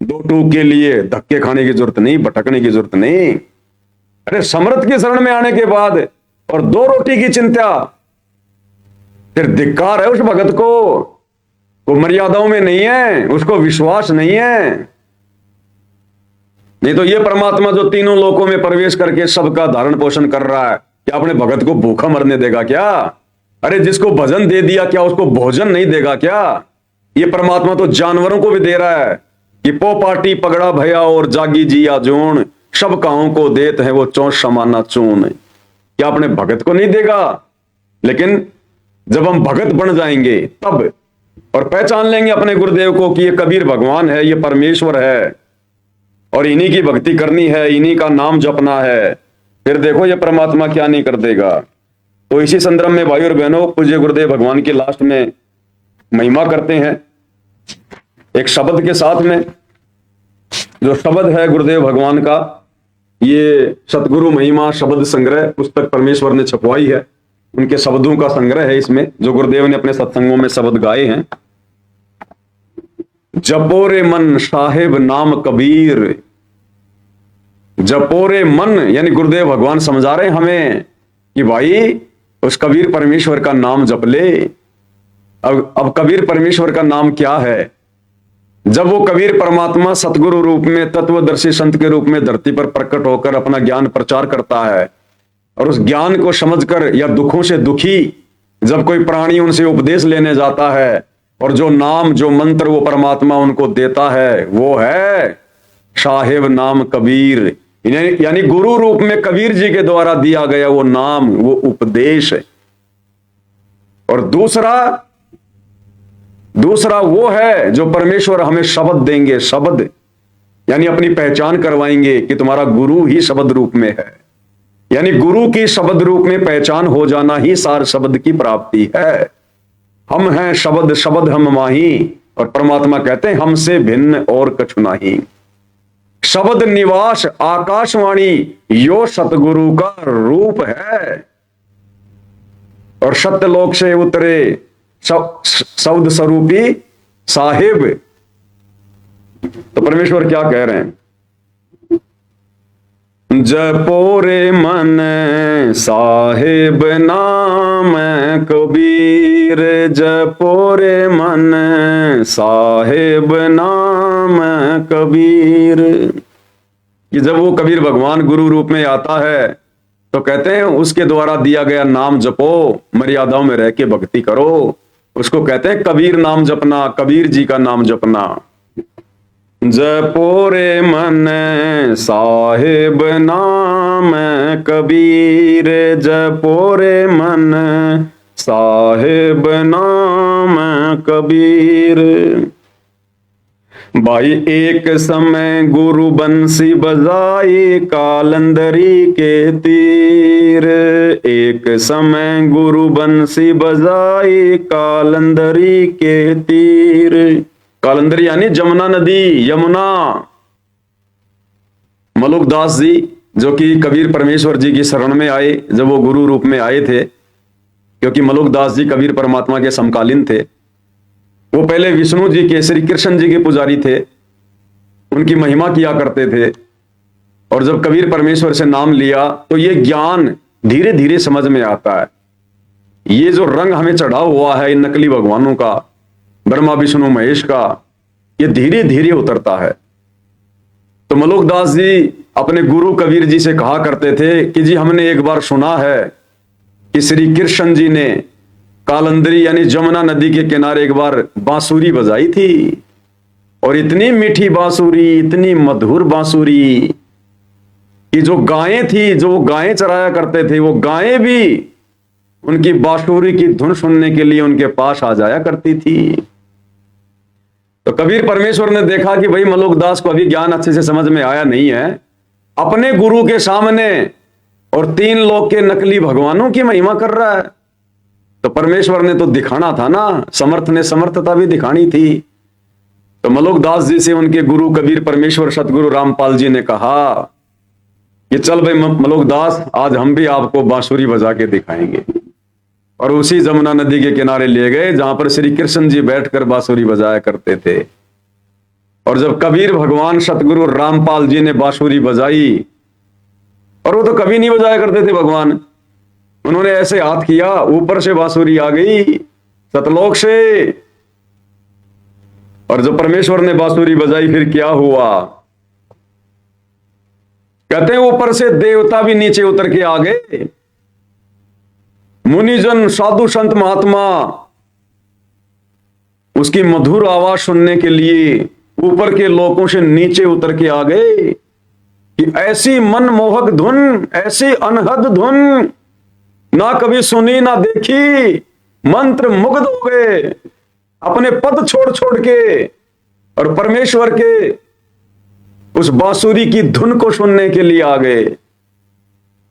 2 टूक के लिए धक्के खाने की जरूरत नहीं, भटकने की जरूरत नहीं। अरे समर्थ की शरण में आने के बाद और 2 रोटी की चिंता, फिर धिक्कार है उस भगत को। वो मर्यादाओं में नहीं है, उसको विश्वास नहीं है। नहीं तो ये परमात्मा जो तीनों लोकों में प्रवेश करके सबका धारण पोषण कर रहा है, क्या अपने भगत को भूखा मरने देगा क्या? अरे जिसको भजन दे दिया क्या उसको भोजन नहीं देगा क्या? ये परमात्मा तो जानवरों को भी दे रहा है कि पो पाटी पगड़ा भया और जागी जिया जोन, सब काहों को देत है वो चौंस समाना चून। क्या अपने भगत को नहीं देगा? लेकिन जब हम भगत बन जाएंगे तब, और पहचान लेंगे अपने गुरुदेव को कि ये कबीर भगवान है, ये परमेश्वर है और इन्हीं की भक्ति करनी है, इन्हीं का नाम जपना है, फिर देखो ये परमात्मा क्या नहीं कर देगा। तो इसी संदर्भ में भाई और बहनों, पूज्य गुरुदेव भगवान की लास्ट में महिमा करते हैं एक शब्द के साथ में। जो शब्द है गुरुदेव भगवान का, ये सतगुरु महिमा शब्द संग्रह पुस्तक परमेश्वर ने छपवाई है। उनके शब्दों का संग्रह है इसमें, जो गुरुदेव ने अपने सत्संगों में शब्द गाए हैं। जपोरे मन साहेब नाम कबीर, जपोरे मन यानी गुरुदेव भगवान समझा रहे हैं हमें कि भाई उस कबीर परमेश्वर का नाम जप ले। अब कबीर परमेश्वर का नाम क्या है? जब वो कबीर परमात्मा सतगुरु रूप में, तत्वदर्शी संत के रूप में धरती पर प्रकट होकर अपना ज्ञान प्रचार करता है और उस ज्ञान को समझकर या दुखों से दुखी जब कोई प्राणी उनसे उपदेश लेने जाता है और जो नाम जो मंत्र वो परमात्मा उनको देता है वो है साहेब नाम कबीर, यानी गुरु रूप में कबीर जी के द्वारा दिया गया वो नाम, वो उपदेश है। और दूसरा वो है जो परमेश्वर हमें शब्द देंगे, शब्द यानी अपनी पहचान करवाएंगे कि तुम्हारा गुरु ही शब्द रूप में है। यानी गुरु की शब्द रूप में पहचान हो जाना ही सार शब्द की प्राप्ति है। हम हैं शब्द, शब्द हम माही, और परमात्मा कहते हैं हमसे भिन्न और कछु नहीं। शब्द निवास आकाशवाणी यो सतगुरु का रूप है, और सत्यलोक से उतरे शब्द स्वरूपी साहिब। तो परमेश्वर क्या कह रहे हैं? जपोरे मन साहिब नाम कबीर, जपोरे मन साहिब नाम कबीर। कि जब वो कबीर भगवान गुरु रूप में आता है तो कहते हैं उसके द्वारा दिया गया नाम जपो, मर्यादाओं में रह के भक्ति करो। उसको कहते हैं कबीर नाम जपना, कबीर जी का नाम जपना। जपोरे मन साहिब नाम कबीर, जपोरे मन साहिब नाम कबीर। भाई एक समय गुरु बंसी बजाई कालंदरी के तीर, एक समय गुरु बंसी बजाई कालंदरी के तीर। कालंदरी यानी जमुना नदी, यमुना। मलुकदास जी जो कि कबीर परमेश्वर जी की शरण में आए जब वो गुरु रूप में आए थे, क्योंकि मलुकदास जी कबीर परमात्मा के समकालीन थे। वो पहले विष्णु जी के, श्री कृष्ण जी के पुजारी थे, उनकी महिमा किया करते थे। और जब कबीर परमेश्वर से नाम लिया तो ये ज्ञान धीरे धीरे समझ में आता है। ये जो रंग हमें चढ़ा हुआ है इन नकली भगवानों का, ब्रह्मा विष्णु महेश का, ये धीरे धीरे उतरता है। तो मलुकदास जी अपने गुरु कबीर जी से कहा करते थे कि जी हमने एक बार सुना है कि श्री कृष्ण जी ने कालंदरी यानी जमुना नदी के किनारे एक बार बांसुरी बजाई थी, और इतनी मीठी बांसुरी, इतनी मधुर बांसुरी कि जो गायें थी, जो गायें चराया करते थे, वो गायें भी उनकी बांसुरी की धुन सुनने के लिए उनके पास आ जाया करती थी। तो कबीर परमेश्वर ने देखा कि भाई मलुकदास को अभी ज्ञान अच्छे से समझ में आया नहीं है, अपने गुरु के सामने और 3 लोक के नकली भगवानों की महिमा कर रहा है। तो परमेश्वर ने तो दिखाना था ना, समर्थ ने समर्थता भी दिखानी थी। तो मलोकदास जी से उनके गुरु कबीर परमेश्वर सतगुरु रामपाल जी ने कहा कि चल भाई मलोकदास, आज हम भी आपको बांसुरी बजा के दिखाएंगे। और उसी जमुना नदी के किनारे ले गए जहां पर श्री कृष्ण जी बैठकर बांसुरी बजाया करते थे। और जब कबीर भगवान सतगुरु रामपाल जी ने बांसुरी बजाई, और वो तो कभी नहीं बजाया करते थे भगवान, उन्होंने ऐसे हाथ किया, ऊपर से बांसुरी आ गई सतलोक से। और जब परमेश्वर ने बांसुरी बजाई फिर क्या हुआ? कहते हैं ऊपर से देवता भी नीचे उतर के आ गए। मुनिजन, साधु, संत, महात्मा उसकी मधुर आवाज सुनने के लिए ऊपर के लोकों से नीचे उतर के आ गए कि ऐसी मनमोहक धुन, ऐसी अनहद धुन ना कभी सुनी ना देखी। मंत्र मुग्ध हो गए, अपने पद छोड़ छोड़ के और परमेश्वर के उस बांसुरी की धुन को सुनने के लिए आ गए।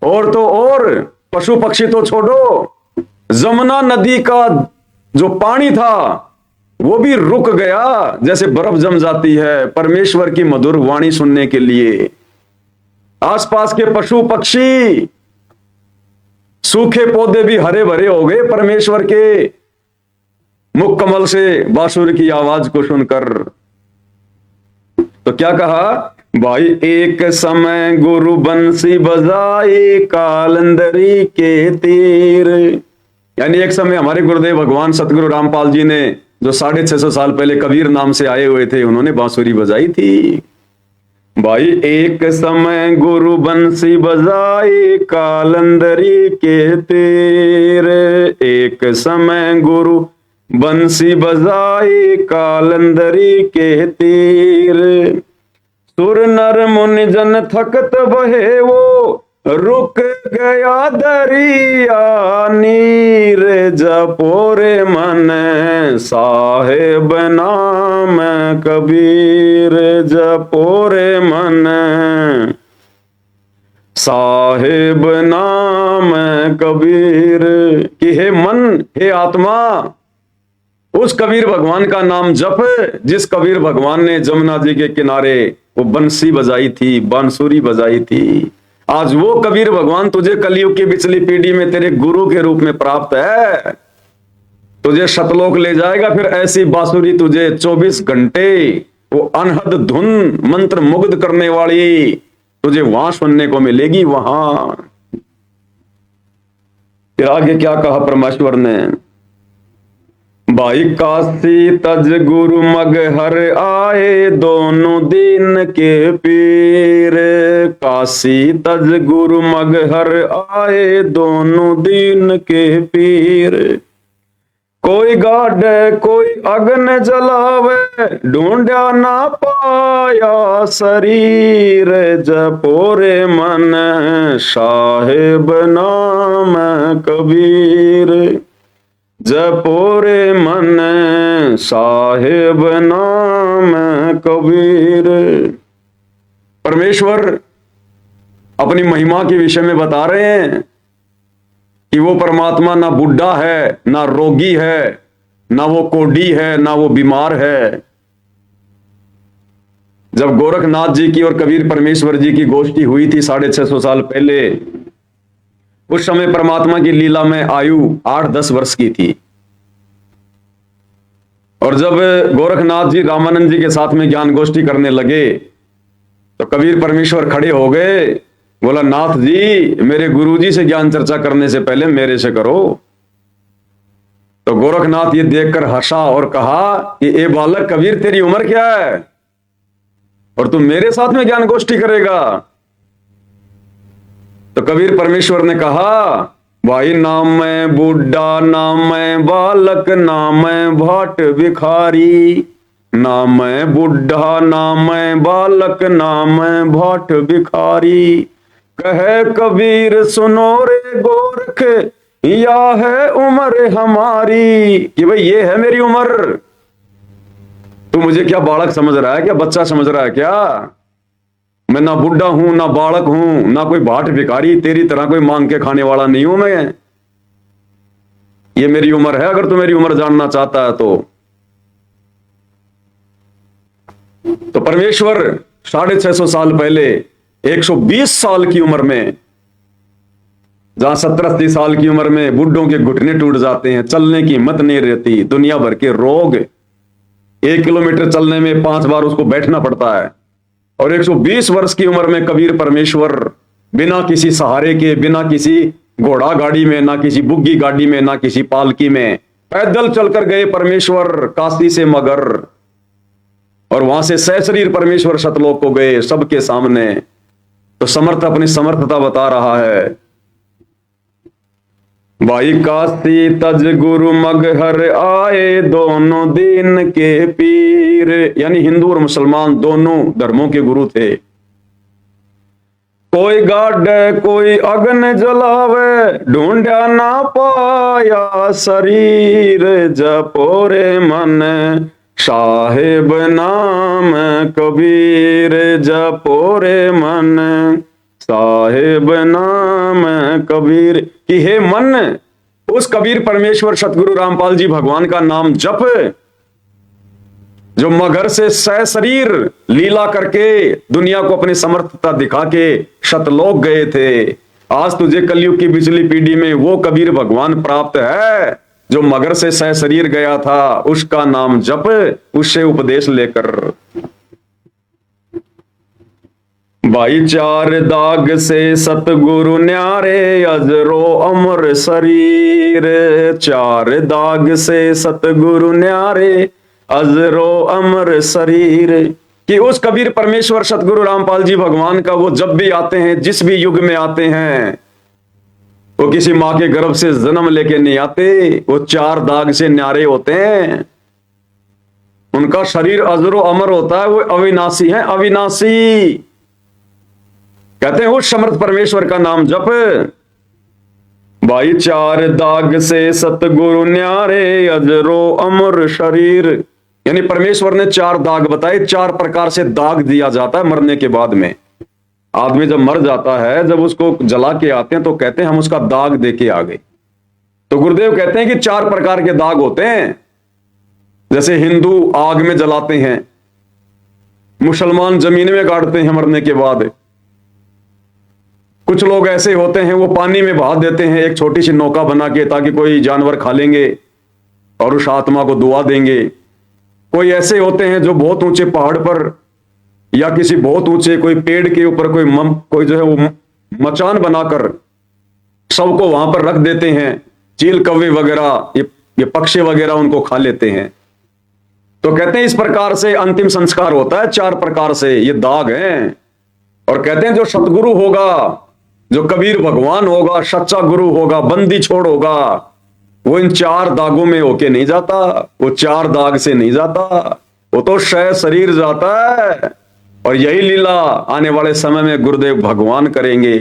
और तो और पशु पक्षी तो छोड़ो, जमुना नदी का जो पानी था वो भी रुक गया, जैसे बर्फ जम जाती है परमेश्वर की मधुर वाणी सुनने के लिए। आसपास के पशु पक्षी, सूखे पौधे भी हरे भरे हो गए परमेश्वर के मुख कमल से बांसुरी की आवाज को सुनकर। तो क्या कहा भाई, एक समय गुरु बंसी बजाए कालंदरी के तीर। यानी एक समय हमारे गुरुदेव भगवान सतगुरु रामपाल जी ने, जो 650 साल पहले कबीर नाम से आए हुए थे, उन्होंने बांसुरी बजाई थी। भाई एक समय गुरु बंसी बजाए कालंदरी के तीर, एक समय गुरु बंसी बजाए कालंदरी के तीर। सुर नर मुनि जन थकत बहे वो, रुक गया दरिया नीर। जपोरे मन साहेब नाम कबीर, जपोरे मन साहेब नाम कबीर। कि हे मन, हे आत्मा, उस कबीर भगवान का नाम जप जिस कबीर भगवान ने जमुना जी के किनारे वो बंसी बजाई थी, बांसुरी बजाई थी। आज वो कबीर भगवान तुझे कलयुग की पिछली पीढ़ी में तेरे गुरु के रूप में प्राप्त है, तुझे शतलोक ले जाएगा। फिर ऐसी बांसुरी तुझे 24 घंटे वो अनहद धुन मंत्र मुग्ध करने वाली तुझे वहां सुनने को मिलेगी। वहां फिर आगे क्या कहा परमेश्वर ने, भाई काशी तज गुरु मगहर आए दोनों दीन के पीर। काशी तज गुरु मगहर आए दोनों दीन के पीर। कोई गाड़े कोई अग्न जलावे, ढूंढा ना पाया शरीर। जपोरे मन साहेब नाम कबीर, जपोरे मन साहेब नाम कबीर। परमेश्वर अपनी महिमा के विषय में बता रहे हैं कि वो परमात्मा ना बुढ़ा है, ना रोगी है, ना वो कोढ़ी है, ना वो बीमार है। जब गोरखनाथ जी की और कबीर परमेश्वर जी की गोष्ठी हुई थी 650 साल पहले, उस समय परमात्मा की लीला में आयु 8-10 वर्ष की थी। और जब गोरखनाथ जी रामानंद जी के साथ में ज्ञान गोष्ठी करने लगे तो कबीर परमेश्वर खड़े हो गए, बोला नाथ जी मेरे गुरुजी से ज्ञान चर्चा करने से पहले मेरे से करो। तो गोरखनाथ ये देखकर हंसा और कहा कि ए बालक कबीर तेरी उम्र क्या है और तू मेरे साथ में ज्ञान गोष्ठी करेगा। तो कबीर परमेश्वर ने कहा, भाई नाम मैं बूढ़ा, नाम मैं बालक, नाम मैं भाट भिखारी। नाम मैं बूढ़ा, नाम मैं बालक, नाम मैं भाट भिखारी। कहे कबीर सुनो रे गोरख, या है उम्र हमारी। कि भाई ये है मेरी उम्र, तू मुझे क्या बालक समझ रहा है, क्या बच्चा समझ रहा है क्या? मैं ना बुढ़ा हूं, ना बालक हूं, ना कोई भाट भिखारी, तेरी तरह कोई मांग के खाने वाला नहीं हूं मैं। ये मेरी उम्र है, अगर तू मेरी उम्र जानना चाहता है तो परमेश्वर 650 साल पहले 120 साल की उम्र में, जहां 70-80 साल की उम्र में बुढ़ों के घुटने टूट जाते हैं, चलने की हिम्मत नहीं रहती, दुनिया भर के रोग, 1 किलोमीटर चलने में 5 बार उसको बैठना पड़ता है, और 120 वर्ष की उम्र में कबीर परमेश्वर बिना किसी सहारे के, बिना किसी घोड़ा गाड़ी में, ना किसी बुग्गी गाड़ी में, ना किसी पालकी में, पैदल चलकर गए परमेश्वर काशी से मगर, और वहां से सहशरीर परमेश्वर सतलोक को गए सबके सामने। तो समर्थ अपनी समर्थता बता रहा है। भाई काशी तज गुरु मगहर आए दोनों दीन के पीर, यानी हिंदू और मुसलमान दोनों धर्मों के गुरु थे। कोई गाड़े कोई अग्न जलावे, ढूंढा ना पाया शरीर, जपोरे मन साहेब नाम कबीर, जपोरे मन साहेब नाम कबीर। कि हे मन, उस कबीर परमेश्वर सतगुरु रामपाल जी भगवान का नाम जप, जो मगर से सहशरीर लीला करके दुनिया को अपनी समर्थता दिखा के सतलोक गए थे। आज तुझे कलयुग की बिजली पीढ़ी में वो कबीर भगवान प्राप्त है जो मगर से सहशरीर गया था, उसका नाम जप, उससे उपदेश लेकर। भाई 4 दाग से सतगुरु न्यारे, अजरो अमर शरीर, 4 दाग से सतगुरु न्यारे, अजरो अमर शरीर। कि उस कबीर परमेश्वर सतगुरु रामपाल जी भगवान का वो जब भी आते हैं, जिस भी युग में आते हैं, वो किसी मां के गर्भ से जन्म लेके नहीं आते, वो 4 दाग से न्यारे होते हैं। उनका शरीर अजरो अमर होता है, वो अविनाशी है, अविनाशी। कहते हैं उस समर्थ परमेश्वर का नाम जप। भाई 4 दाग से सतगुरु न्यारे, अजरो अमर शरीर, यानी परमेश्वर ने 4 दाग बताए। 4 प्रकार से दाग दिया जाता है मरने के बाद में। आदमी जब मर जाता है, जब उसको जला के आते हैं तो कहते हैं हम उसका दाग दे के आ गए। तो गुरुदेव कहते हैं कि 4 प्रकार के दाग होते हैं। जैसे हिंदू आग में जलाते हैं, मुसलमान जमीन में गाड़ते हैं मरने के बाद, कुछ लोग ऐसे होते हैं वो पानी में बहा देते हैं एक छोटी सी नौका बना के, ताकि कोई जानवर खा लेंगे और उस आत्मा को दुआ देंगे। कोई ऐसे होते हैं जो बहुत ऊंचे पहाड़ पर या किसी बहुत ऊंचे कोई पेड़ के ऊपर कोई जो है वो मचान बनाकर सबको वहां पर रख देते हैं। चील कौवे वगैरह, ये पक्षी वगैरह उनको खा लेते हैं। तो कहते हैं इस प्रकार से अंतिम संस्कार होता है। 4 प्रकार से ये दाग हैं। और कहते हैं जो सतगुरु होगा, जो कबीर भगवान होगा, सच्चा गुरु होगा, बंदी छोड़ होगा, वो इन 4 दागों में होके नहीं जाता, वो 4 दाग से नहीं जाता, वो तो शरीर जाता है। और यही लीला आने वाले समय में गुरुदेव भगवान करेंगे।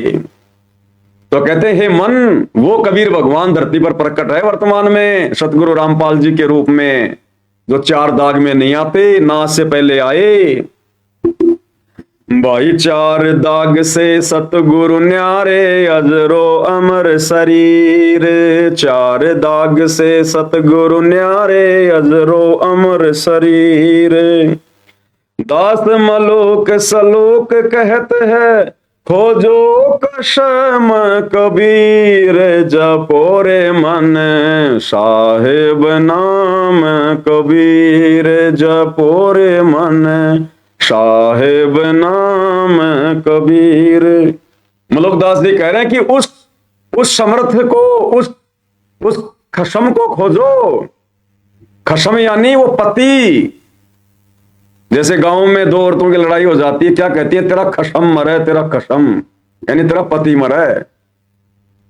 तो कहते हैं हे मन, वो कबीर भगवान धरती पर प्रकट है वर्तमान में सतगुरु रामपाल जी के रूप में, जो 4 दाग में नहीं आते, ना से पहले आए। भाई 4 दाग से सतगुरु न्यारे, अजरो अमर शरीर, 4 दाग से सतगुरु न्यारे, अजरो अमर शरीर। दास मलोक सलोक कहत है, खोजो कशम कबीर, जपोरे मन साहेब नाम कबीर, जपोरे मन साहेब नाम कबीर। मलोकदास जी कह रहे हैं कि उस समर्थ को, उस खशम को खोजो। खशम यानी वो पति। जैसे गांव में 2 औरतों की लड़ाई हो जाती है, क्या कहती है? तेरा खशम मरे, तेरा खशम, यानी तेरा पति मरे।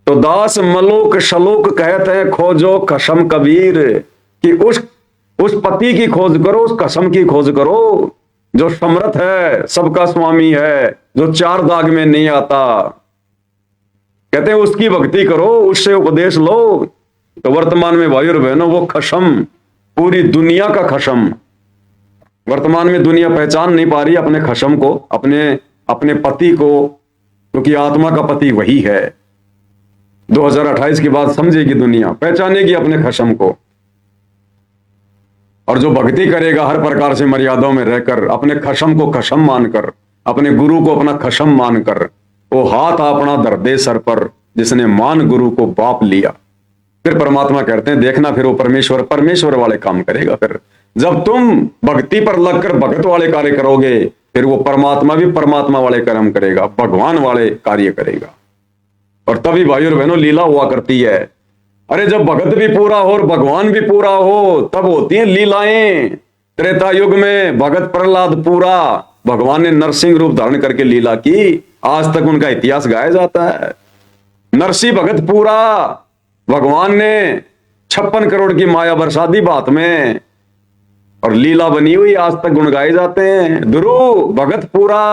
तो दास मलोक शलोक कहते हैं, खोजो खशम कबीर, कि उस पति की खोज करो, उस खशम की खोज करो, जो समर्थ है, सबका स्वामी है, जो 4 दाग में नहीं आता। कहते हैं उसकी भक्ति करो, उससे उपदेश लो। तो वर्तमान में भाई और बहनों, वो खशम, पूरी दुनिया का खशम, वर्तमान में दुनिया पहचान नहीं पा रही अपने खशम को, अपने पति को, क्योंकि आत्मा का पति वही है। 2028 के बाद समझेगी दुनिया, पहचानेगी अपने खशम को। और जो भक्ति करेगा हर प्रकार से मर्यादाओं में रहकर, अपने खशम को खशम मानकर, अपने गुरु को अपना खशम मानकर, वो हाथ अपना धर दे सर पर जिसने मान गुरु को बाप लिया। फिर परमात्मा कहते हैं देखना, फिर वो परमेश्वर वाले काम करेगा। फिर जब तुम भक्ति पर लगकर भगत वाले कार्य करोगे, फिर वो परमात्मा भी परमात्मा वाले कर्म करेगा, भगवान वाले कार्य करेगा। और तभी भाई और बहनों लीला हुआ करती है। अरे जब भगत भी पूरा हो और भगवान भी पूरा हो, तब होती हैं लीलाएं। त्रेता युग में भगत प्रहलाद पूरा, भगवान ने नरसिंह रूप धारण करके लीला की, आज तक उनका इतिहास गाया जाता है। नरसिंह भगत पूरा, भगवान ने 56 करोड़ की माया बरसा दी बात में, और लीला बनी हुई, आज तक गुण गाए जाते हैं। ध्रुव भगत पूरा,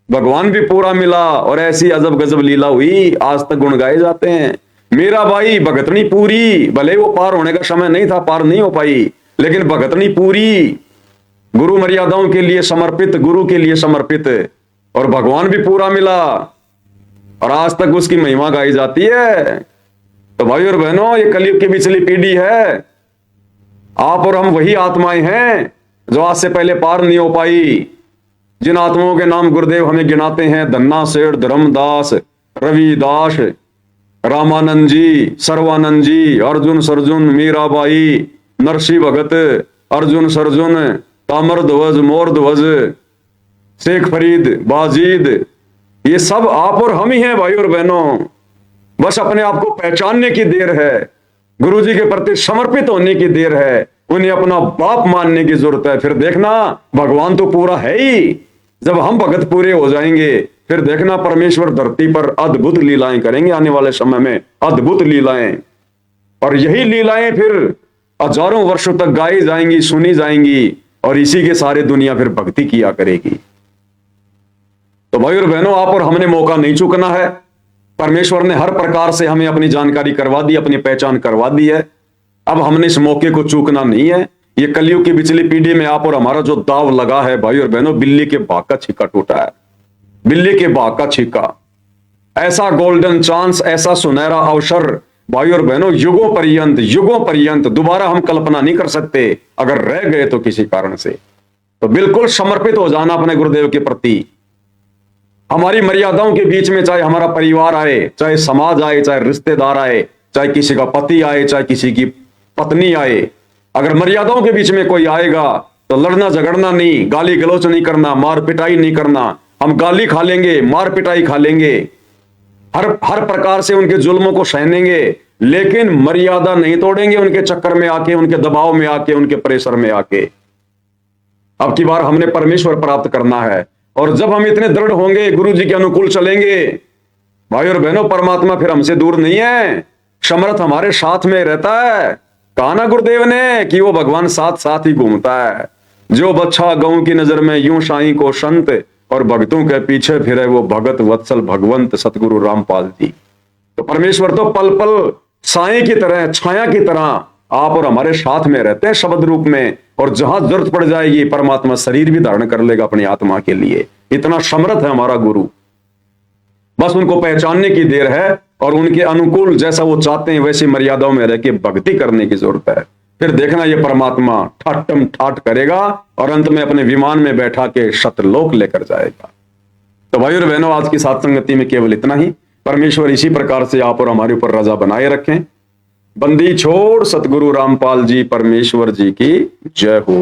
भगवान भी पूरा मिला, और ऐसी अजब गजब लीला हुई, आज तक गुण गाए जाते हैं। मेरा भाई भगतनी पूरी, भले वो पार होने का समय नहीं था, पार नहीं हो पाई, लेकिन भगतनी पूरी, गुरु मर्यादाओं के लिए समर्पित, गुरु के लिए समर्पित, और भगवान भी पूरा मिला, और आज तक उसकी महिमा गाई जाती है। तो भाई और बहनों, ये कलयुग की पिछली पीढ़ी है। आप और हम वही आत्माएं हैं जो आज से पहले पार नहीं हो पाई। जिन आत्माओं के नाम गुरुदेव हमें गिनाते हैं, धन्ना सेठ, धर्मदास, रविदास, रामानंद जी, सर्वानंद जी, अर्जुन सरजुन, मीराबाई, नरसिंह भगत, अर्जुन सरजुन, ताम्र ध्वज, मोर ध्वज, शेख फरीद, बाजीद, ये सब आप और हम ही हैं भाई और बहनों। बस अपने आप को पहचानने की देर है, गुरुजी के प्रति समर्पित होने की देर है, उन्हें अपना बाप मानने की जरूरत है। फिर देखना भगवान तो पूरा है ही। जब हम भगत पूरे हो जाएंगे, फिर देखना परमेश्वर धरती पर अद्भुत लीलाएं करेंगे, आने वाले समय में अद्भुत लीलाएं। और यही लीलाएं फिर हजारों वर्षों तक गाई जाएंगी, सुनी जाएंगी, और इसी के सारे दुनिया फिर भक्ति किया करेगी। तो भाई और बहनों, आप और हमने मौका नहीं चूकना है। परमेश्वर ने हर प्रकार से हमें अपनी जानकारी करवा दी, अपनी पहचान करवा दी है। अब हमने इस मौके को चूकना नहीं है। ये कलयुग की पिछली पीढ़ी में आप और हमारा जो दाव लगा है भाई और बहनों, बिल्ली के भाग का छिक्का टूटा है, बिल्ली के भाग का छिक्का। ऐसा गोल्डन चांस, ऐसा सुनहरा अवसर भाई और बहनों, युगों पर्यंत दोबारा हम कल्पना नहीं कर सकते अगर रह गए तो किसी कारण से। तो बिल्कुल समर्पित हो जाना अपने गुरुदेव के प्रति। हमारी मर्यादाओं के बीच में चाहे हमारा परिवार आए, चाहे समाज आए, चाहे रिश्तेदार आए, चाहे किसी का पति आए, चाहे किसी की पत्नी आए, अगर मर्यादाओं के बीच में कोई आएगा तो लड़ना झगड़ना नहीं, गाली गलौच नहीं करना, मार पिटाई नहीं करना। हम गाली खा लेंगे, मार पिटाई खा लेंगे, हर प्रकार से उनके जुल्मों को सहनेंगे, लेकिन मर्यादा नहीं तोड़ेंगे उनके चक्कर में आके, उनके दबाव में आके, उनके प्रेशर में आके। अब की बार हमने परमेश्वर प्राप्त करना है, और जब हम इतने दृढ़ होंगे, गुरु जी के अनुकूल चलेंगे, भाई और बहनों, परमात्मा फिर हमसे दूर नहीं है, समर्थ हमारे साथ में रहता है। कहा ना गुरुदेव ने कि वो भगवान साथ साथ ही घूमता है। जो बच्चा गऊ की नजर में यूं साईं को संत, और भक्तों के पीछे फिरे वो भगत वत्सल भगवंत सतगुरु रामपाल जी। तो परमेश्वर तो पल पल साईं की तरह, छाया की तरह आप और हमारे साथ में रहते हैं शब्द रूप में, और जहां जरूरत पड़ जाएगी परमात्मा शरीर भी धारण कर लेगा अपनी आत्मा के लिए। इतना समर्थ है हमारा गुरु। बस उनको पहचानने की देर है, और उनके अनुकूल जैसा वो चाहते हैं वैसी मर्यादाओं में रह के भक्ति करने की जरूरत है। फिर देखना ये परमात्मा ठाटम ठाट करेगा, और अंत में अपने विमान में बैठा के सतलोक लेकर जाएगा। तो भाई और बहनों, आज की सत्संगति में केवल इतना ही। परमेश्वर इसी प्रकार से आप और हमारे ऊपर रजा बनाए रखें। बंदी छोड़ सतगुरु रामपाल जी परमेश्वर जी की जय हो।